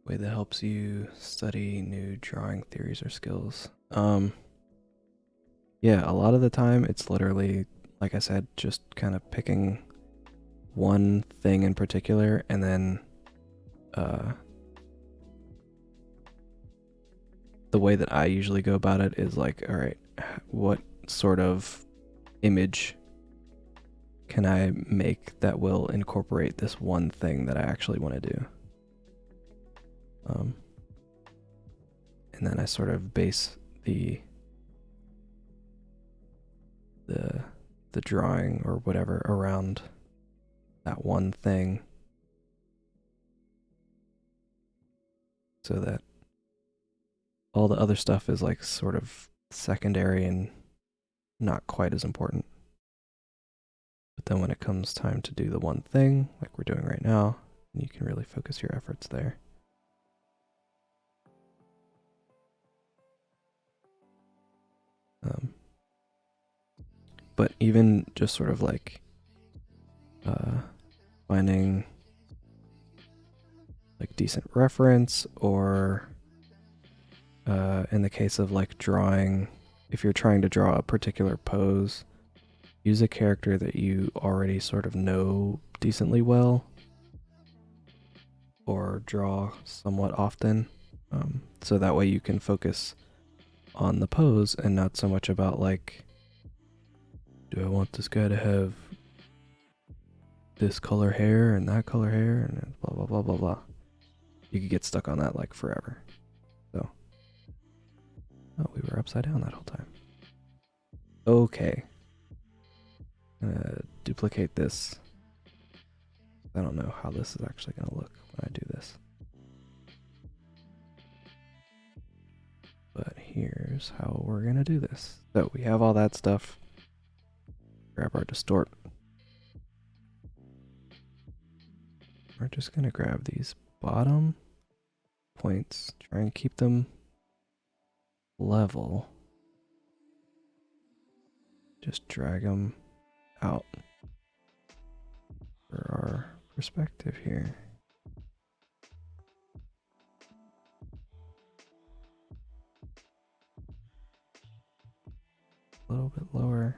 Way that helps you study new drawing theories or skills. Yeah, a lot of the time it's literally, like I said, just kind of picking one thing in particular, and then the way that I usually go about it is like, all right, what sort of image can I make that will incorporate this one thing that I actually want to do? And then I sort of base the drawing or whatever around that one thing, so that all the other stuff is like sort of secondary and not quite as important. But then when it comes time to do the one thing, like we're doing right now, you can really focus your efforts there. But even just sort of like finding like decent reference, or in the case of like drawing, if you're trying to draw a particular pose, use a character that you already sort of know decently well, or draw somewhat often, so that way you can focus on the pose and not so much about like, do I want this guy to have this color hair and that color hair and blah blah blah blah blah. You could get stuck on that like forever. So, oh, we were upside down that whole time. Okay. I'm gonna duplicate this. I don't know how this is actually gonna look when I do this. But here's how we're gonna do this. So we have all that stuff. Grab our distort. We're just gonna grab these bottom points, try and keep them level. Just drag them out for our perspective here. A little bit lower.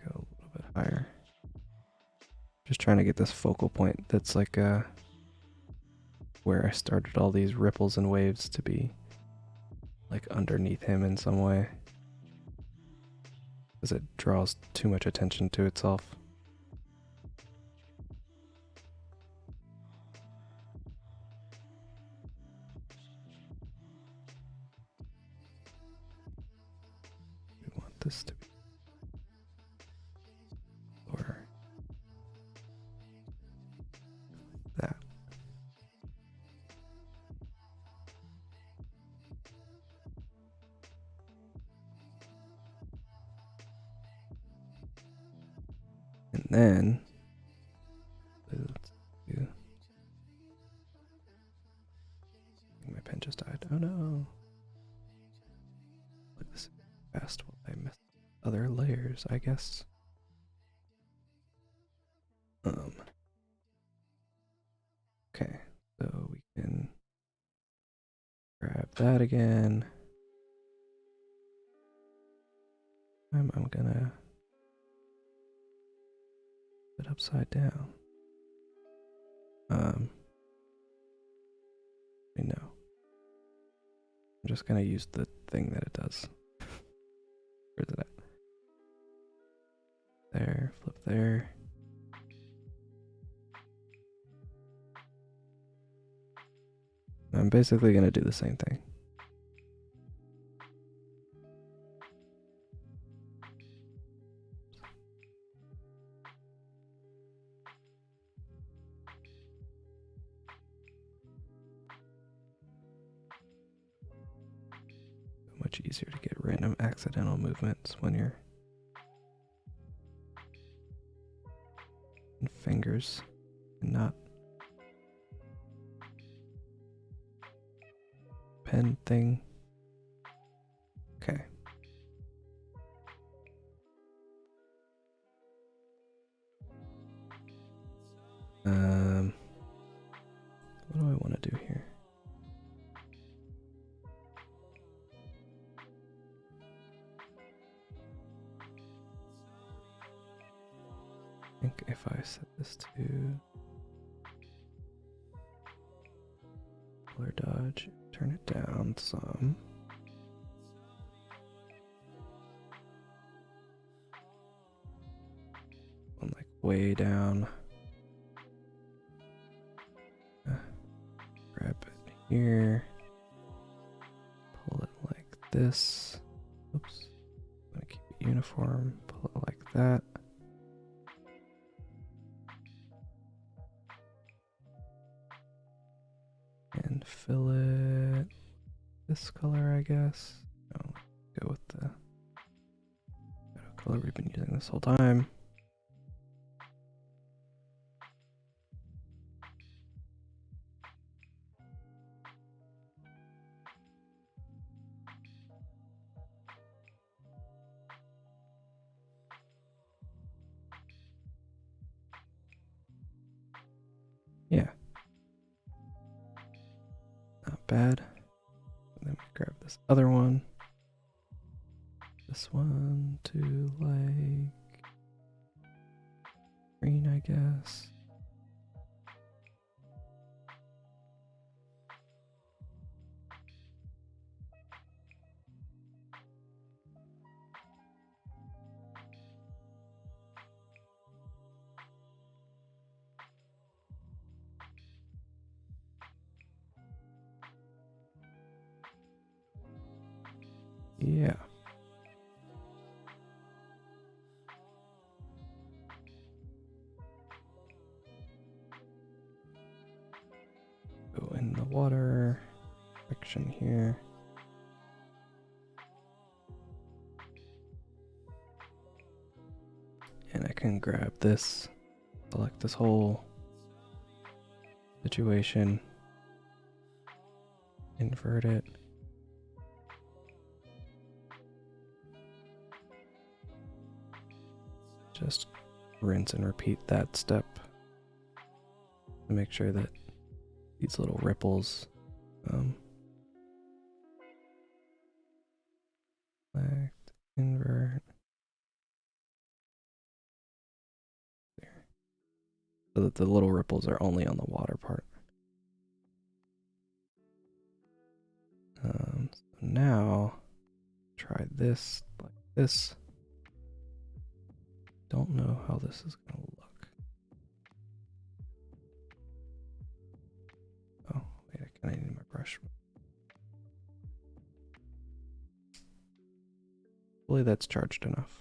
Go a little bit higher. Just trying to get this focal point that's like where I started all these ripples and waves to be like underneath him in some way. Because it draws too much attention to itself. We want this to be or that. And then let's do. My pen just died. Oh no! Look this fast while I miss other layers, I guess. Okay, so we can grab that again. I'm gonna put it upside down. No. I'm just gonna use the thing that it does. Where's it at? There, flip there. I'm basically gonna do the same thing. Much easier to get random accidental movements when you're in fingers and not pen thing. Okay. What do I want to do here? I think if I set this to color dodge, turn it down some. One like way down. Grab it here. Pull it like this. Oops. I'm gonna keep it uniform. Pull it like that. And fill it this color, I guess. No, go with the color we've been using this whole time. Yeah. Not bad. And then we grab this other one. This one to like green, I guess. Yeah. Go in the water section here. And I can grab this, select this whole situation, invert it. Just rinse and repeat that step to make sure that these little ripples select, invert. There. So that the little ripples are only on the water part. So now try this like this. Don't know how this is gonna look. Oh, wait, I kinda need my brush. Hopefully that's charged enough.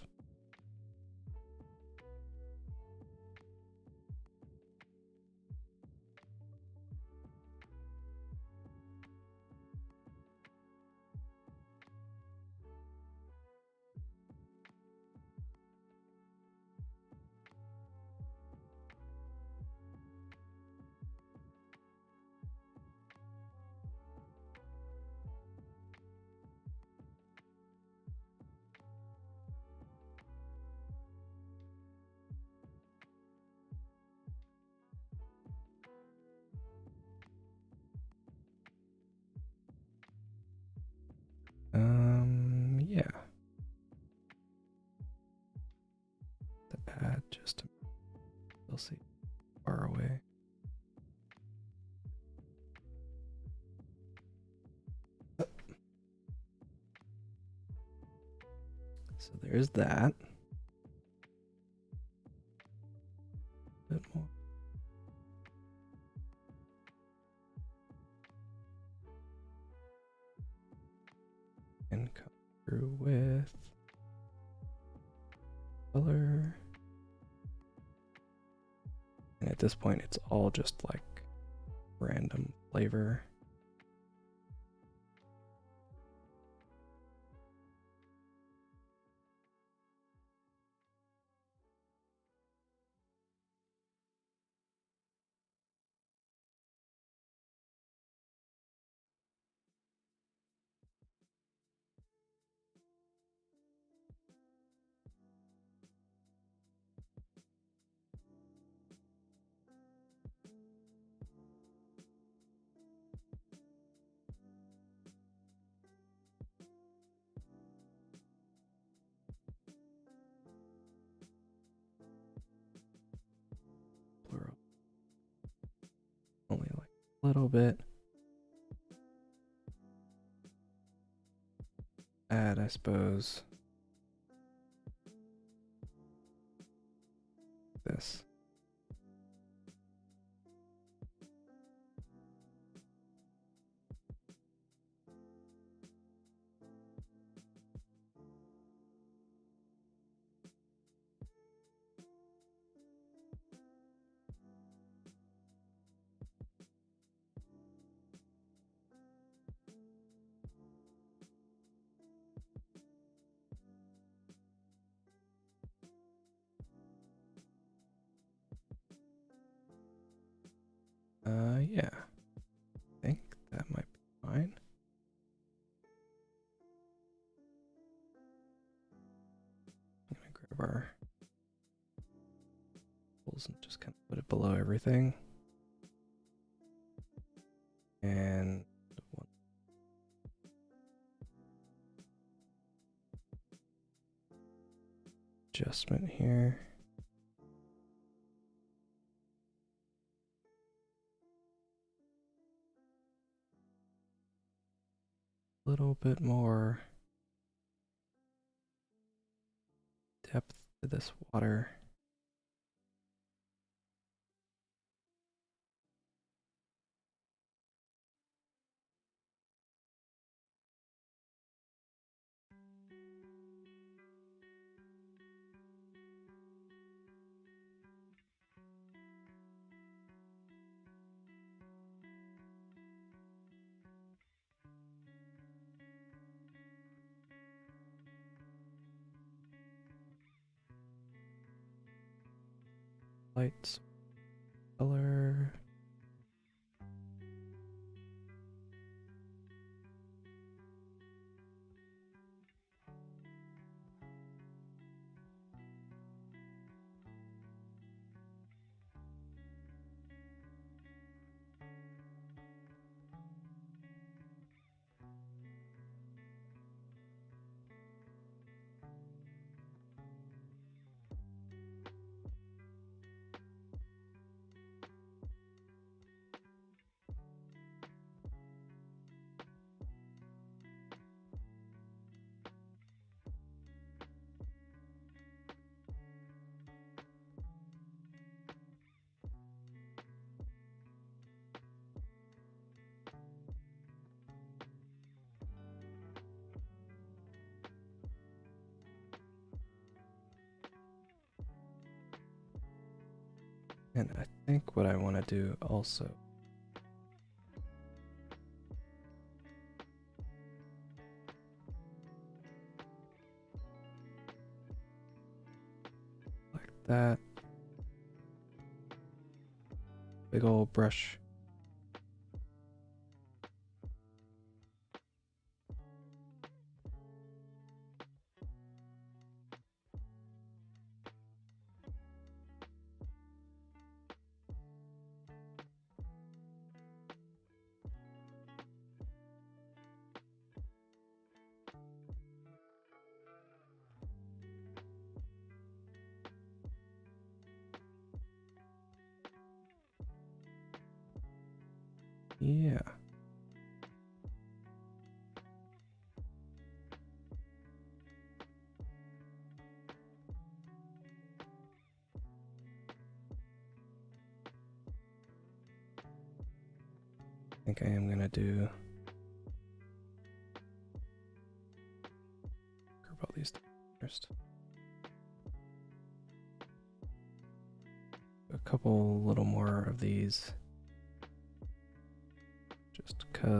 Yeah. To add just to, we'll see, far away. So there's that. A bit more. And come through with color. And at this point, it's all just like random flavor. Plural. Only like a little bit. Add, I suppose, this. Yeah. I think that might be fine. I'm gonna grab our tools and just kind of put it below everything. And one adjustment here. A little bit more depth to this water. lights, color. And I think what I want to do also, like that, big old brush. Yeah. I think I am gonna do group all these first. A couple little more of these, just cause. Hey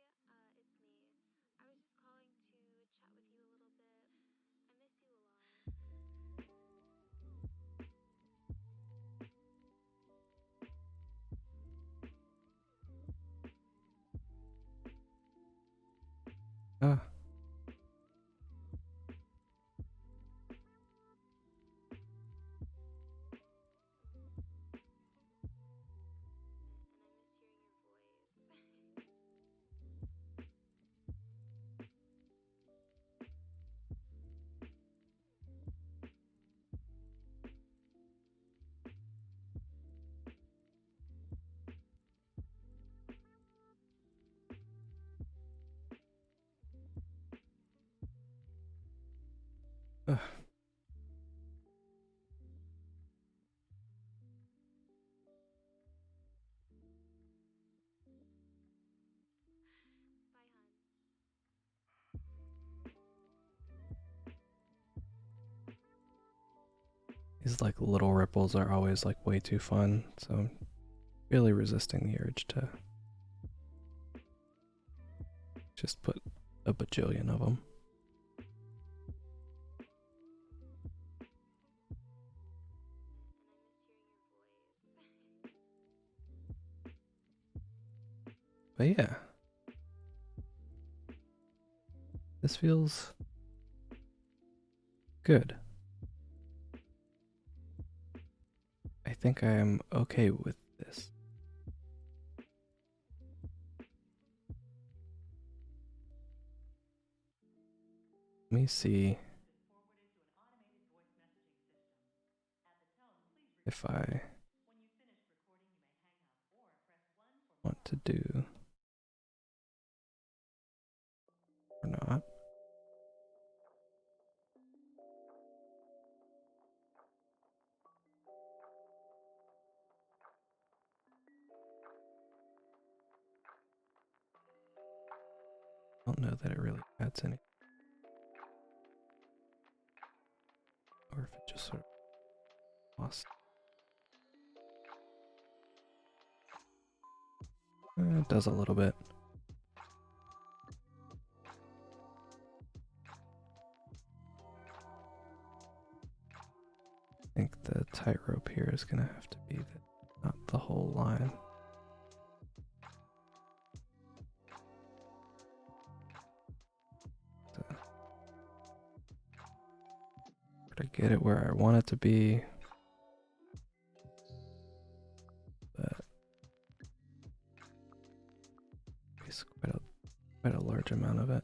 baby, it's me. I was just calling to chat with you a little bit. I miss you a lot. Ah. And I miss hearing your voice. Ugh. Bye, hon. These like little ripples are always like way too fun, so I'm really resisting the urge to just put a bajillion of them. And I miss hearing your voice. But yeah, This feels good. I think I am okay with this. Let me see if I want to do or not. I don't know that it really adds any. Or if it just sort of lost. It does a little bit. I think the tightrope here is gonna have to be not the whole line. To get it where I want it to be, but it's quite a large amount of it.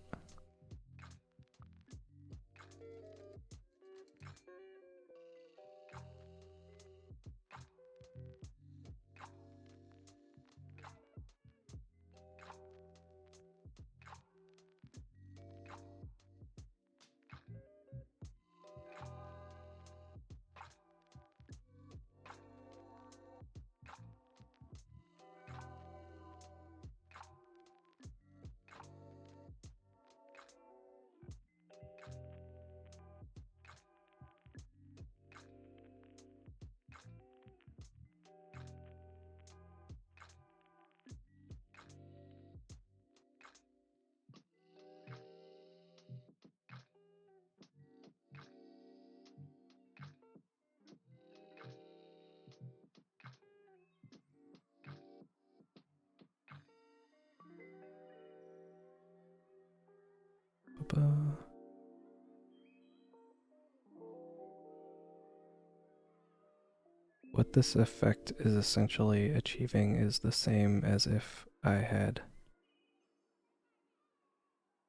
What this effect is essentially achieving is the same as if I had,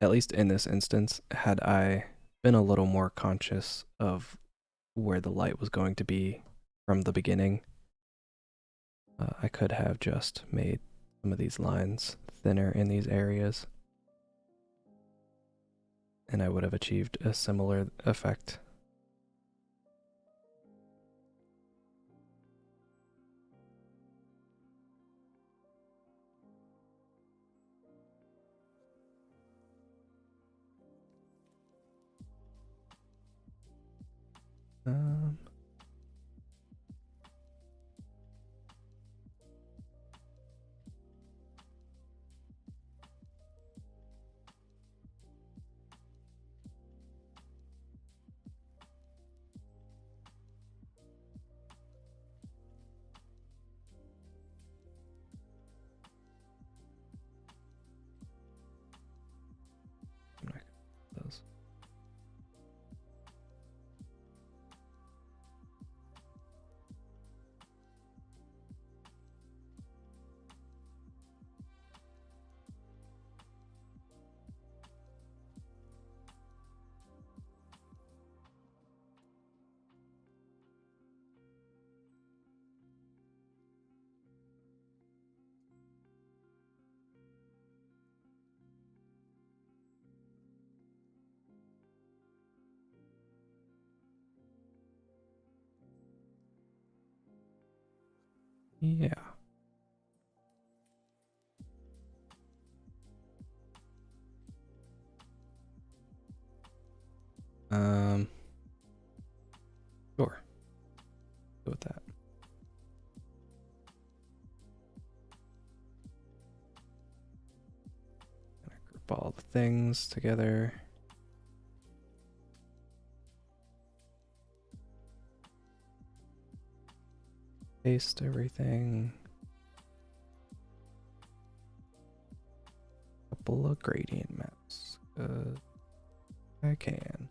at least in this instance, had I been a little more conscious of where the light was going to be from the beginning. I could have just made some of these lines thinner in these areas, and I would have achieved a similar effect. Those. Yeah. Sure. Go with that. Gonna group all the things together. Paste everything. Couple of gradient maps. Good. I can.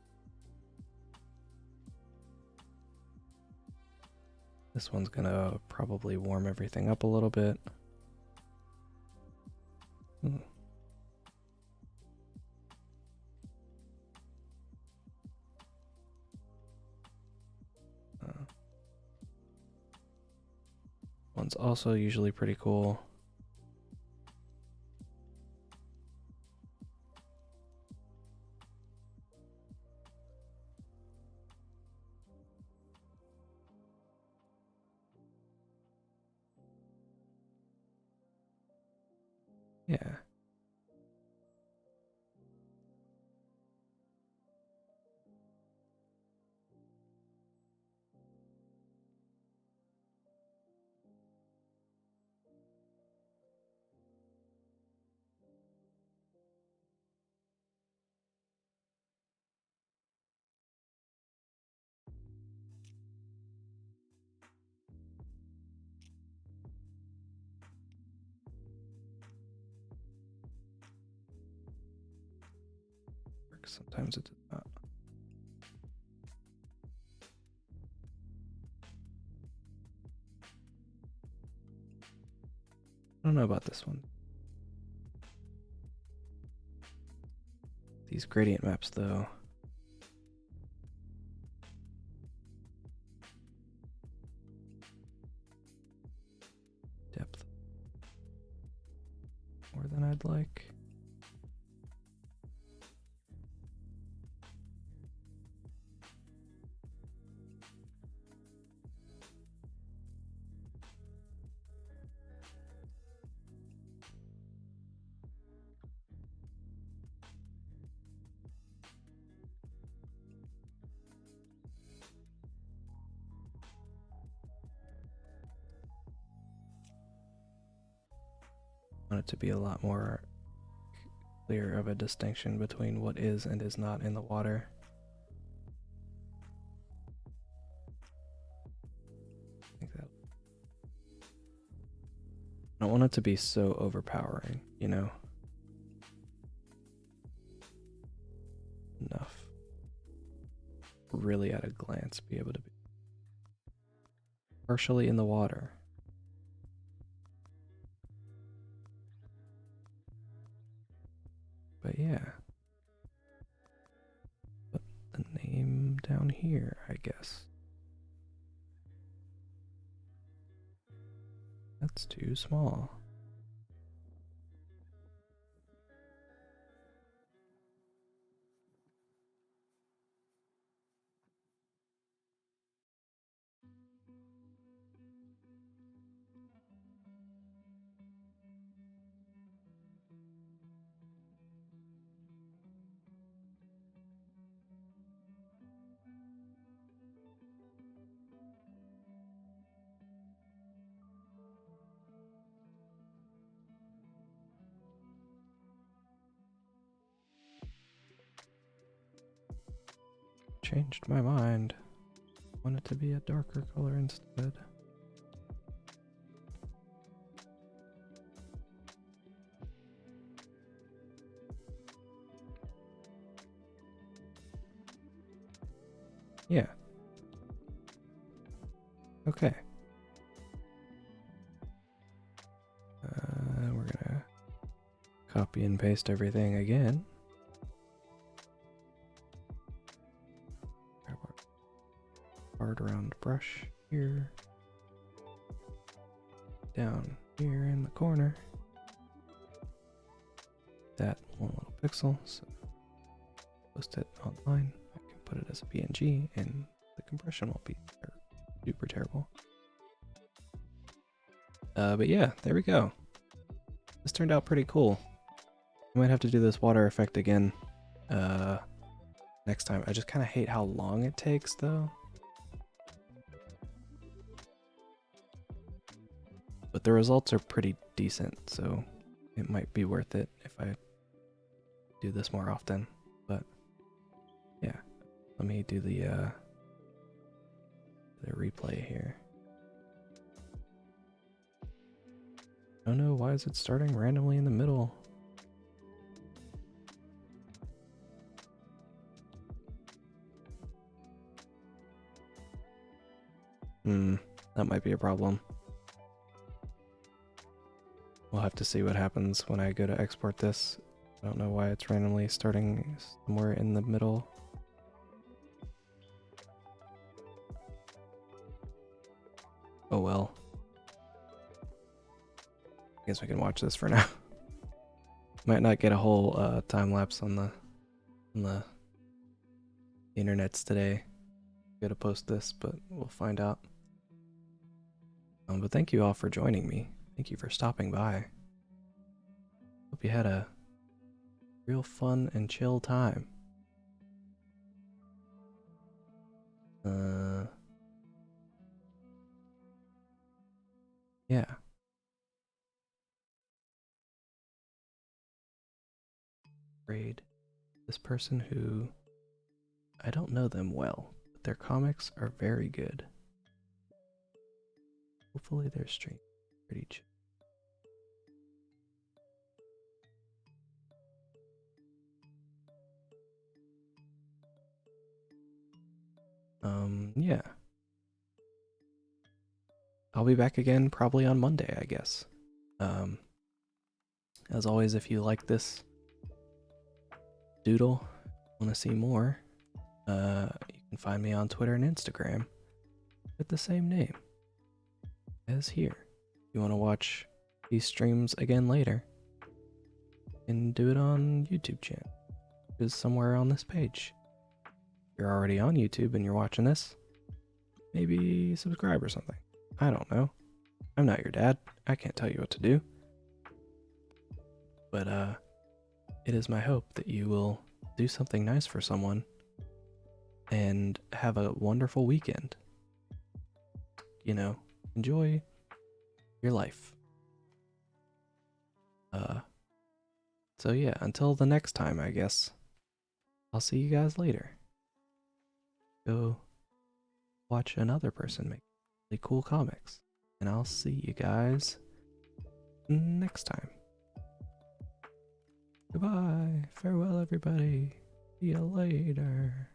This one's gonna probably warm everything up a little bit. One's also usually pretty cool. Yeah. Sometimes it does not. I don't know about this one. These gradient maps, though. Depth. More than I'd like. Want it to be a lot more clear of a distinction between what is and is not in the water. I don't want it to be so overpowering, you know? Enough. Really at a glance be able to be partially in the water. But yeah. Put the name down here, I guess. That's too small. Changed my mind. Want it to be a darker color instead. Yeah. Okay. We're gonna copy and paste everything again. Hard round brush here. Down here in the corner. That one little pixel, so post it online. I can put it as a PNG and the compression won't be super terrible. But yeah, there we go. This turned out pretty cool. I might have to do this water effect again next time. I just kind of hate how long it takes though. But the results are pretty decent, so it might be worth it if I do this more often. But yeah, let me do the replay here. Oh no, why is it starting randomly in the middle? That might be a problem. We'll have to see what happens when I go to export this. I don't know why it's randomly starting somewhere in the middle. Oh well. I guess we can watch this for now. Might not get a whole time lapse on the internets today. Gotta post this, but we'll find out. But thank you all for joining me. Thank you for stopping by. Hope you had a real fun and chill time. Yeah. Raid this person who I don't know them well, but their comics are very good. Hopefully their stream is pretty chill. Yeah. I'll be back again probably on Monday, I guess. As always, if you like this Doodle, want to see more, you can find me on Twitter and Instagram with the same name as here. If you want to watch these streams again later, you can do it on YouTube channel, which is somewhere on this page. If you're already on YouTube and you're watching this, maybe subscribe or something. I don't know. I'm not your dad. I can't tell you what to do. But it is my hope that you will do something nice for someone and have a wonderful weekend. You know, enjoy your life. So yeah, until the next time, I guess. I'll see you guys later. Go watch another person make really cool comics. And I'll see you guys next time. Goodbye. Farewell, everybody. See you later.